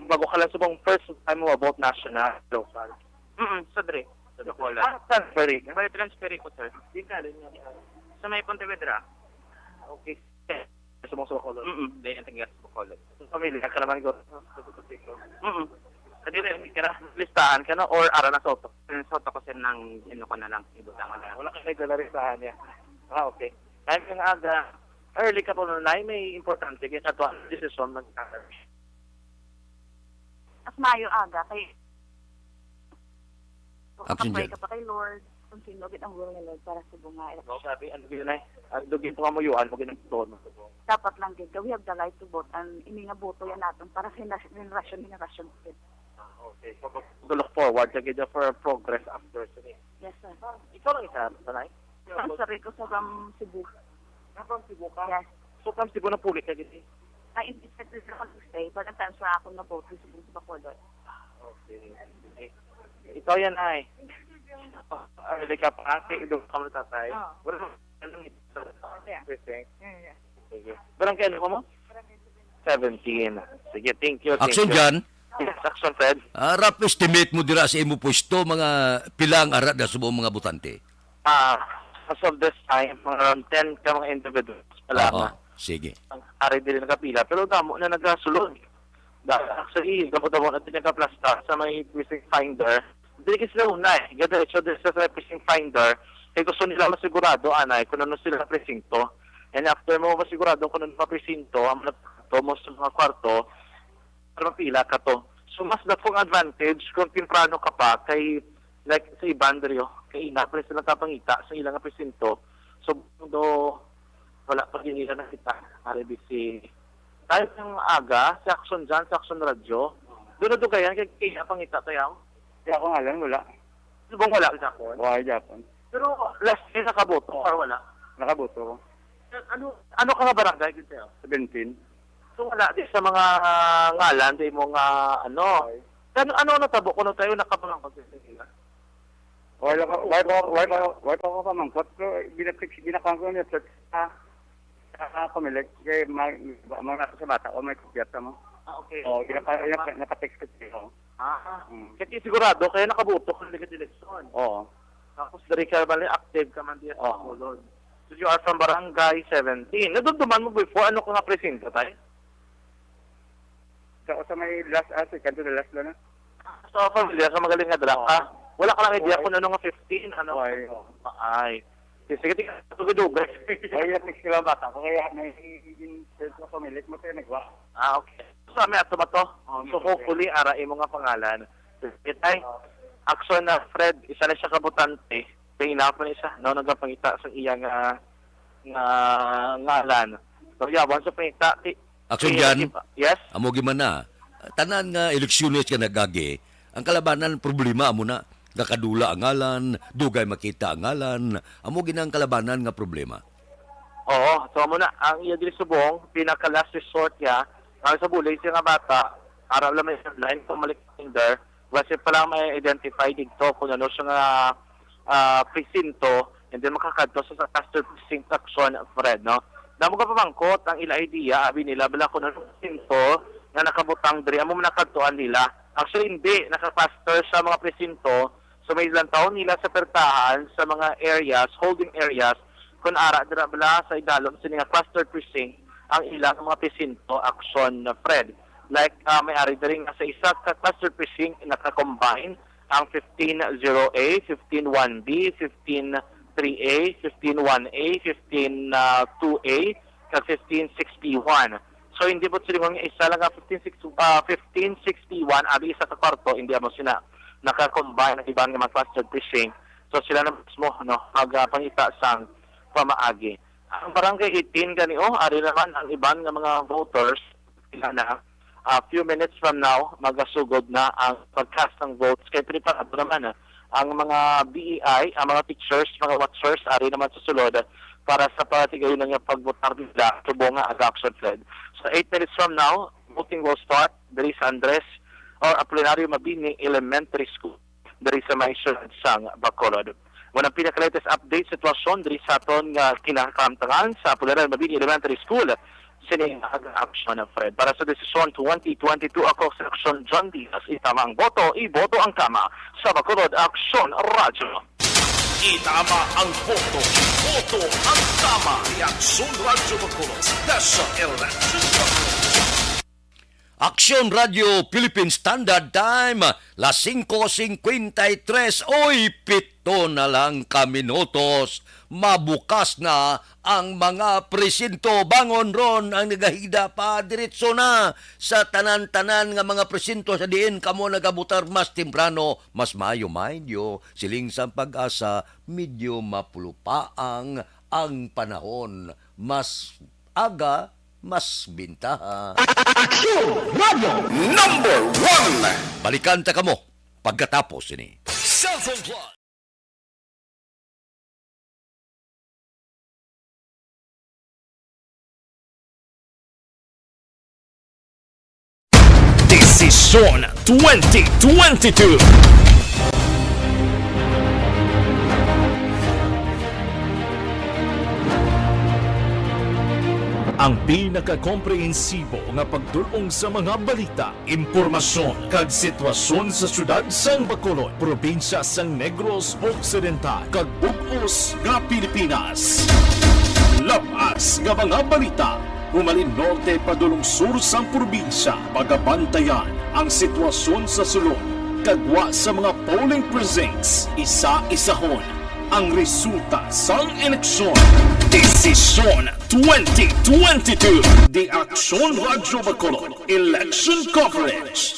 Bago ka lang subong first time mo vote national, local. Sadre. Sa Bacolod. Transferi. May transferi ko, sir. Di ka rin nga. Sa may Pontevedra. Okay. Subong sa Bacolod. Dahil ang tinggal sa Bacolod. Pamilya ka naman ko. Hindi rin, listahan ka na or ara na Soto? Soto ko, sir, ng ko na lang. Ibutangan na. Wala ka nagdala listahan niya. Okay. Kahit yung aga, early ka po na may importante kaya ito ang desisyon mag-kakari. As mayo aga, kay Action kapray dyan. ka pa kay Lord, kung sinugit ang will ni Lord para sa bunga. Sabi, ano yun ay? Ang dugin po kamuyuan, mo ginagtuon mo. Dapat lang din, we have the right to vote, and ini nga boto yan natin para sa generation. Okay. So, look forward to get for progress after today. Yes, sir. Ikaw lang isa, Tanay? Ang sarili ko sa Cebu. From Cebu ka? Yes. So, from Cebu na puli ka gini? Na-invested ako to stay, but ang times where ako na vote sa Cebu sa Bacolod. Okay. Ikaw yan ay. Early ka pa, doon ka mo tatay. Wala precinct. Sige. Barangay ano ko mo? 17. Sige, thank you. Action dyan. Yes, action, Fred. Rough estimate mo dira sa imo pwesto, mga pilang arat na subong mga butante. As of this time, around 10 ka mga individuals pala na. Sige. Ang ari din nakapila, pero damo na nagasulod. Dahil actually, damo natin nagkaplasta sa may precinct finder. Hindi kasi sila una eh. Gadiretso din sa precinct finder, kaya gusto nila masigurado, anay, kung ano sila presinto. And after mo masigurado kung ano pa presinto, ang mga most ng mga kwarto, para mapila ka to. So, mas na pong advantage kung timprano ka pa kay, like, sa Ibandrio, kay ina, pa rin sila kapangita sa ilang presinto. So, wala pa din nila nakita, RBC. Tayo ng aga, sa action dyan, sa action radyo, doon na doon kaya, kay ina pangita tayo. Kaya ako nga lang, wala. Subong wala sa Japon? Wala Japon. Pero last year nakaboto or wala? Nakaboto ko. Ano ka nga barangay dito tayo? 17. So wala di sa mga ngalan, di mo nga ano. Ano natabo ko na tayo nakapangangkot sa sila? Wala ko pamangkot. Pero binakang ko niya sa pamilig. Kaya mga sa bata ko may kupyata mo. Okay. O, nakatext ko siya. Kasi sigurado, kaya nakaboto ka na eleksyon. Oo. Tapos dari ka bali active ka man diya sa Bacolod. So you are from Barangay 17. Nadumduman mo before, ano ko nga presinto tayo? Sa may last, second to the last lang na. So, familiar ka magaling nga dra ka. Wala ka lang idea kung ano nga 15, ano? Ay. Sige, tugudugay. Kaya next kila bata ko, kaya na-insert ko pamilit mo tayo nagwa. Okay. So, may ato ba to? So, hopefully, arai mo nga pangalan. Itay, action na Fred, isa na siya kabutante. Kaya po na isa, no, nagpangita sa iyang ngalan. So, yawan sa pangita. Action dyan. Yes? Amo man na. Tanan nga eleksyones ka nagagi, ang kalabanan problema mo na. Kakadula ang ngalan, dugay makita ang ngalan, amo ginang kalabanan nga problema. Oo, so muna, ang iya dili subong, pinaka-last resort niya, ang sa bulay siya nga bata, araw lang may line, pumalik there, kasi pala may identify dito kung ano siya nga presinto, and then makakadto sa Pastor Precinct Action, Fred, no? Damo ka pamangkot, ang ila idea, abi nila, bala kung ano presinto, nga nakabutang diri, amo nakadtoan nila. Actually, hindi, nakapastor sa mga presinto, so may ilang taon nila sa pertahan sa mga areas, holding areas, kung ara dira bala sa idalom sa nga cluster precinct ang ilang mga presinto action na Fred. Like may ari diri nga sa isa ka cluster precinct naka-combine ang 150A, 151B, 153A, 151A, 152A, kag 1561. So hindi po sila nga isa lang 1561 abi isa ka kwarto hindi mo sila naka-combine ang ibang mga cluster precinct. So sila na mismo no magpangita sang pamaagi. Ang barangay 18 gani ari naman ang ibang nga mga voters sila na a few minutes from now magasugod na ang pagcast ng votes kay preparado naman ang mga BEI, ang mga teachers, mga watchers ari naman sa sulod para sa patigayon ng pagbotar nila subong nga action Fred. So 8 minutes from now voting will start. There is Andres or Apolinario Mabini Elementary School dari sa may sang Bacolod. Muna pinaka-latest update sitwasyon dari sa aton nga kinakamtangan sa Apolinario Mabini Elementary School sining action na Fred. Para sa desisyon 2022 ako sa Action John Diaz, itama ang boto, iboto ang tama sa Bacolod Action Radio. Itama ang boto, iboto ang tama. Action Radio Bacolod, Special Election. Action Radio Philippine Standard Time, las 5:53. Oy, 7 na lang ka minutos. Mabukas na ang mga presinto. Bangon ron ang nagahida pa. Diretso na sa tanan-tanan nga mga presinto sa diin kamo nagabutar mas temprano. Mas mayo mindyo. Siling sa pag-asa, medyo mapulupaang ang panahon. Mas aga, mas bintaha. Action Radio number 1. Balikan ta kamo pagkatapos ini. Cellphone Plus. Desisyon 2022. Ang pinakakomprehensibo nga pagdulong sa mga balita, impormasyon kag sitwasyon sa syudad sang Bacolod, probinsya sang Negros Occidental kag bug-os nga Pilipinas. Labas nga mga balita, humalin norte padulong sur sang probinsya, pagabantayan ang sitwasyon sa sulod, kagwa sa mga polling precincts, isa-isahon ang resulta sang eleksyon. Desisyon 2022, The Action Radyo Bacolod Election Coverage.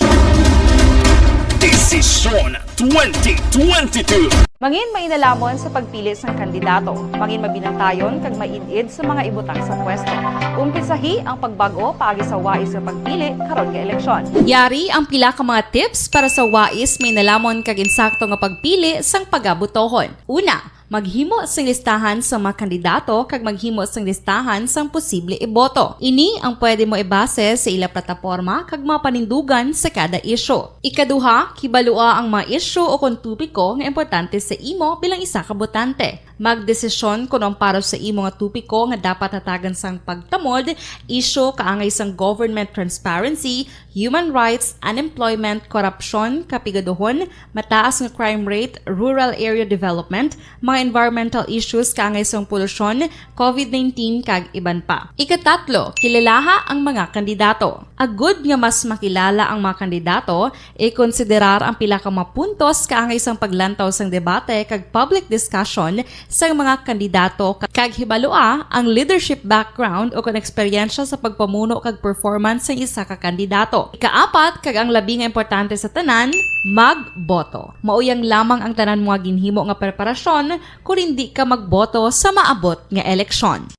Desisyon 2022. Mangin mainalamon sa pagpili sang kandidato, mangin mabinantayon kag mainid sa mga ibutang sa pwesto. Umpisahi ang pagbago paagi sa wais sa pagpili karon nga eleksyon. Yari ang pila ka mga tips para sa wais may nalamon kag insakto nga pagpili sang pagabutohon. Una, maghimo sang listahan sa mga kandidato kag maghimo sang listahan sang posible iboto. Ini ang pwede mo ibase sa ila plataporma kag mga panindugan sa kada isyu. Ikaduha, kibalua ang mga isyu o kung tupiko nga importante sa imo bilang isa ka botante. Magdesisyon kung ang para sa imo nga tupiko nga dapat hatagan sang pagtamod, isyu kaangay sang government transparency, human rights, unemployment, korupsyon, kapigaduhon, mataas nga crime rate, rural area development, mga environmental issues kaangay sang polusyon, COVID-19 kag iban pa. Ikatatlo, kilalaha ang mga kandidato. Agud nga mas makilala ang mga kandidato, i-konsiderar ang pila ka mga puntos kaangay sang paglantaw sang debate kag public discussion sa mga kandidato kag hibalua ang leadership background o kon eksperyensya sa pagpamuno kag performance sa isa ka kandidato. Ikaapat kag ang labi nga importante sa tanan, magboto. Mauyang lamang ang tanan mga ginhimo nga preparasyon kung hindi ka magboto sa maabot nga eleksyon.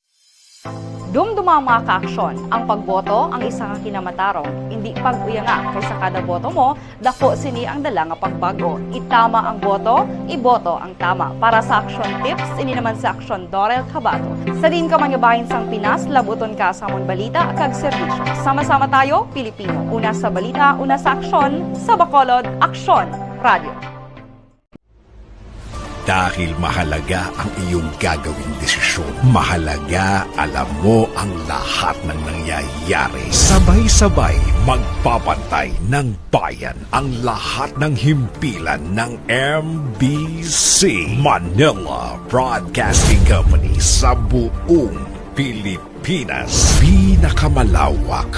Dumdumang mga kaaksyon, ang pagboto ang isa ka kinamatarong, hindi pag-uyanga kaysa kada boto mo, dako sini ang dala nga pagbago. Itama ang boto, iboto ang tama. Para sa action tips, ini naman sa action Dorel Cabato. Sa din ka mangabahin sang Pinas, labuton ka sa amon balita kag serbisyo. Sama-sama tayo, Pilipino. Una sa balita, una sa aksyon, sa Bacolod, Aksyon Radio. Dahil mahalaga ang iyong gagawing desisyon. Mahalaga alam mo ang lahat ng nangyayari. Sabay-sabay magpapantay ng bayan ang lahat ng himpilan ng MBC Manila Broadcasting Company sa buong Pilipinas. Pinakamalawak,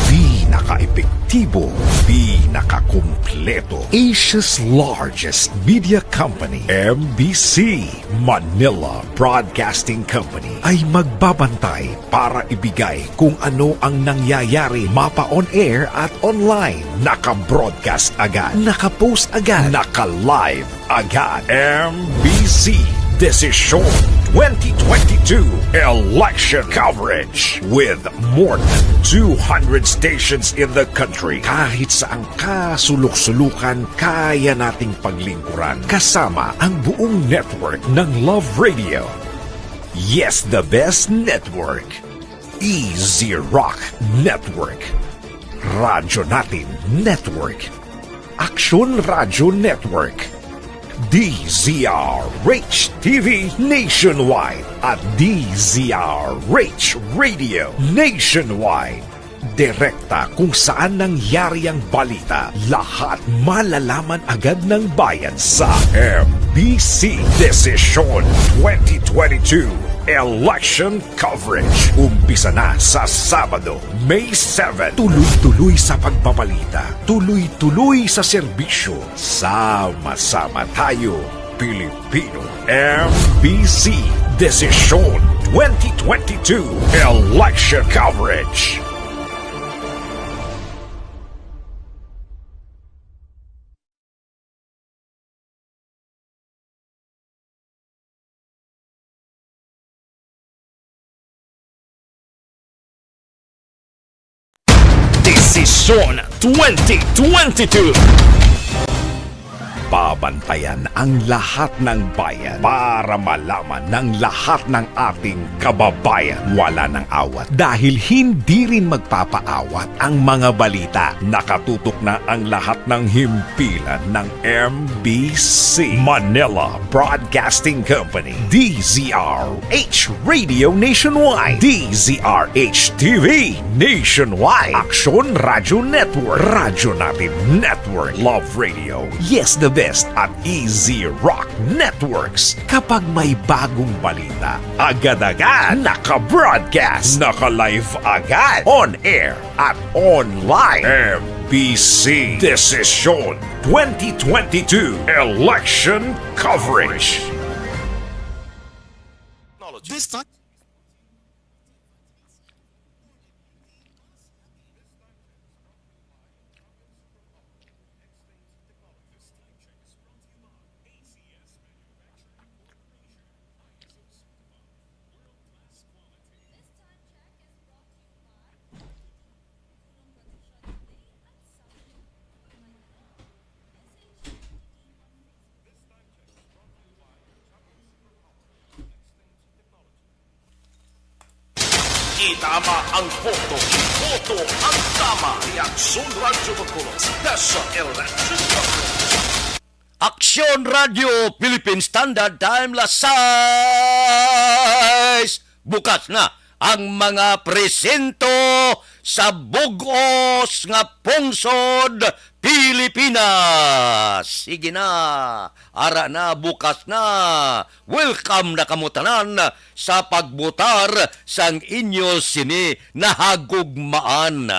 pinaka-epektibo, pinakakumpleto. Asia's largest media company, MBC Manila Broadcasting Company, ay magbabantay para ibigay kung ano ang nangyayari mapa on air at online. Naka-broadcast agad, naka-post agad, naka-live agad. MBC Desisyon 2022 election coverage with more than 200 stations in the country. Kahit saang kasulok-sulukan, kaya nating paglingkuran kasama ang buong network ng Love Radio. Yes, the best network. Easy Rock Network. Radyo Natin Network. Action Radio Network. DZRH TV Nationwide at DZRH Radio Nationwide. Direkta kung saan nangyari ang balita. Lahat malalaman agad ng bayan sa MBC Desisyon 2022 Election Coverage. Umpisa na sa Sabado, May 7. Tuloy-tuloy sa pagbabalita. Tuloy-tuloy sa serbisyo. Sama-sama tayo, Pilipino. MBC Desisyon 2022 Election Coverage. Desisyon 2022. Binabantayan ang lahat ng bayan para malaman ng lahat ng ating kababayan. Wala ng awat dahil hindi rin magpapaawat ang mga balita. Nakatutok na ang lahat ng himpilan ng MBC Manila Broadcasting Company, DZRH Radio Nationwide, DZRH TV Nationwide, Aksyon Radio Network, Radyo Natin Network, Love Radio, Yes the Best at Easy Rock Networks. Kapag may bagong balita, agad-agad naka-broadcast, naka-live agad, on air at online. MBC Desisyon 2022 Election Coverage. This time. Itama ang boto. Boto ang tama. Reaksyon Radyo Bacolod. Special Election Coverage. Aksyon Radio Philippine Standard Time lasais. Bukas na ang mga presento sa bugos nga pungsod Pilipinas. Sige na, ara na, bukas na. Welcome na kamutanan sa pagbutar sang inyo sini nahagugmaan.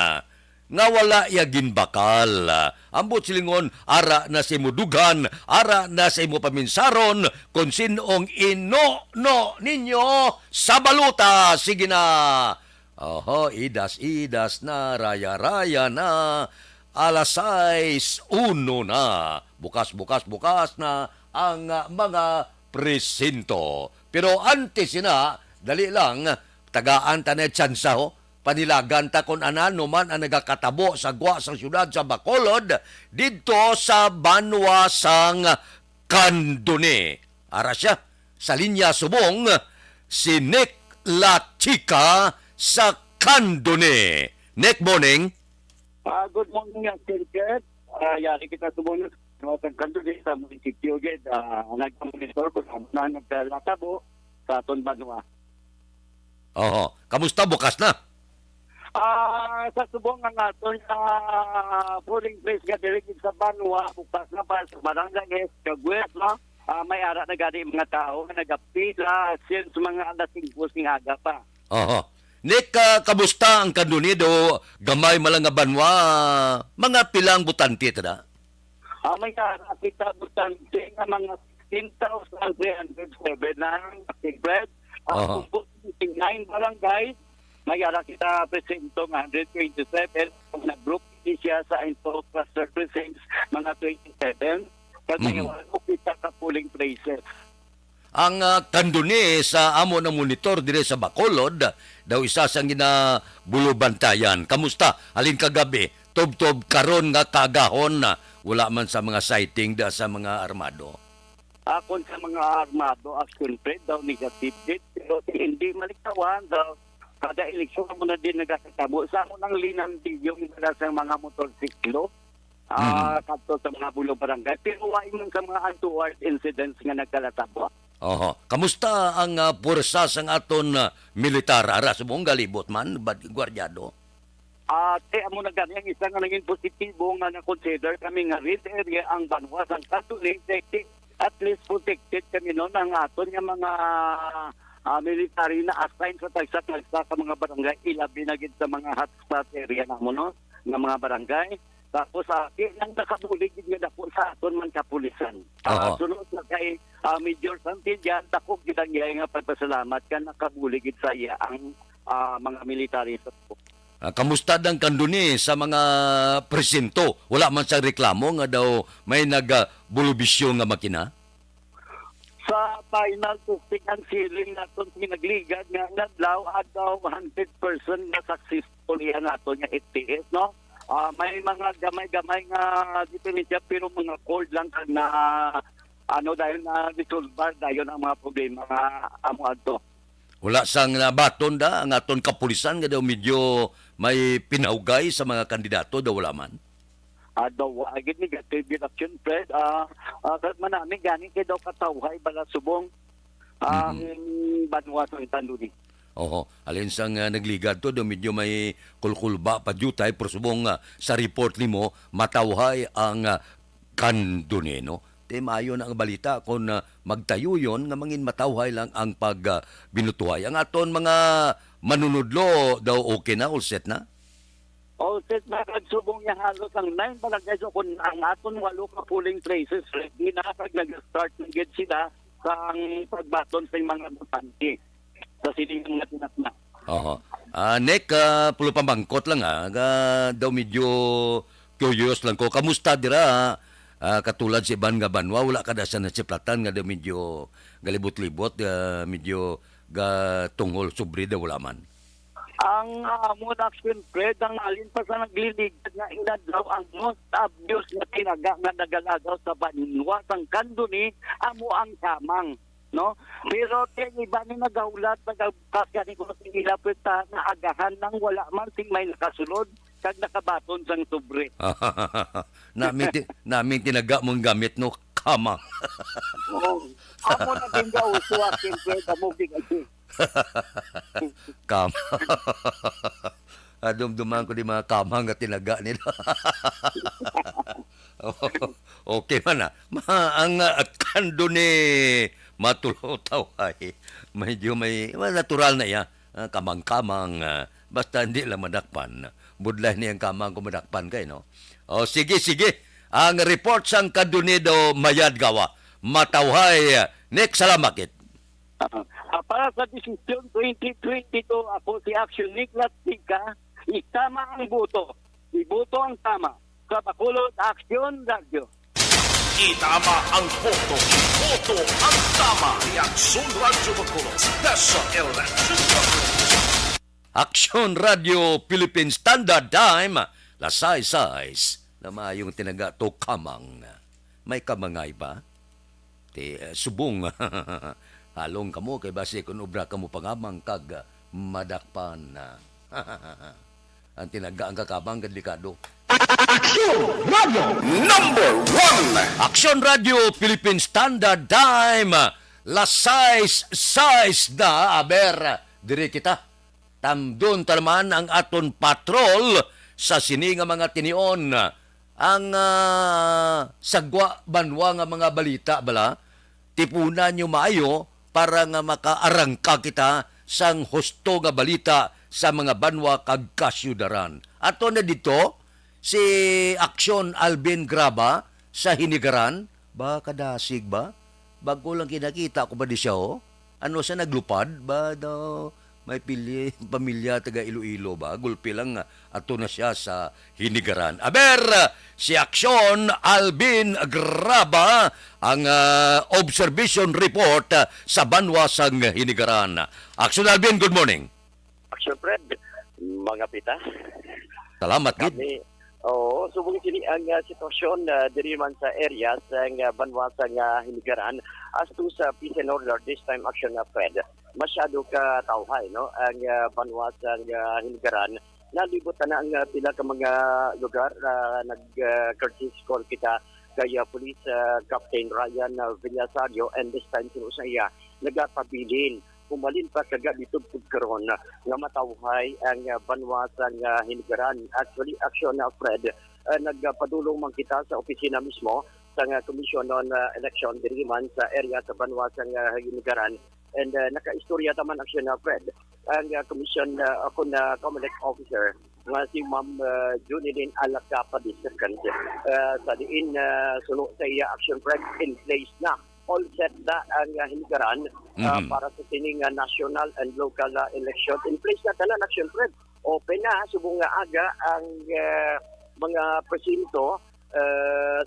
Nga wala yagin bakal. Ambot silingon, ara na sa imo dugan, ara na sa imo paminsaron, kung sinong ino-no ninyo sa baluta. Sige na. Oho, idas-idas na, raya-raya na. Alas 6:01 na. Bukas na ang mga presento. Pero antes na, dali lang, tagaan ta na tsansa ho. Panilagan ta kung anano man ang nagakatabo sa gwa sa syudad sa Bacolod dito sa Banwa sang Candone. Ara siya sa linya subong si Nick Lachica sa Candone. Nick, morning. Good morning, Kurt. Yari kita subong sa Candone sa munisipyo gid. Nagmonitor ko sa naglatabo sa aton Banwa. Oho, kamusta bukas na? Sa subong ang aton polling place nga diri sa Banwa, bukas na para sa barangay Kagwes, no? May ara na gani mga tao nga nagapila since mga alas 5 ng aga pa. Oho. Nick, kamusta ang Candonido? Gamay malang nga Banwa, mga pilang butante tada? May ara kita butante nga mga 16,307 ng bread. Kung 9 barangay, may ara kita presento nga 127, kung nag-group siya sa Info Cluster Precincts, mga 27, kasi wala kita ka polling places. Ang Candone sa amo ng monitor dire sa Bacolod, daw isa sang ginabulubantayan. Kamusta? Alin kagabi, tob-tob karon nga kagahon na wala man sa mga sighting da sa mga armado. Kung sa mga armado, action trade daw negative din, pero hindi maliktawan daw. Kada eleksyon mo na din nagkakatabo. Sa mo nang linandig yung sa mga motorsiklo, kadto sa mga bulo barangay. Pero wala man sa mga untoward incidents nga nagkalatabo. Oho. Kamusta ang puwersa sang aton militar? Ara, subong galibot man, gwardyado? Amo na gani ang isa nga naging positibo nga na-consider kami nga red area ang Banwa sang Catholic. At least protected kami noon ang aton nga mga military na assign sa tagsa sa mga barangay, ilabi na gid sa mga hotspot area namo no nga mga barangay. Tapos ang nakabulig gid nga dako sa aton man kapulisan. Sunod na kay Major Santillan, dako gid ang iya nga pagpasalamat kan nakabulig gid sa iya ang mga military sa Kamusta ang Candone sa mga presinto? Wala man sa reklamo nga daw may nagbulubisyo nga makina? Sa final testing and sealing naton pinagligad nga nadlaw adlaw 100% na successful yan naton nga ETS, no? may mga gamay-gamay nga diferensya pero mga cold lang kag na dahil na resolve dahil ang mga problema nga amo adto. Wala sang nabaton da ang aton kapulisan nga daw medyo may pinahugay sa mga kandidato daw wala man. Daw agad negative action, Fred. Manaming ganing kay daw katawhay bala subong ang banwa sa Itanduni. Oho, alin sang nagligad to, medyo may kulkulba pa jutay, pero subong sa report nimo matawhay ang kanduni, no? Mayo na ang balita kung magtayo yon nga mangin matawhay lang ang pagbinutuhay. Ang aton mga manunudlo daw okay na, all set na? All set na, kagsubong niya halos ang 9 barangay. So kung ang aton 8 ka polling places, ready na kag nag-start ng gid sila sa pagbaton sa mga botante sa siling mga tinatna. Oho. Nek, pulo pambangkot lang daw medyo curious lang ko. Kamusta dira? Katulad si Iban nga banwa, wala ka sa nasiplatan nga daw medyo galibot-libot, medyo tungol subri daw wala man. Ang mood action, Fred, ang alin pa sa nagliligad nga inadlaw ang most obvious na tinaga nga nagalagaw sa banwa sang kanduni amo ang kamang. No, pero iba ni nagaulat nagkasya ni ko nila pweta na agahan nang wala man ting may nakasulod kag nakabaton sang sobre. namin tinaga mong gamit no kama. Amo na din daw usuwa siyempre amo bigay. Kama. Dumduman ko di mga kama nga tinaga nila. Okay man ang kando ni matulutaw ay medyo may natural na iya. Kamang-kamang basta hindi lang madakpan. Budlay niyang kamang kung madakpan kayo, no? Sige. Ang report sang Kadunido Mayadgawa. Matawhay. Next, salamakit. Para sa desisyon 2022, ako si Action Nicholas Tika, itama ang boto. Iboto ang tama. Sa Bacolod Action Radio. Itama ang boto. Boto ang tama. Reaksyon Radio Bacolod. Special Election. Action Radio Philippine Standard Time. Lasay-says na mayong tinaga to kamang. May kamangay ba? Subong. Halong kamo kay base kung ubra kamo pangamang kag madakpan. Ang tinaga ang kakabang kadlikado. Action Radio Number 1. Action Radio Philippine Standard Time. Size na aber diri kita. Tamdon talaman ang aton patrol sa sini nga mga tinion. Ang sagwa banwa nga mga balita bala tipunan nyo maayo para nga makaarangka kita sang husto nga balita sa mga banwa kag kasyudaran. Ato na dito si Action Alvin Graba sa Hinigaran. Ba kadasig ba? Bago lang kinakita ko ba di siya Ano sa naglupad ba daw? May pamilya taga Iloilo ba? Gulpi lang ato na siya sa Hinigaran. Aber, si Action Alvin Graba ang observation report sa banwa sang Hinigaran. Action Alvin, good morning. Action Fred, mga pita. Salamat, Gid. Subong sini ang sitwasyon diri man sa area sa banwa sang Hinigaran as to sa peace and order this time Action Fred. Masyado ka tawhay no ang banwa sang Hinigaran. Nalibot na ang pila ka mga lugar nag-courtesy call kita kay Police Captain Ryan Villasario and this time sino sa iya nagapabilin umalin pa kaga dito karon nga matawhay ang banwa sang Hinigaran. Actually Action Fred nagpadulong man kita sa opisina mismo sa Commission on Election diri man sa area sa banwa sang Hinigaran. And naka-istorya taman Action Fred ang commission ako na Comelec officer nga si Ma'am Junilin Alacapa II sa diin sulo sa iya Action Fred in place na all set na ang Hinigaran para sa sining national and local election in place na tanan Action Fred. Open na subong nga aga ang mga presinto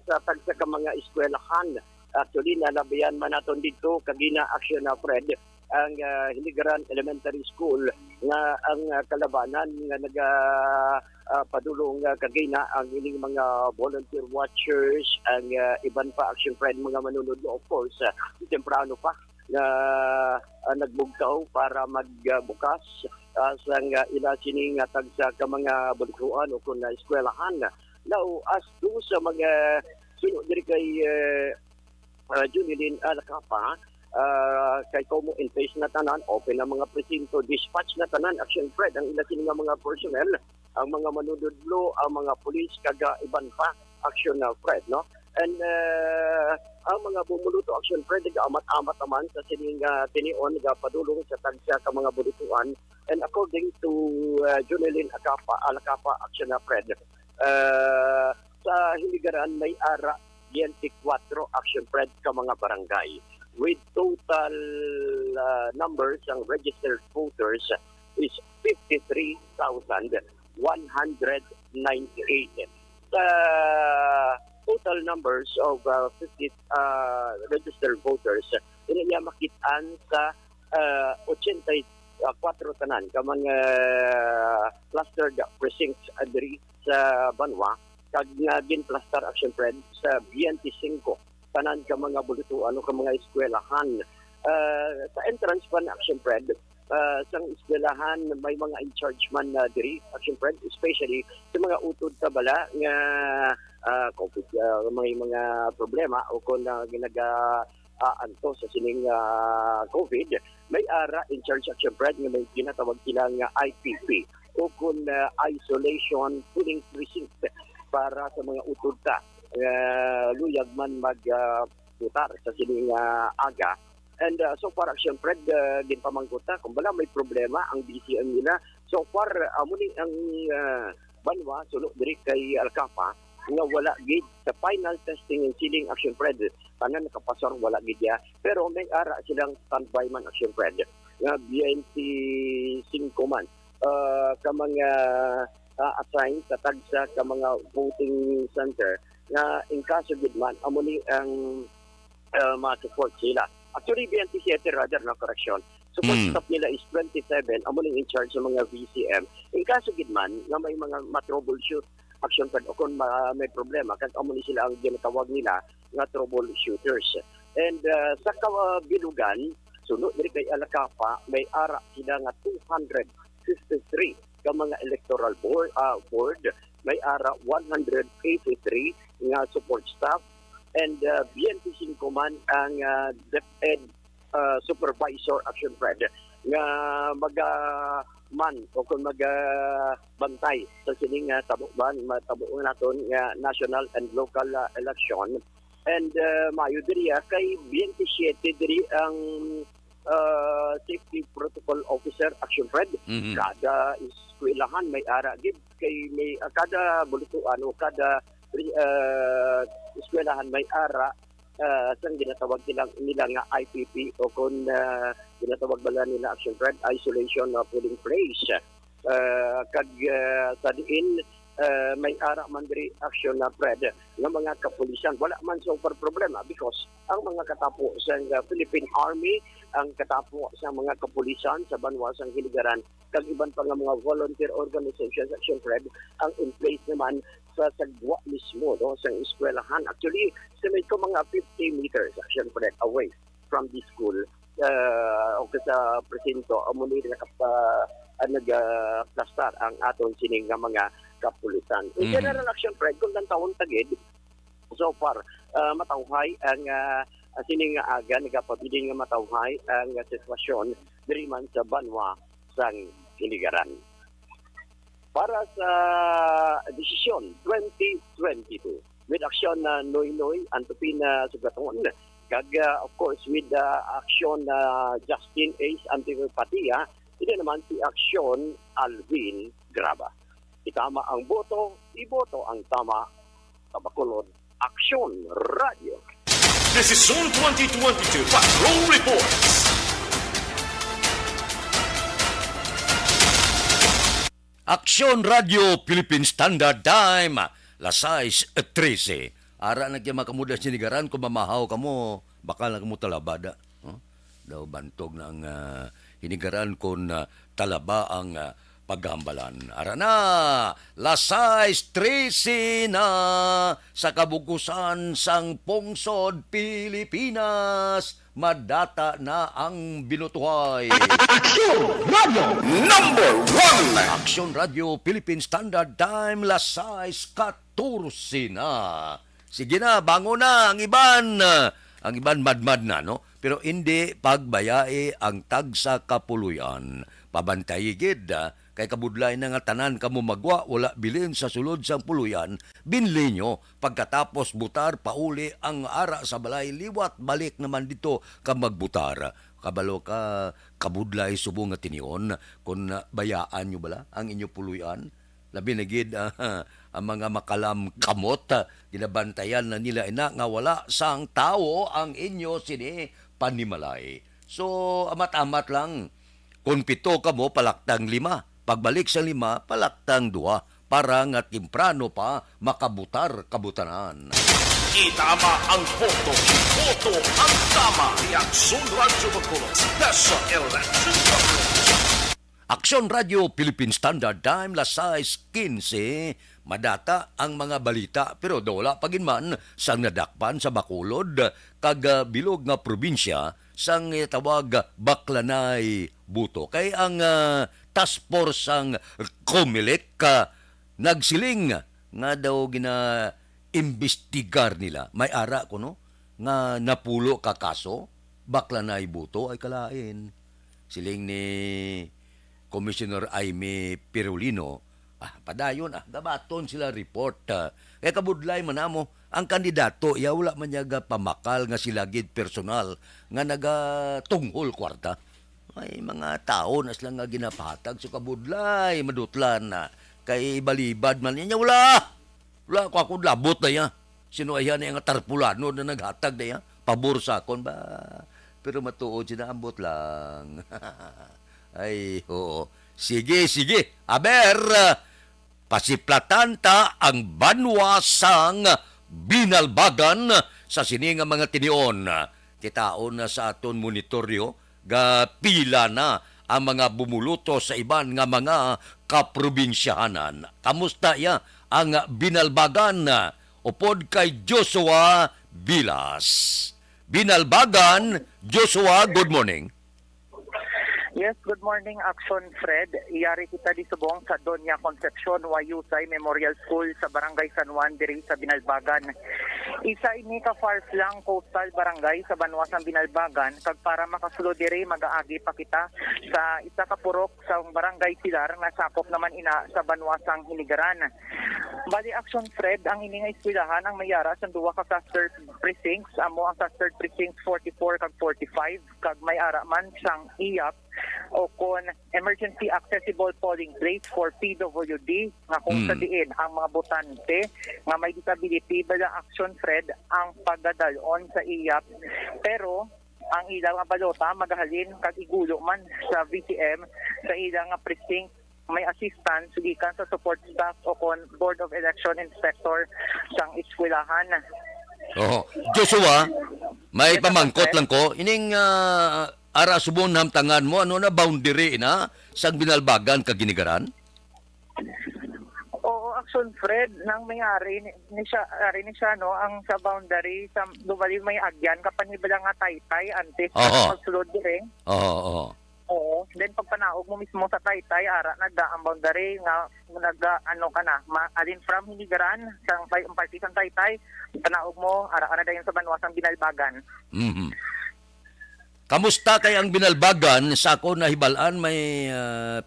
sa tagsa ka mga eskwelahan. Actually, nalabayan man natin dito kagina Action Fred ang Hiligaran Elementary School nga ang kalabanan nga padulong kagina ang ining mga volunteer watchers, ang iban pa action friend mga manunod of course temprano pa na nagbugtaw para magbukas sa ila sining tagsa ka mga bulkuan o kung eskwelahan. Now, as do sa mga sunod diri kay Junilin Alacapa, kay Como in place na tanan, open na mga presinto, dispatch na tanan, action Fred, ang ila sining mga personnel, ang mga manunodlo, ang mga pulis, kaga iban pa, action na Fred, no? And ang mga bumuluto action Fred, amat-amat naman sa sining tinion, padulong sa tagsa ka mga bulutuan. And according to Junilin Alacapa, action na Fred, sa Hiligaran may ara 24 action Fred ka mga barangay with total numbers ng registered voters is 53,198. Sa total numbers of 50 registered voters, ini niya makitaan sa 84 tanan ka mga clustered precincts adri sa Banwa, kag nga gin-cluster action Fred sa 25 tanan ka mga bulutuan o ka mga eskwelahan. Sa entrance pa na action Fred, sa eskwelahan may mga in charge man diri action Fred, especially sa mga utod sa bala nga COVID, may mga problema o kung ginagaanto sa sining COVID, may ara in charge action Fred nga may ginatawag sila nga IPP o kung isolation pooling precinct para sa mga utod ta luyag man magputar sa sining aga. And so far action Fred, din pamangkuta kung bala may problema ang BCM nila. So far muli ang Banwa sulod diri kay Alcapa nga wala gid sa final testing and sealing action Fred, tanan nakapasor wala gid ya, pero may ara silang standby man action Fred nga 25 man ka mga assign sa tagsa ka mga voting center na in kaso gid man amuni ang ma-support sila. Actually 27 rather na correction. Support staff nila is 27 amuni in charge sa mga VCM. In kaso gid man nga may mga ma-troubleshoot action Fred o kung may problema kasi amuni sila ang ginatawag nila nga troubleshooters. And sa kabilugan sunod diri kay Alacapa may ara sila nga 253 ka mga electoral board, may ara 183 nga support staff and 25 man ang DepEd supervisor action Fred nga man o kung bantay sa sining tabuban matabuon naton nga national and local election. And mayo diri kay 27 diri ang safety protocol officer action Fred. Kada eskwelahan may ara gid kay may kada bulutuan o kada eskwelahan may ara sang ginatawag nila nga IPP o kung ginatawag bala nila action Fred isolation polling place. Kag sa diin may ara man diri action na Fred nga mga kapulisan wala man so far problema because ang mga katapo sa Philippine Army, ang katapo sa mga kapulisan sa Banwa sang Hiligaran kag iban pa nga mga volunteer organizations action Fred ang in place naman sa sagwa mismo no sa eskwelahan. Actually sa may ko mga 50 meters action Fred away from the school o sa presinto amuni nag-cluster ang aton sining nga mga kapulisan. In general action Fred kung lang taon tagid so far matawhay ang sining nga aga nagapabiling nga matawhay ang sitwasyon diri man sa Banwa sang Hiligaran. Para sa desisyon 2022 with action na Noynoy Antopina Sugaton kag of course with action Justin Ace Antipatia, ito naman si action Alvin Graba. Itama ang boto, iboto ang tama. Tabakulod, Aksyon Radio. This is Zone 2022 Patrol Reports. Aksyon Radio Philippine Standard Time, las 6:13. Ara na kaya makamuda sinigaran kung mamahaw ka mo, bakal na kamo talabada. Huh? daw bantog na ang hinigaran kon talaba ang paghambalan. Ara na, lasay 13 na sa kabugusan sang pungsod Pilipinas, madata na ang binutuhay. Action Radio Number 1. Action Radio Philippine Standard Time, lasay 14 na. Sige na, bango na ang iban. Ang iban madmad na, no? Pero hindi pagbayae ang tagsa kapuluyan. Pabantayigid, kay kabudlay na nga tanan kamo magwa, wala bilin sa sulod sang puluyan, binli nyo, pagkatapos butar, pauli ang ara sa balay, liwat, balik naman dito ka magbutar. Kabalo ka, kabudlay subo nga tinion, kung bayaan nyo bala ang inyo puluyan, labi na gid ang mga makalam kamot, ginabantayan na nila ina nga wala sang tao ang inyo sini panimalay. So, amat-amat lang, kung 7 ka mo, palaktang 5. Pagbalik sa 5, palaktang 2. Para nga timprano pa makabutar kabutanan. Itama ang boto. Boto ang tama. Action Radio Bacolod. Special Election Coverage. Action Radio Philippine Standard Time, lasay 15. Madata ang mga balita, pero wala paginman sang nadakpan sa Bacolod, kag bilog nga probinsya sang tawag Baklanay Buto. Kay ang task force sang Comelec nagsiling nga daw gina-imbestigar nila. May ara ko no nga napulo ka kaso, Baklanay Buto ay kalain. Siling ni Commissioner Aimee Pirulino, padayon dabaton sila report. Kaya kabudlay manamo, ang kandidato, wala man niya pamakal nga silagid personal nga nagatunghol kwarta. Ay mga tao na sila nga ginapahatag so kabudlay, madutlan na. Kay balibad man niya, wala ko ako labot na ya. Sino ay yan nga tarpulano na naghatag na ya? Pabor sa akon ba? Pero matuod siya na ambot lang. Ay, oo. Sige. Aber, pasiplatan ta ang banwasang binalbagan sa sininga mga tinion. Kitaon na sa aton monitoryo, pila na ang mga bumuluto sa iban nga mga kaprobinsyahanan. Kamusta ya ang binalbagan? Upod kay Joshua Bilas. Binalbagan, Joshua, good morning. Yes, good morning, Action Fred. Iyari kita di subong sa Doña Concepcion Wayusay Memorial School sa Barangay San Juan diri sa Binalbagan. Isa ini ka far flang coastal barangay sa Banwasang Binalbagan kag para makasulod diri magaagi pa kita sa isa ka purok sa Barangay Silar nga sakop naman ina sa Banwasang Hinigaran. Bali Action Fred, ang ini nga eskwelahan ang mayara sa duwa ka cluster precincts, amo ang cluster precinct 44 kag 45 kag may ara man sang IAP o kon emergency accessible polling place for PWD nga kung sa diin ang mga botante nga may disability bala Action Fred ang pagdadalon sa IAP, pero ang ilang nga balota magahalin kag igulo man sa VCM sa ilang nga precinct may assistance gikan sa support staff o kon Board of Election Inspector sang eskwelahan. Oh, Joshua, may pamangkot lang ko. Ining ara subon hamtangan mo, ano na boundary na sang Binalbagan kag Ginigaran? Oo, Action Fred, nang mayari ni siya no ang sa boundary sa dubali may agyan kapanibala nga Taytay antes pagsulod dire. Oo. Then pagpanaog mo mismo sa Taytay ara nagda ang boundary nga ano ka na alin from Hinigaran sang partisan Taytay panaog mo ara dayon sa Banwasang Binalbagan. Kamusta kay ang Binalbagan? Sa ako nahibalaan may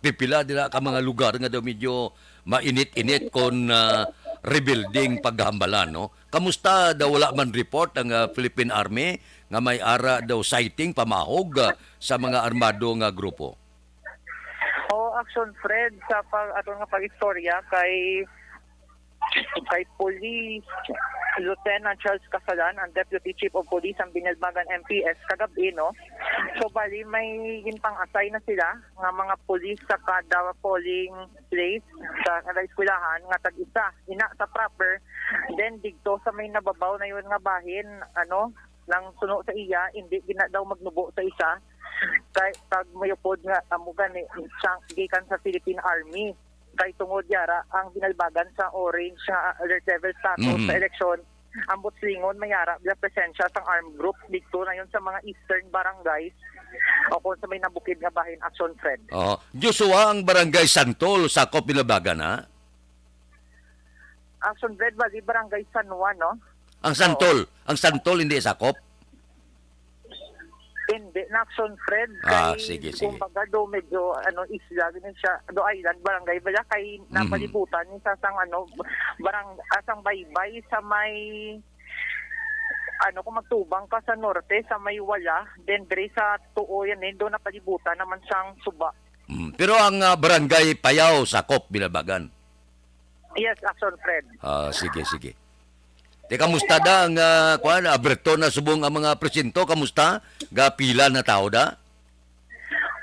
pipila dila ka mga lugar nga daw medyo mainit-init kon rebuilding paghambalan, no? Kamusta daw wala man report ang Philippine Army nga may ara daw sighting pamahog sa mga armado nga grupo? Action Fred, sa ato nga pag-istorya kay Police Lieutenant Charles Casalan, ang Deputy Chief of Police ang Binalbagan MPS kagabi, no? So bali may ginpang-assign na sila nga mga police sa kada polling place sa kada eskwelahan nga tag-isa ina sa proper, then digto sa may nababaw na yun nga bahin nang suno sa iya hindi gina daw magnubo sa isa Kay tag mayupod nga amugan ni gikan sa Philippine Army. Kay tungod yara ang binalbagan sa orange nga alert level status sa eleksyon, ang Butslingon mayara bila presensya sang armed group dito na yon sa mga eastern barangays o kung sa may nabukid nga bahin Action Fred. Oh, Joshua ang barangay Santol sakop Bilabagan ha. Action Fred bali barangay San Juan, no? Ang Santol hindi sakop. Hindi na Action Fred Sige. kumbaga do medyo isla din siya do island barangay bala kay napalibutan ni sa sang asang baybay sa may kung magtubang ka sa norte sa may wala then dire sa tuo yan do napalibutan naman sang suba. Pero ang barangay Payaw sakop Bilabagan. Yes, Action Fred. Sige. Te kamusta da ang aberto na subong ang mga presinto, kamusta? Pila na tao da?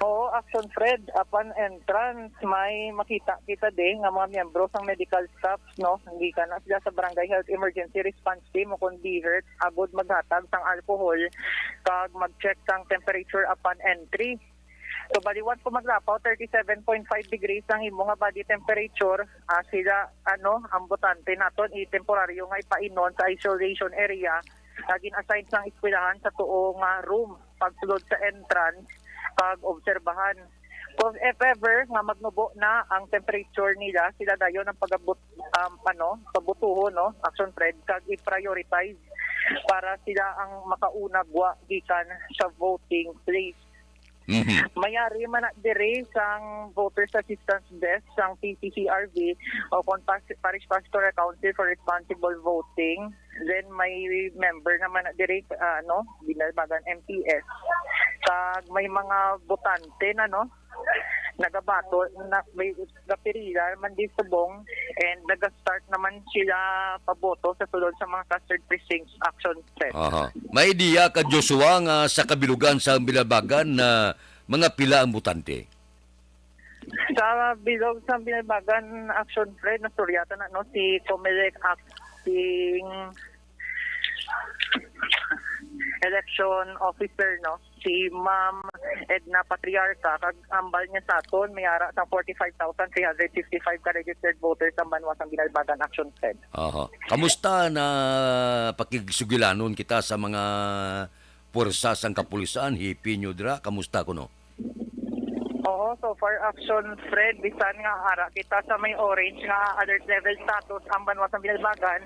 Oo, Action Fred, upon entrance may makita kita din nga mga miyembro sang medical staff, no? Hindi ka na sila sa Barangay Health Emergency Response Team o kung BHERT agod maghatag sang alcohol kag mag-check sang temperature upon entry. So baliwan ko maglapaw 37.5 degrees ang imo nga body temperature, sila ang botante naton temporaryo nga ipainon sa isolation area naging assign sang eskwelahan sa tuo nga room pagsulod sa entrance pag obserbahan. Kung if ever nga magnubo na ang temperature nila, sila dayon ang pagabot pabutuhon, no, Action Fred, kag i-prioritize para sila ang makauna gwa gikan sa voting place. Mayari man na dire sang Voters Assistance Desk sang PCCRV o kung Parish Pastoral Council for Responsible Voting. Then may member naman na dire Binalbagan MPS. Kag may mga botante na nagabato na may gapirila man di subong and naga-start naman sila paboto sa sulod sa mga clustered precincts Action Fred. May idea ka Joshua nga sa kabilugan sa Bilabagan na mga pila ang butante? Sa bilog sa Bilabagan Action Fred, nasturyata na si Comelec acting election officer, si Ma'am Edna Patriarca, kag ambal niya sa aton may ara sa 45,355 ka registered voters ang banwa sang Binalbagan Action Fed. Kamusta na pakigsugilanon kita sa mga puwersa sang kapulisan, hipi nyo dira, kamusta kuno? Oo, so far Action Fred, bisan nga ara kita sa may orange nga alert level status ang banwa sang Binalbagan.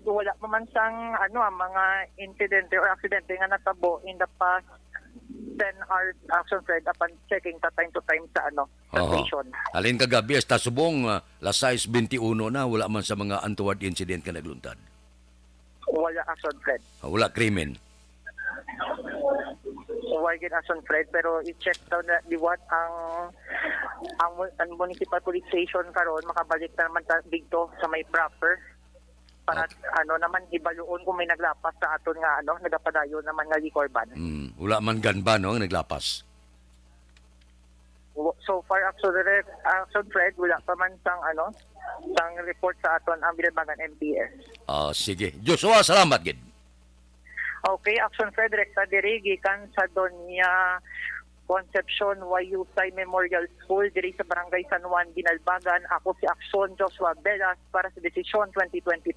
Wala pa man sang mga incidente or aksidente nga natabo in the past 10 hours Action Fred upon checking time to time sa station. Alin kagabi hasta subong las 6:21 na wala man sa mga untoward incident ka nagluntad. Wala Action Fred. Wala krimen. Wala Action Fred, pero i-check daw na liwat ang municipal police station karon makabalik na naman dito sa may proper para naman ibaluon kung may naglapas sa aton nga nagapadayon naman nga likorban. Wala man ganba ang naglapas. So far Action Fred, wala pa man sang report sa aton ang Binalbagan MPS. Sige. Joshua, salamat gid. Okay, Action Fred, rekta diri gikan sa Doña Concepcion Wayusay Memorial School diri sa Barangay San Juan, Binalbagan. Ako si Action Joshua Velas para sa Desisyon 2022.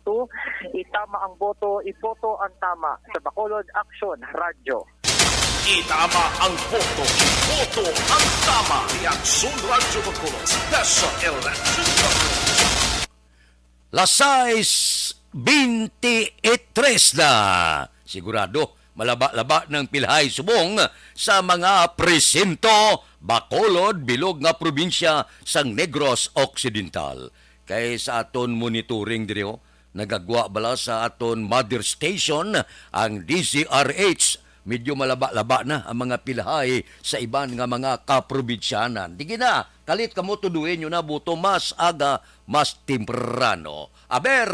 Itama ang boto, iboto ang tama sa Bacolod Action Radio. Itama ang boto, iboto ang tama. Action Radio Bacolod Special Election. Las 6:23 na. Sigurado, malaba-laba ng pilhay subong sa mga presinto, Bacolod, bilog nga probinsya sang Negros Occidental. Kay sa aton monitoring diri nagagwa bala sa aton mother station ang DZRH. Medyo malaba-laba na ang mga pilhay sa iban nga mga kaprobinsyanan. Digi na, kalit kamo tuduin nyo na buto mas aga, mas temprano. Aber,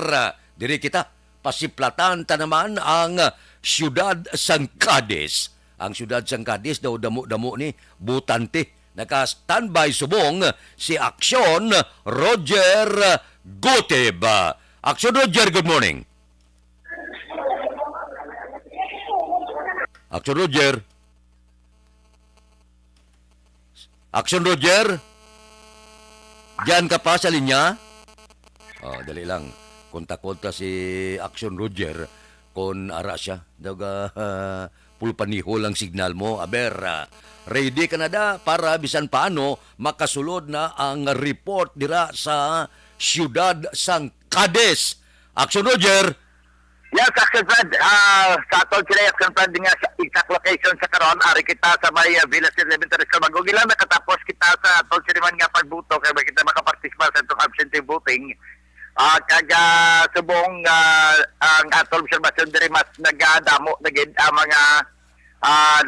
diri kita, pasiplatan ta naman ang siyudad sang Cadiz. Ang siyudad sang Cadiz daw damo-damo ni butante. Naka-standby subong si Action Roger Goteb. Action Roger, good morning. Action Roger. Action Roger? Diyan ka pa sa linya? Oh, dali lang. Konta-konta si Action Roger kung ara siya. Daga pulpaniho lang signal mo. Aber, ready ka na da para bisan paano makasulod na ang report dira sa siyudad sang Cadiz. Action Roger! Yes, Action Fred. Sa atol sila Action Fred nga sa exact location sa karon. Ari kita sa may Villa Elementary School. Magugilan nakatapos kita sa atol sila man nga pagbuto kaya kita makapartisipal sa itong absentee voting. Kaga subong ang atol observation diri mas nagadamo nagid ang mga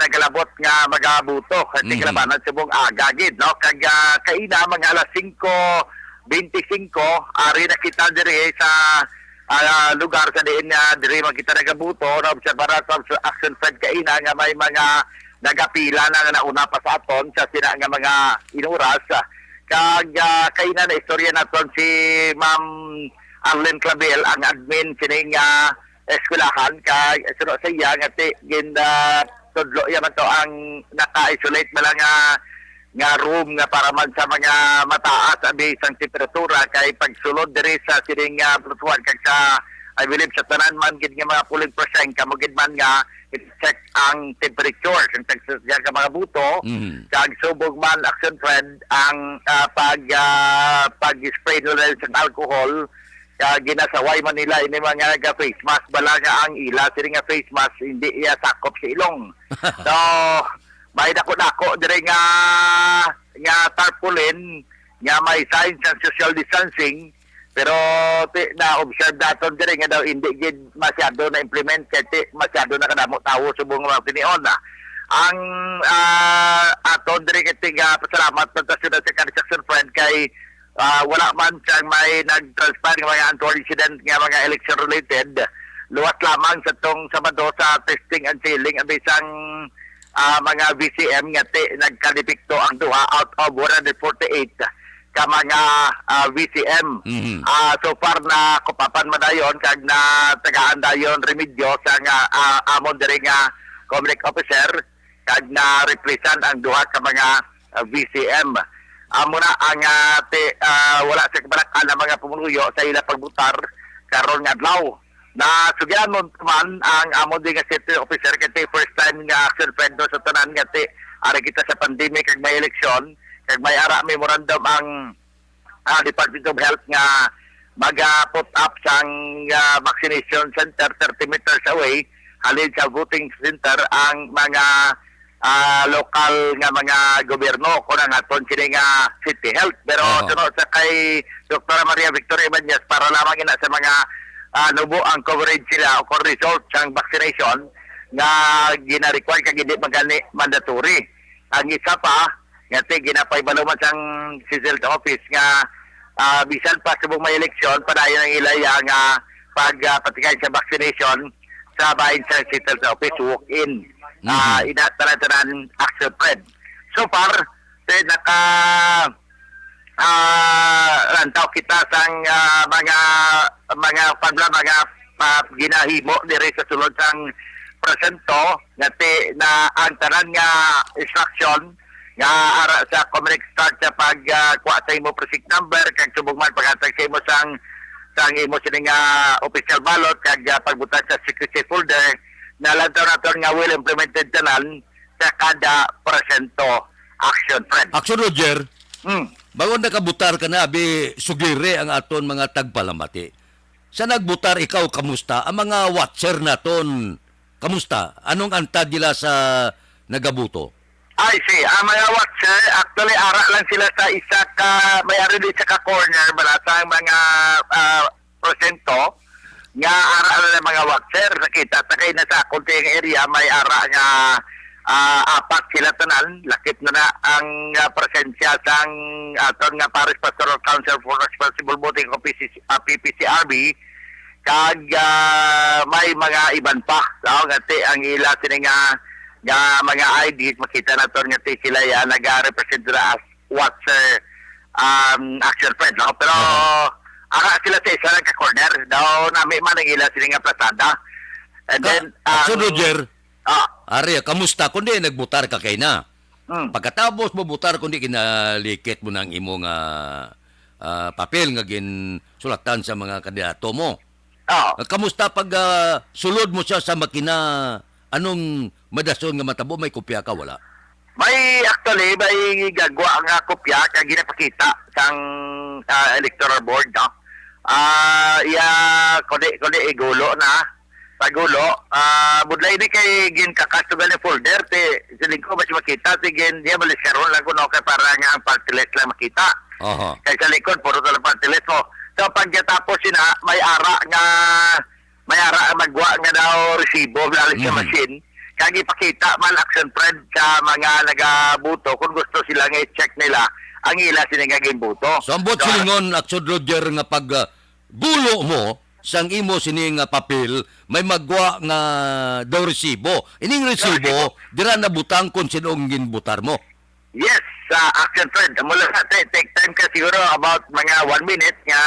nagalabot nga magabuto kasi kalabanan subong agagid no kaga kaina mga alas 5:25 ari na kita diri sa lugar sa diin nga diri makita nagabuto na obserbara sa Action Fred kaina nga may mga nagapila na nauna pa sa aton sa sina nga mga inuras kag kaina na istorya naton si Ma'am Arlene Clavel ang admin sining eskwelahan kag suno sa iya nga tudlo yaman to ang naka-isolate man lang nga room nga para man sa mga mataas abi sang temperatura kay pagsulod diri sa sining plutuan kag sa I believe sa tanan man gid nga mga pulling percent kamo gid man nga check ang temperature kung tagsasya ka mga buto kag subog man Action Fred ang pag-spray nila sa alcohol ginasaway man nila ini mga face mask bala nga ang ila sini nga face mask hindi iya sakop sa ilong so may dako-dako dire nga tarpaulin nga may signs ng social distancing pero na observe daton dire nga daw hindi gid masyado na implement kay masyado na kadamo tawo subong mga tinion ang aton dire kay pasalamat sa Action Friend kay wala man siyang may nag-transpire ng mga untoward incident nga mga election related luwat lamang sa tong Sabado sa testing and sealing ang isang mga VCM nga nagkalipikto ang duha out of 148 ka mga VCM. So far na kupapan madayon kag na tagaan dayon remedyo sa nga amon diri nga Comelec officer kag na represent ang duha ka mga VCM. Amo na ang wala sa kabalakan ng mga pumunuyo sa ila pagbutar karon nga adlaw. Na sugyan mo man ang amo di nga city officer kay first time nga Action Fred sa tanan nga ara kita sa pandemic kag may eleksyon kag may ara memorandum ang Department of Health nga mag-put up sang vaccination center 30 meters away halin sa voting center ang mga lokal nga mga gobyerno kung ang aton sila nga city health pero sunod sa kay Dr. Maria Victoria Ibanez para lamang ina sa mga nubo ang coverage sila o result sang vaccination nga gina-require kag hindi magani mandatory. Ang isa pa nga ginapay baluman sang civil office nga bisan pa subong may eleksyon padayon ang ilaya nga pagpatikay sa vaccination sa bahin sa civil office walk-in. Inatanan Action Fred. So far rantaw kita sang mga ginahimo diri sa sulod sang presento na ang tanan nga instruction nga ara sa Comelec start sa pagkuha sa imo precinct number kag subong man paghatag sa imo sang imo sini nga official ballot kag pagbutang sa secrecy folder na lantaw naton nga well implemented tanan sa kada presento Action Fred. Action Roger. Bago nakabutar ka na, sugire ang aton mga tagpalamati. Sa nagbutar, ikaw, kamusta? Ang mga watcher naton, kamusta? Anong antad nila sa nagabuto? I see. Ang mga watcher, actually, ara lang sila sa isa may ari din sa corner, balasa ang mga prosento, nga ara lang mga watcher. Nakita, takay na sa kunting area, may ara nga apat sila tanan lakip na ang presensya sang aton nga Paris Pastoral Council for Responsible Voting o PPCRB kag may mga iban pa ngati ang ila sini nga mga IDs makita naton nga sila ya naga-represent as watcher Action Fred pero ara sila sa isa ka corner daw nami man ang ila sini nga plasada and then Roger Ari, kamusta? Kundi nagbutar ka kay na? Pagkatapos mo butar kundi kinalikit mo ng imong papel nga gin sulatan sa mga kandidato mo. Kamusta pag sulod mo siya sa makina? Anong madason nga matabo? May kopya ka? Wala? May gagwa nga kopya kaya ginapakita sang electoral board, no? Kundi igulo na. Pagulo, budlay ni kay ginkakasugan ni folder, siling ko mas makita, gin niya balis karon lang kuno kay para nga ang party list lang makita. Kay sa likod, puro talang party list mo. So pagkatapos sina, may ara magwa nga daw resibo, galing sa machine, kaya ipakita man action friend sa mga nagabuto kung gusto sila nga i-check nila ang ila sinigaging buto. So ang bot silingon, Action Roger, nga pag bulo mo, sang imo sining papel, may magwa nga daw resibo. Ining resibo, dira na butang kung sinong ginbutar mo. Yes, action friend. Mula sa take time ka siguro about mga 1 minute nga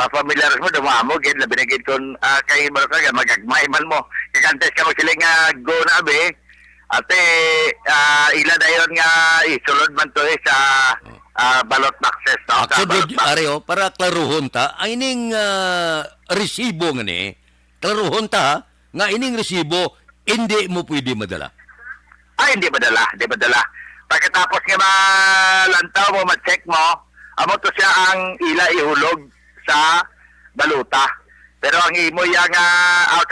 mafamiliar mo, dumamo, gid labi na gid kung kay Marakaga, magagmay man mo. Kakantes ka mo sila nga go na be, ate ila dayon nga isulod man to sa ballot boxes. No? Actually, Areo, para klaruhon ta, ang ining resibo nga ni, klaruhon ta, nga ining resibo, hindi mo pwede madala. Hindi madala. Pagkatapos nga malantaw mo, ma-check mo, amo to siya ang ila ihulog sa baluta. Pero ang imo yang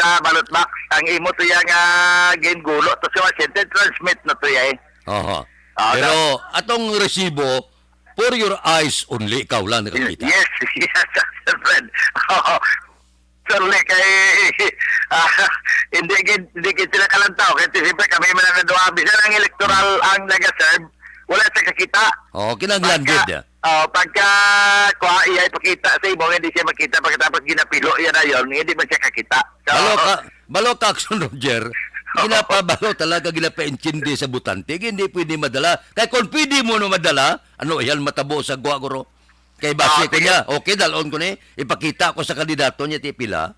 sa ballot box, ang imo to yang gingulo to siya, transmit na to yan. Pero atong resibo, for your eyes only, ikaw lang nakakita. Yes, friend. Sorry, kay hindi sila kalantaw. Kasi siyempre kami man ang naduwa. Bisan ang electoral ang nag-serve, wala sa kakita. Kinaglandid. Pagka iyay pakita sa ibong, hindi siya makita. Pagkatapos ginapilo, yan na yun, hindi ba siya kakita. Balo ka, Action Roger. Ginapabalo talaga, ginapaintindi sa butante. Hindi pwede madala. Kaya kung pwede mo no madala, yan matabo sa guwaguro. Kay base ko niya, okay, dalon ko ni, ipakita ko sa kandidato niya, tipila.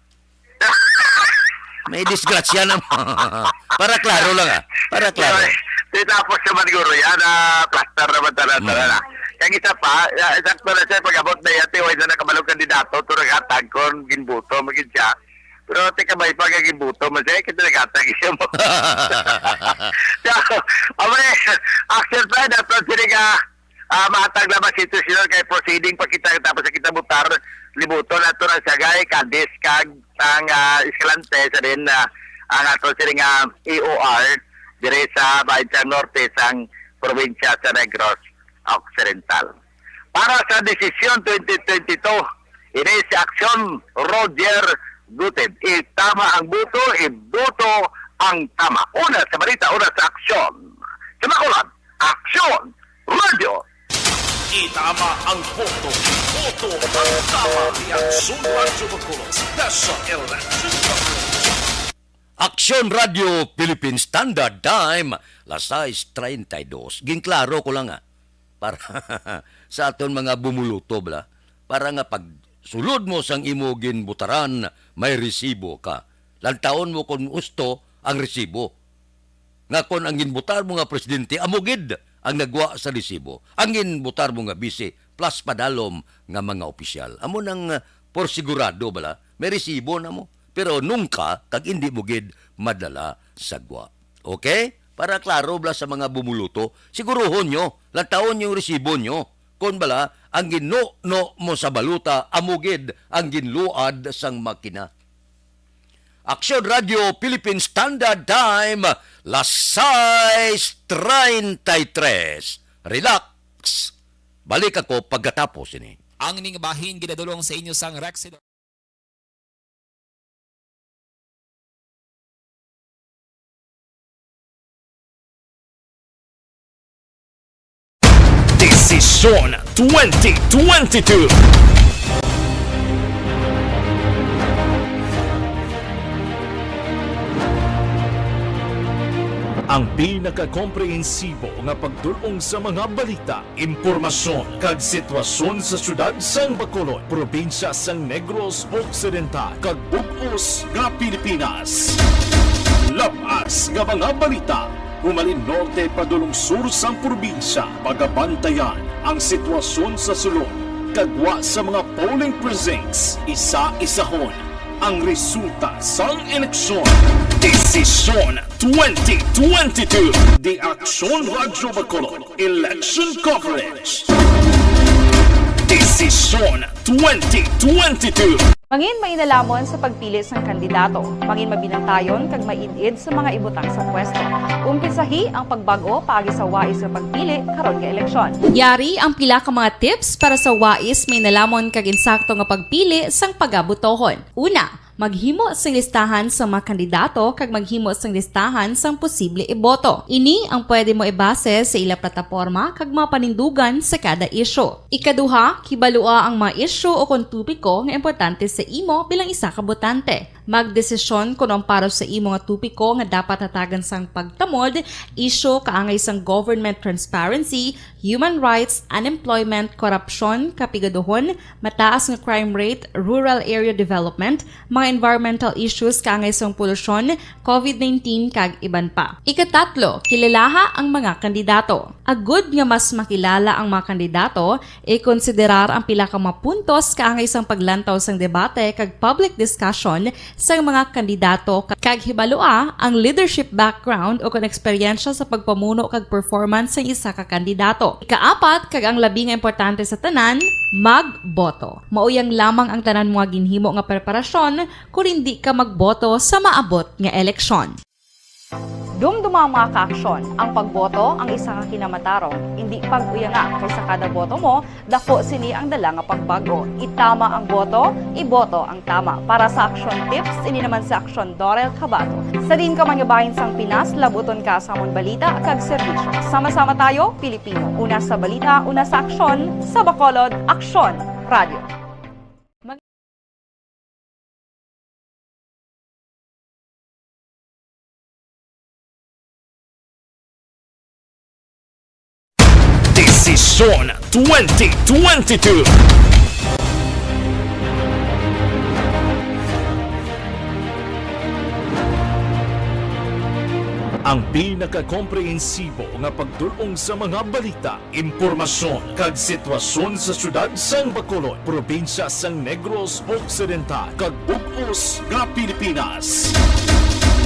May disgrasya naman. Para klaro lang para klaro. Tapos naman siguro yan, plaster naman talaga. Kaya isa pa, sakto na siya, pag-abot na yan, tiway na nakabalong kandidato, turang-hatag kung ginbuto, maging siya. Pero teka ba, ipagaging buto mo siya, kita nag-atag siya mo. So, action plan, at sila matag naman situational kay proceeding pa kita tapos sa kita butar libuto na ito na sagay kadis kag ang Escalante sa rin ang ato sila nga EOR dire sa Bayan Norte sang probinsya sa Negros Occidental. Para sa desisyon 2022, ini si Action Roger Guteb. Tama ang buto, ibuto ang tama. Una sa balita, una sa aksyon. Sa makulan, Action Radio. Itama ang boto. Boto ang tama ni Action Radio Bacolod. Special Election Coverage. Action Radio Philippine Standard Time, 6:32. Ginklaro ko lang para sa aton mga bumuluto bla. Para nga pag sulod mo sang imo ginbutaran, may resibo ka. Lantaon mo kung gusto ang resibo. Nga kung ang ginbutar mo nga presidente, amugid ang nagwa sa resibo. Ang ginbutar mo nga bisi, plus padalom nga mga opisyal. Amo nang por sigurado bala, may resibo na mo. Pero nungka, kag hindi bugid, madala sa gwa. Okay? Para klaro bala sa mga bumuluto, siguruhon nyo, lantaon yung resibo nyo. Kung bala, ang gino-no mo sa baluta, amugid ang ginluad sang makina. Action Radio Philippine Standard Time, 6:33. Relax. Balik ako pagkatapos ini. Ang ning bahin ginadulong sa inyo sang Rexido. Desisyon 2022. Ang pinakakomprehensibo nga pagdulong sa mga balita, impormasyon kag sitwasyon sa syudad sang Bacolod, probinsya sang Negros Occidental kag bug-os nga Pilipinas. Labas nga mga balita Humalin norte padulong sur sang probinsya, pagabantayan ang sitwasyon sa sulod. Kagwa sa mga polling precincts, isa-isahon ang resulta sang eleksyon. Desisyon 2022, The Action Radyo Bacolod Election Coverage. Desisyon 2022. Mangin mainalamon sa pagpili sang kandidato, mangin mabinantayon kag maidid sa mga ibutang sa pwesto. Umpisahi ang pagbago paagi sa wais sa pagpili karon nga eleksyon. Yari ang pila ka mga tips para sa wais may nalamon kag insakto nga pagpili sang pagabutohon. Una, maghimo sang listahan sa mga kandidato kag maghimo sang listahan sang posible iboto. Ini ang pwede mo ibase sa ila plataporma kag mga panindugan sa kada isyu. Ikaduha, kibalua ang mga isyu o kung tupiko nga importante sa imo bilang isa ka botante. Magdesisyon kung ang para sa imo nga tupiko nga dapat hatagan sang pagtamod, isyu kaangay sang government transparency, human rights, unemployment, korupsyon, kapigaduhon, mataas nga crime rate, rural area development, mga environmental issues kaangay sang polusyon, COVID-19 kag iban pa. Ikatatlo, kilalaha ang mga kandidato. Agud nga mas makilala ang mga kandidato, i-konsiderar ang pila ka mga puntos kaangay sang paglantaw sang debate kag public discussion sa mga kandidato kag hibalua ang leadership background o kung eksperyensya sa pagpamuno kag performance sa isa ka kandidato. Ikaapat kag ang labi nga importante sa tanan, magboto. Mauyang lamang ang tanan mga ginhimo nga preparasyon kung hindi ka magboto sa maabot nga eleksyon. Dumduma ang mga kaaksyon, ang pagboto ang isa ka kinamatarong, hindi pag-uyanga kaysa kada boto mo, dako sini ang dala nga pagbago. Itama ang boto, iboto ang tama. Para sa action tips, ini naman sa action Dorel Cabato. Sa din ka mangyubahin sang Pinas, labuton ka sa amon balita kag serbisyo. Sama-sama tayo, Pilipino. Una sa balita, una sa aksyon, sa Bacolod, Aksyon Radio. Desisyon 2022. Ang pinaka-komprehensibo nga pagdulong sa mga balita, impormasyon kag sitwasyon sa syudad sang Bacolod, probinsya sang Negros Occidental kag bug-os nga Pilipinas.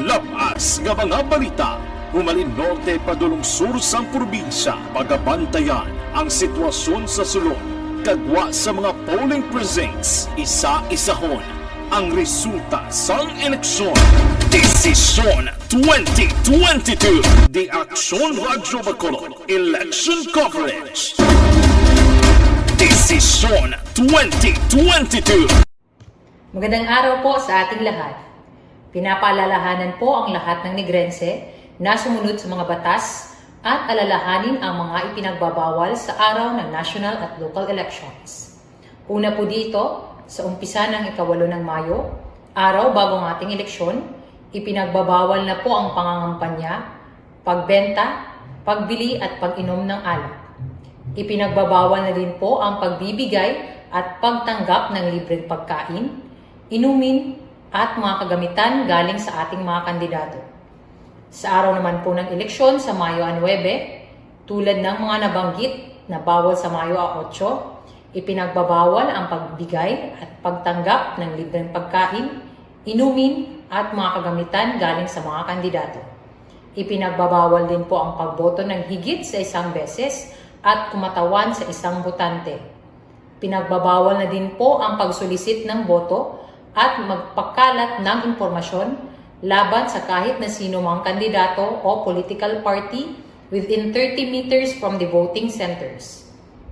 Labas nga mga balita, humalin norte padulong sur sang probinsya, pagabantayan ang sitwasyon sa sulod. Kagwa sa mga polling precincts, isa-isahon ang resulta sang eleksyon. Desisyon 2022, The Action Radyo Bacolod Election Coverage. Desisyon 2022. Magandang araw po sa ating lahat. Pinapaalalahanan po ang lahat ng Negrense na sumunod sa mga batas at alalahanin ang mga ipinagbabawal sa araw ng national at local elections. Una po dito, sa umpisa ng ika-8 ng Mayo, araw bago ang ating eleksyon, ipinagbabawal na po ang pangangampanya, pagbenta, pagbili at pag-inom ng alak. Ipinagbabawal na din po ang pagbibigay at pagtanggap ng libreng pagkain, inumin at mga kagamitan galing sa ating mga kandidato. Sa araw naman po ng eleksyon sa Mayo 9, tulad ng mga nabanggit na bawal sa Mayo 8, ipinagbabawal ang pagbigay at pagtanggap ng libreng pagkain, inumin at mga kagamitan galing sa mga kandidato. Ipinagbabawal din po ang pagboto ng higit sa isang beses at kumatawan sa isang botante. Pinagbabawal na din po ang pagsulisit ng boto at magpakalat ng impormasyon laban sa kahit na sino mang kandidato o political party within 30 meters from the voting centers.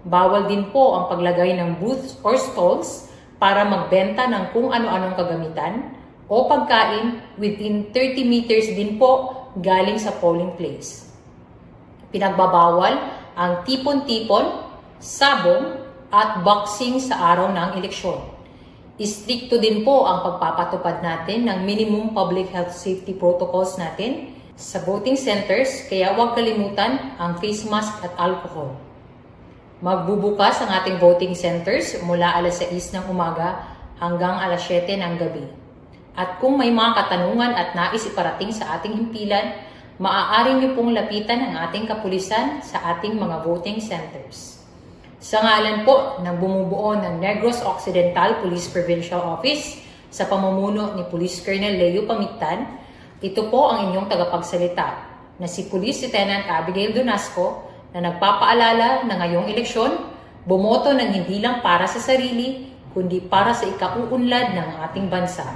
Bawal din po ang paglagay ng booths or stalls para magbenta ng kung ano-anong kagamitan o pagkain within 30 meters din po galing sa polling place. Pinagbabawal ang tipon-tipon, sabong at boxing sa araw ng eleksyon. Istrikto din po ang pagpapatupad natin ng minimum public health safety protocols natin sa voting centers, kaya huwag kalimutan ang face mask at alcohol. Magbubukas ang ating voting centers mula alas 6 ng umaga hanggang alas 7 ng gabi. At kung may mga katanungan at nais iparating sa ating himpilan, maaari niyo pong lapitan ang ating kapulisan sa ating mga voting centers. Sa ngalan po ng bumubuo ng Negros Occidental Police Provincial Office sa pamumuno ni Police Colonel Leo Pamictan, ito po ang inyong tagapagsalita na si Police Lieutenant Abigail Donasco na nagpapaalala na ngayong eleksyon, bumoto ng hindi lang para sa sarili, kundi para sa ikauunlad ng ating bansa.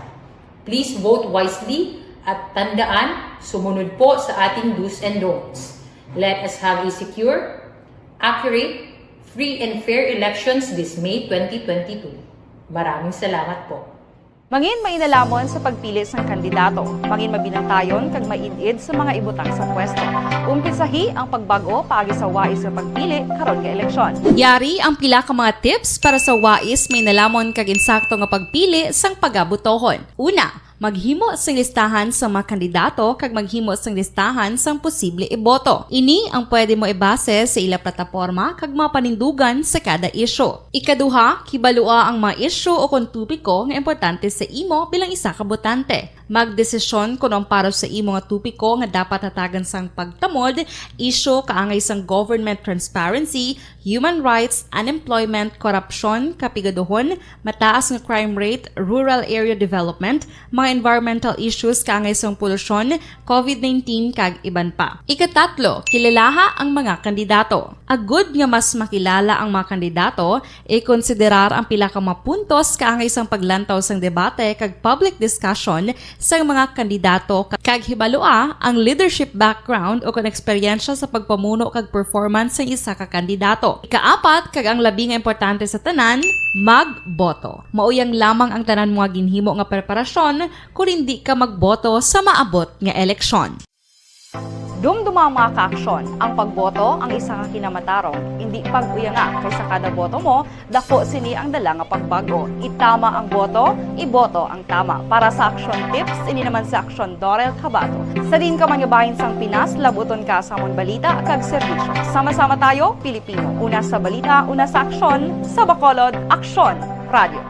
Please vote wisely at tandaan, sumunod po sa ating do's and don'ts. Let us have a secure, accurate, free and fair elections this May 2022. Maraming salamat po. Mangin mainalamon sa pagpili ng kandidato, mangin mabinantayon kag mainid sa mga ibutang sa pwesto. Umpisahi ang pagbago paagi sa wais sa pagpili karon nga eleksyon. Yari ang pila ka mga tips para sa wais may nalamon kag insakto nga pagpili sang pagabutohon. Una, maghimo sang listahan sa mga kandidato kag maghimo sang listahan sang posible iboto. Ini ang pwede mo ibase sa ila plataporma kag mga panindugan sa kada isyu. Ikaduha, kibalua ang mga isyu o kung tupiko nga importante sa imo bilang isa ka botante. Magdesisyon kung ang para sa imo nga tupiko nga dapat hatagan sang pagtamod, isyu kaangay sang government transparency, human rights, unemployment, korupsyon, kapigaduhon, mataas nga crime rate, rural area development, mga environmental issues kaangay sang polusyon, COVID-19 kag iban pa. Ikatatlo, kilalaha ang mga kandidato. Agud nga mas makilala ang mga kandidato, i-konsiderar ang pila ka mga puntos kaangay sang paglantaw sang debate kag public discussion sa mga kandidato kag hibalua ang leadership background o kung eksperyensya sa pagpamuno kag performance sa isa ka kandidato. Ikaapat, kag ang labi nga importante sa tanan, magboto. Mauyang lamang ang tanan mga ginhimo nga preparasyon kung hindi ka magboto sa maabot nga eleksyon. Dumduma mga kaaksyon, ang pagboto ang isa ka kinamatarong, hindi pag-uyanga kaysa kada boto mo, dako sini ang dala nga pagbago. Itama ang boto, iboto ang tama. Para sa action tips, ini naman sa Action Dorel Cabato. Sa din ka mangabahin sang Pinas, labuton ka sa amon balita kag serbisyo. Sama-sama tayo, Pilipino. Una sa balita, una sa aksyon, sa Bacolod, Aksyon Radio.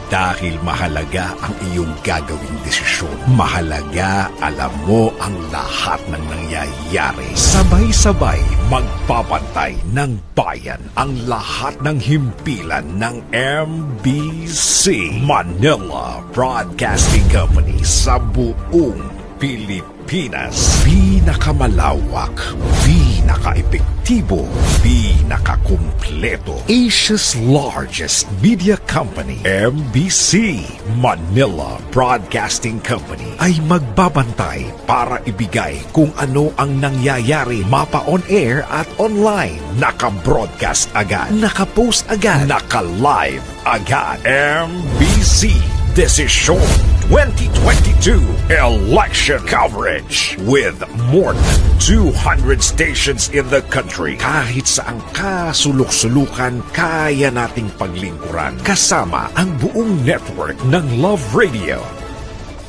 Dahil mahalaga ang iyong gagawing desisyon. Mahalaga alam mo ang lahat ng nangyayari. Sabay-sabay magpapantay ng bayan ang lahat ng himpilan ng MBC Manila Broadcasting Company sa buong Pilipinas. Pinakamalawak, pinaka-epektibo, pinaka-kumpleto. Asia's largest media company, MBC Manila Broadcasting Company, ay magbabantay para ibigay kung ano ang nangyayari mapa on air at online. Naka-broadcast agad, naka-post agad, naka-live agad. MBC Desisyon 2022 election coverage with more than 200 stations in the country. Kahit saang kasulok-sulukan, kaya nating paglingkuran kasama ang buong network ng Love Radio.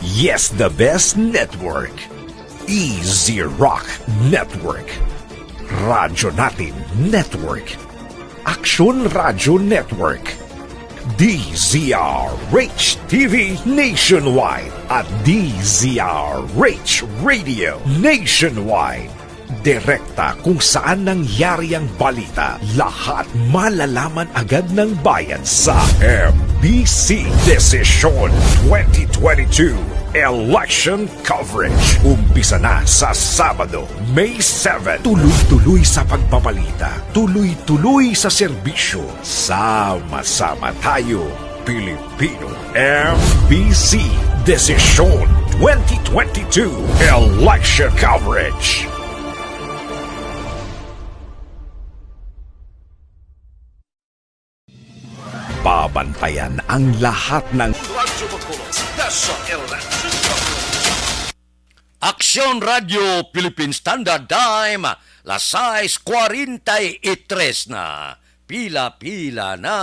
Yes, the best network. Easy Rock Network. Radyo Natin Network. Action Radio Network. DZRH TV Nationwide at DZRH Radio Nationwide. Direkta kung saan nangyari ang balita. Lahat malalaman agad ng bayan sa MBC Desisyon 2022 Election Coverage. Umpisa na sa Sabado, May 7. Tuloy-tuloy sa pagbabalita. Tuloy-tuloy sa serbisyo. Sama-sama tayo, Pilipino. MBC Desisyon 2022 Election Coverage. Babantayan ang lahat ng Radyo Bacolod Special Election Coverage. Aksyon Radio Philippine Standard Time, las 6:43 na. Pila-pila na,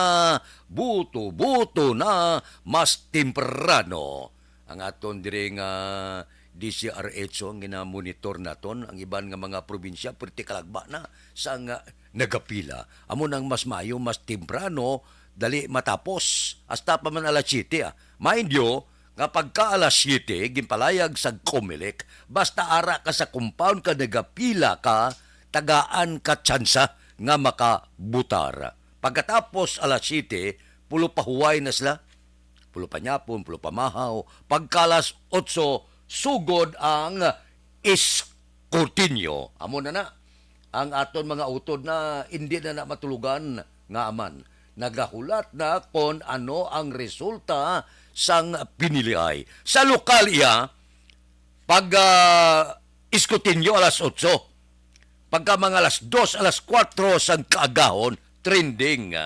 buto-buto na, mas temprano. Ang aton diring DCRH ang ginamonitor naton, ang iban nga mga probinsya, perti kalagba na, sa nga nagapila. Amo nang mas mayo, mas temprano, dali matapos. Hasta pa man alas 7. Mind you, nga pagka alas 7 gimpalayag sa Comelec basta ara ka sa compound ka nagapila ka tagaan ka tsansa nga makabutar. Pagkatapos alas 7 pulo pa huway na sila, pulo pa nyapon, pulo pa mahaw. Pagka alas 8 sugod ang iskortinyo. Amo na ang aton mga utod na hindi na matulugan nga aman. Nagahulat na kung ano ang resulta sang piniliay. Sa lokal iya, pag iskutinyo alas 8, pagka mga alas 2, alas 4 sang kaagahon, trending.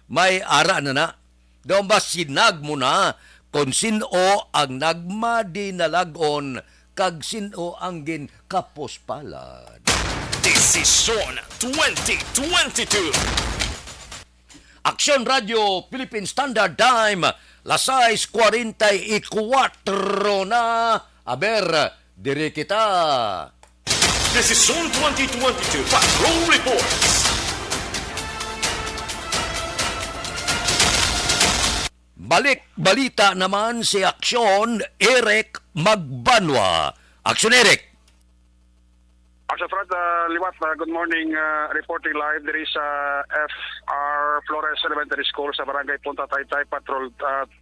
May ara na. Daw ba sinag mo na kung sino ang nagmadinalagon kag sino ang ginkapospalad. Desisyon 2022. Aksyon Radio Philippine Standard Time, las 6:44 na. Aber, diri kita. Desisyon 2022 Patrol Reports. Balik balita naman si Aksyon Eric Magbanwa. Aksyon Eric. Action Fred, liwat, good morning. Reporting live there is FR Flores Elementary School sa Barangay Punta Taytay Patrol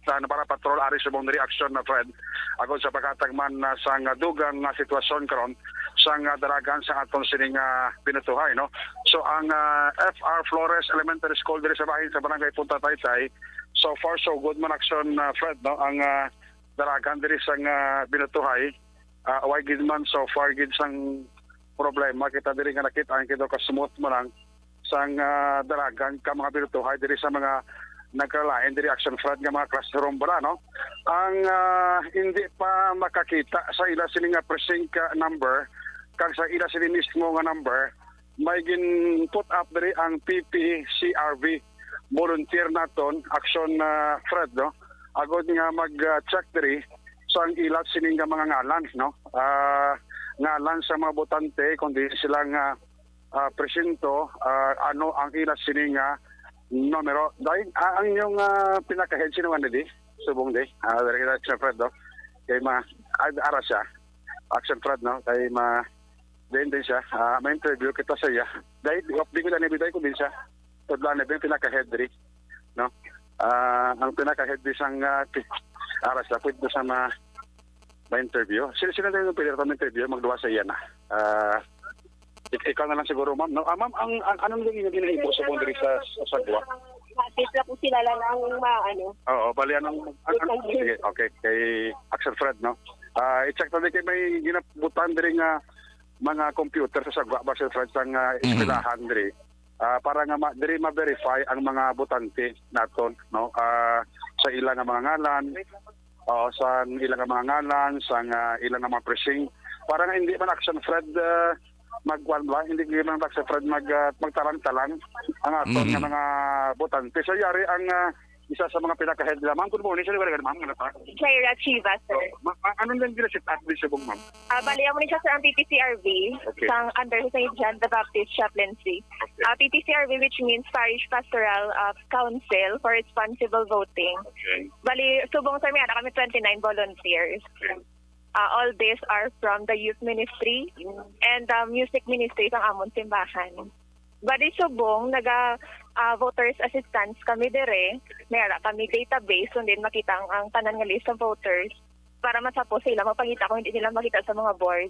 para patrol ari subong diri action na Fred. Agod sa pagkatagman sang dugang nga sitwasyon karon sang daragan sa aton sining pinutuhay, no. So ang FR Flores Elementary School diri sa bahin sa Barangay Punta Taytay, so far so good man action Fred, no. Ang daragan diri sang pinutuhay, way gid man so far gid sang problema kita diri nga nakita ang kito kasumot mo lang sang daragan ka mga binutuhay diri sa mga nagkalain diri action Fred nga mga classroom bara, no. Ang hindi pa makakita sa ila sini nga precinct number kag sa ila sini mismo nga number, may gin put up diri ang PPCRV volunteer naton action Fred, no. Agod nga mag-check diri sa ang ila sini nga mga ngalan, no. Ngalan sa mga botante kundi silang presinto, ano ang ilas sini nga numero. Dahil ang inyong pinaka-head sino nga di subong di dari kita action Fred, no. Kay ara siya action Fred, no, kay din siya may interview kita sa iya dahil di ko na nibigay ko din siya tudlan na yung pinaka-head diri, no. Ang pinaka-head di sang ara siya pwede sa interview. Sila na yung pwede itong interview, magduwa sa iyan na. Ikaw na lang siguro, ma'am. No? Ma'am, ang ano nang yung ginahibo sa bundiri sa Sagwa? Sila po sila lang ang maano. Oo, bali anong... Sige, okay. Kay Axel Fred, no? I-check na din kayo may ginabutan diri nga mga computer sa Sagwa, Axel Fred, sang ispilahan diri. Para nga diri ma-verify ang mga butante naton, no? Sa ilang nga mga ngalan, sa ilang mga ngalan, sa ilang mga precinct. Para nga hindi man action Fred magwanwa, hindi man action Fred magtalang-talang ang aton nga mga botante. So yari ang isa sa mga pinaka-head nila. Ma'am, good morning. Sino ba rin, ma'am? Clara Chivas, sir. Anong lang gina-sit up din siya bong, ma'am? Baliya mo niya sa PPCRV, sang under St. John the Baptist Chaplaincy. PPCRV, which means Parish Pastoral Council for Responsible Voting. Bali, subong sa miya, kami 29 volunteers. All these are from the youth ministry and music ministry ng amon simbahan. Bali subong voters assistance kami dire, mayara kami database and then makita ang tanan nga list of voters para masapo sila mapangita kung hindi nila makita sa mga board.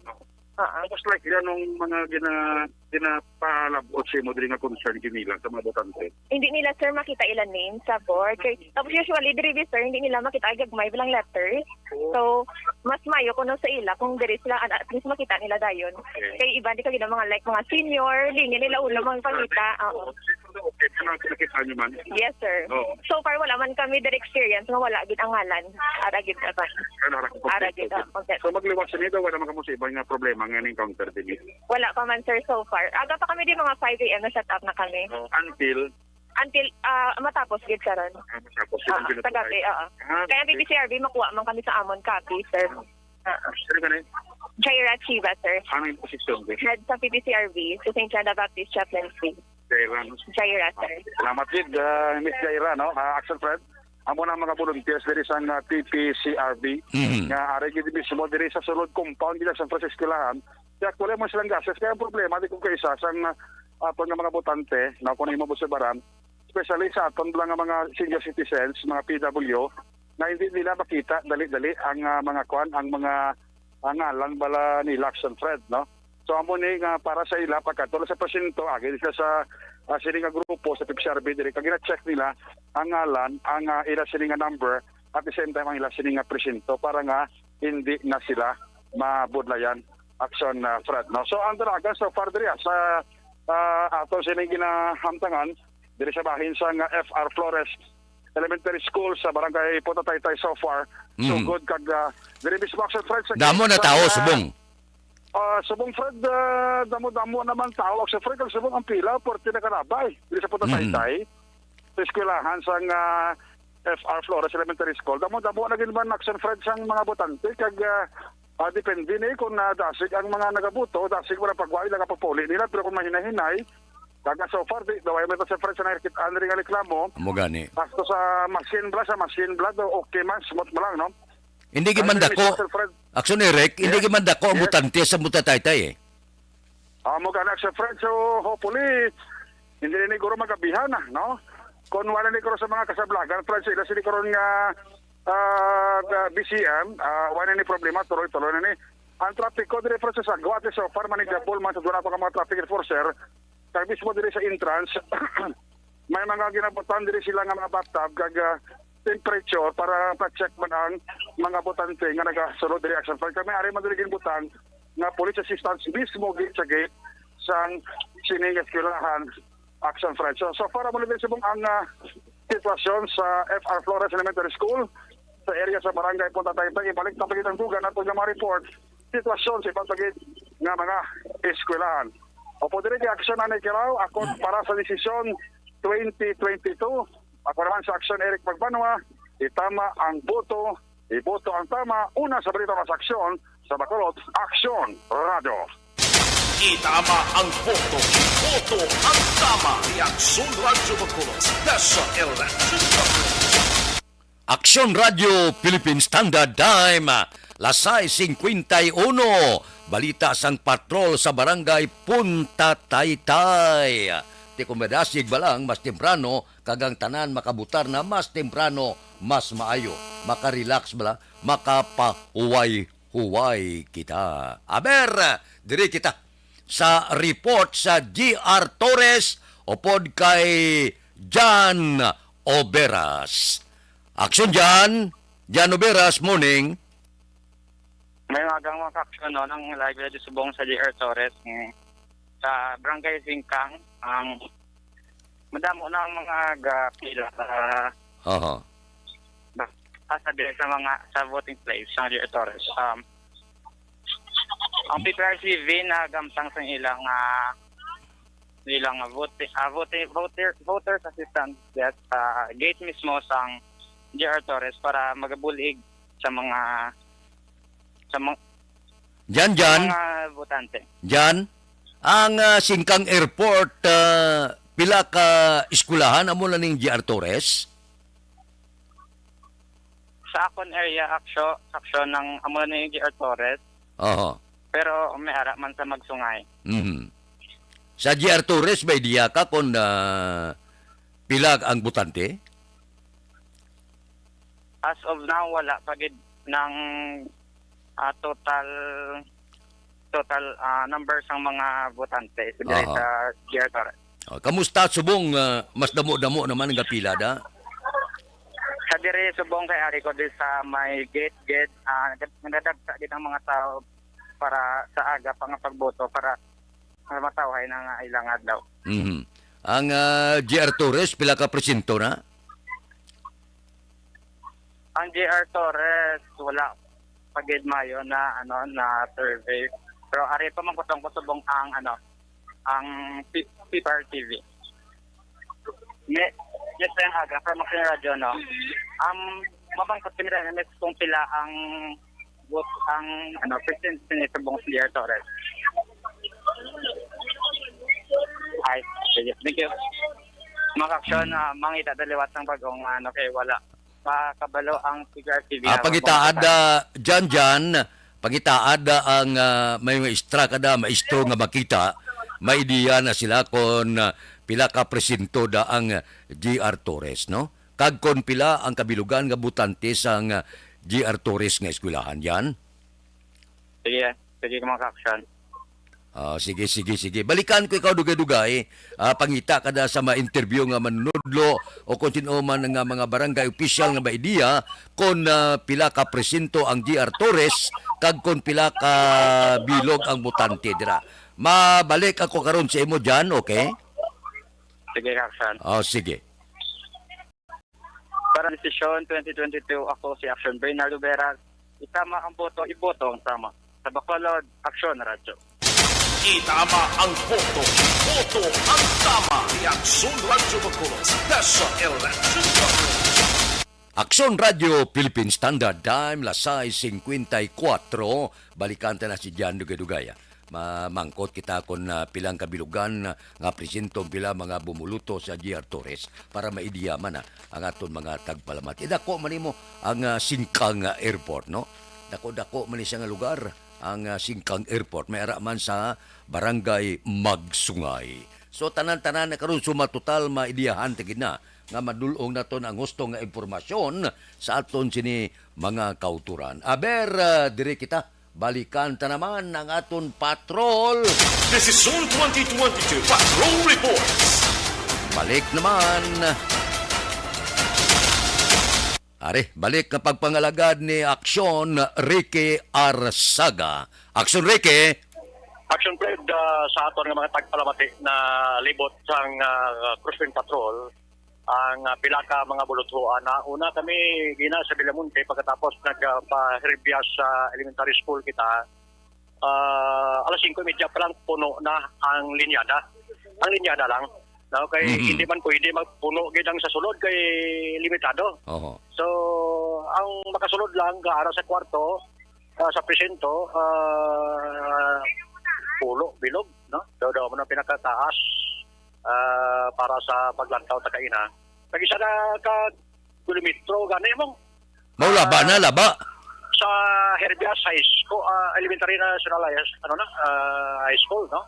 Tapos like yan nung mga ginapalabot siya mo din nga concern kinila sa mga botante. Hindi nila sir makita ilang name sa board. Tapos usually diri sir hindi nila makita gagmay bilang letters. So mas mayo kuno sa ila kung diri sila at least makita nila dayon. Kay iba di ka gina mga like mga senior, linya nila ulo mga pangita. Okay, ano nakita niyo man? Yes sir. So far wala man kami direct experience nga wala gid ang ngalan. Ara gid ba? Ara gid. So magliwas nito wala man kamo sa ibang nga problema nga encounter din. Wala pa man sir so far. Aga pa kami di mga 5 AM na set up na kami. Until matapos gid karon. Matapos sa gabi, Kaya ang PPCRV makuha man kami sa amon copy sir. Sino ka na? Jaira Chiva sir. Ano yung posisyon? Head sa PPCRV sa St. John the Baptist Chaplaincy. Jaira. Jaira sir. Salamat din, Miss Jaira, no? Axel Fred. amo na mga volunteers diri sa PPCRB nga ari gid mismo diri sa sulod compound nila sa Francisco-lahan. Kaya wala mo silang gases. Kaya ang problema di kung kaisa sang aton nga mga botante na kuno mo sa baran, especially sa aton lang nga mga senior citizens, mga PW na hindi nila makita dali-dali ang mga kwan, ang mga ngalan bala ni Action Fred, no? So amo ni nga para sa ila pagkatulad sa presinto agi sila sa sini nga grupo sa PPCRB diri kag gina-check nila ang ngalan, ang ila sini nga number at the same time ang ila sini nga presinto para nga hindi na sila mabudlayan Action Fred, no? So ang dalagan so far diri sa ato sini ginahamtangan diri sa bahin sa FR Flores Elementary School sa Barangay Punta Taytay so far. So good kag diri mismo Action Fred sa Damo na tao subong. Subong Fred, damo-damo naman tao. Sa Fred, subong ang pila, porti na kanabay. Dili sa Punta Taytay, sa eskwelahan sa FR Flores Elementary School. Damo-damo na ginaman Action Fred sa mga botante. Kag depende ni kung dasig ang mga nagabuto, dasig wala pagwai, lang papuli nila. Pero kung mahinahinay, kag so far, daway mo ito sa Fred sa nakikit Andre nga reklamo. Amo gani. Pasto sa machine blood, okay man, smooth mo lang, no? Hindi giman dako. Action Eric, hindi giman dako ang butante sa Punta Taytay eh. Mo ganak sa Fred, so hopefully hindi ni guro magabihan no? Kung wala ni guro sa mga kasablagan, Fred, sila sila karon nga BCM, wala ni problema, tuloy-tuloy na ni. Ang trapiko dire Fred sa Sagwa, at so far manageable man sa doon pa mga traffic enforcer, kag mismo dire sa entrance, may mga ginabutan dire sila nga mga bathtub, kag temperature para pa-check man ang mga botante nga nagasulod diri Action Fred. Kami ari man diri ginbutan nga police assistance mismo gid sa gate sang siningas eskwelahan Action Fred. So far mo din subong ang sitwasyon sa FR Flores Elementary School sa area sa Barangay Punta Taytay. Ibalik na pagit ang tugan ato nga ma-report sitwasyon sa ibang pagit nga mga eskwelahan. Opo diri action na kiraw ako para sa desisyon 2022. Ako naman sa Action Eric Magbanwa, itama ang boto, iboto ang tama, una sa balita ng aksyon sa Bacolod, Action Radio. Itama ang boto, iboto ang tama. Action Radio Bacolod, Special Election. Action Radio Philippine Standard Time, Lasay 51. Balita sang patrol sa Barangay Punta Taytay. Ti kumedasig balang mas temprano kagang tanan makabutar na mas temprano mas maayo makarelax bala makapahuway-huway kita. Aber diri kita sa report sa GR Torres upod kay Jan Oberas. Action Jan Oberas, morning. May magang mga action no nang live radio subong sa GR Torres sa Barangay Singkang ang madamo na ang mga pila sabi sa mga sa voting place sa GR Torres. Ang PPRCV na gamtang sa ilang voters assistance desk gate mismo sa GR Torres para magabulig sa mga mga botante. Jan, ang Singkang Airport, pila ka eskulahan amo na ning GR Torres? Sa akon area action ng amo na ning GR Torres. Pero may ara man sa magsungay. Sa GR Torres may diya ka kung pila ang butante? As of now wala pagid ng total numbers ng mga botante sa GR Torres. Kamusta subong mas damo-damo naman ang pila da? Sa dire subong kay ari ko di sa may gate nadagsa gid ang mga tao para sa aga pang pagboto para matawhay na ilang adlaw. Ang GR Torres pila ka presinto na? Ang GR Torres wala pagid mayo na na survey. Pero ari pa man kutong kusubong ang PPR TV. Yes, ang aga from Action Radio no. Mabangkot pinira na kung pila ang president ni subong GR Torres. Thank you. Mga aksyon, mangita daliwat ng bagong kay wala makabalo ang PRTV. Pangitaada dyan, pangitaada ang may maestra kada, maestro nga makita, maidiya na sila kon pila ka presinto da ang GR Torres, no? Kag kon pila ang kabilugan nga butante sang GR Torres nga eskwelahan yan. Sige mga ka-action. Sige. Balikan ko ikaw dugay-dugay. Pangita kada sa ma-interview nga manunudlo o kung sino man nga mga barangay official nga maidiya kung pila ka presinto ang GR Torres kag kung pila ka bilog ang butante dira. Mabalik ako karon sa imo dyan, okay? Sige ka-action. Sige. Para desisyon 2022, ako si Action Bernardo Vera. Itama ang boto, iboto ang tama. Sa Bacolod, Action Radyo. Itama ang boto. Boto ang tama. Ni Aksyon Radyo Bacolod. Special Election Coverage. Aksyon Radio Philippine Standard Time, las 6:54. Balikan ta na si Jan Dugay-Dugaya. Mamangkot kita kon pilang kabilugan nga presentong pila mga bumuluto sa GR Torres para maidiyaman ang aton mga tagpalamat. Dako man nimo ang Singkang Airport, no? Dako man siya nga lugar ang Singkang Airport. May ara man sa Barangay Magsungay. So tanan-tanan na karon sumatotal maidiyahan tigid na nga madulong naton ang gusto nga impormasyon sa aton sini mga kauturan. Dire kita balikan ta naman ang aton patrol. Desisyon 2022 Patrol Reports. Balik naman. Balik na pagpangalagad ni Aksyon Ricky Arsaga. Aksyon Ricky. Action Fred, sa aton nga mga tagpalamati na libot sang Cruising Patrol, ang pila ka mga buluthuan. Una kami gina sa Villamonte pagkatapos nagpa-herbia sa elementary school kita. Alas 5:30 pa lang puno na ang linyada. Ang linyada lang. No, kay hindi man pwede magpuno gid ang sa sulod kay limitado. So, ang makasulod lang gaara sa kwarto sa presinto pulo bilog, no? Daw mo na pinakataas para sa paglantaw ta kaina. Nag-isa na ka kilometro gani mo. Maulaba na laba. Sa Herbias High School, elementary na high school, no?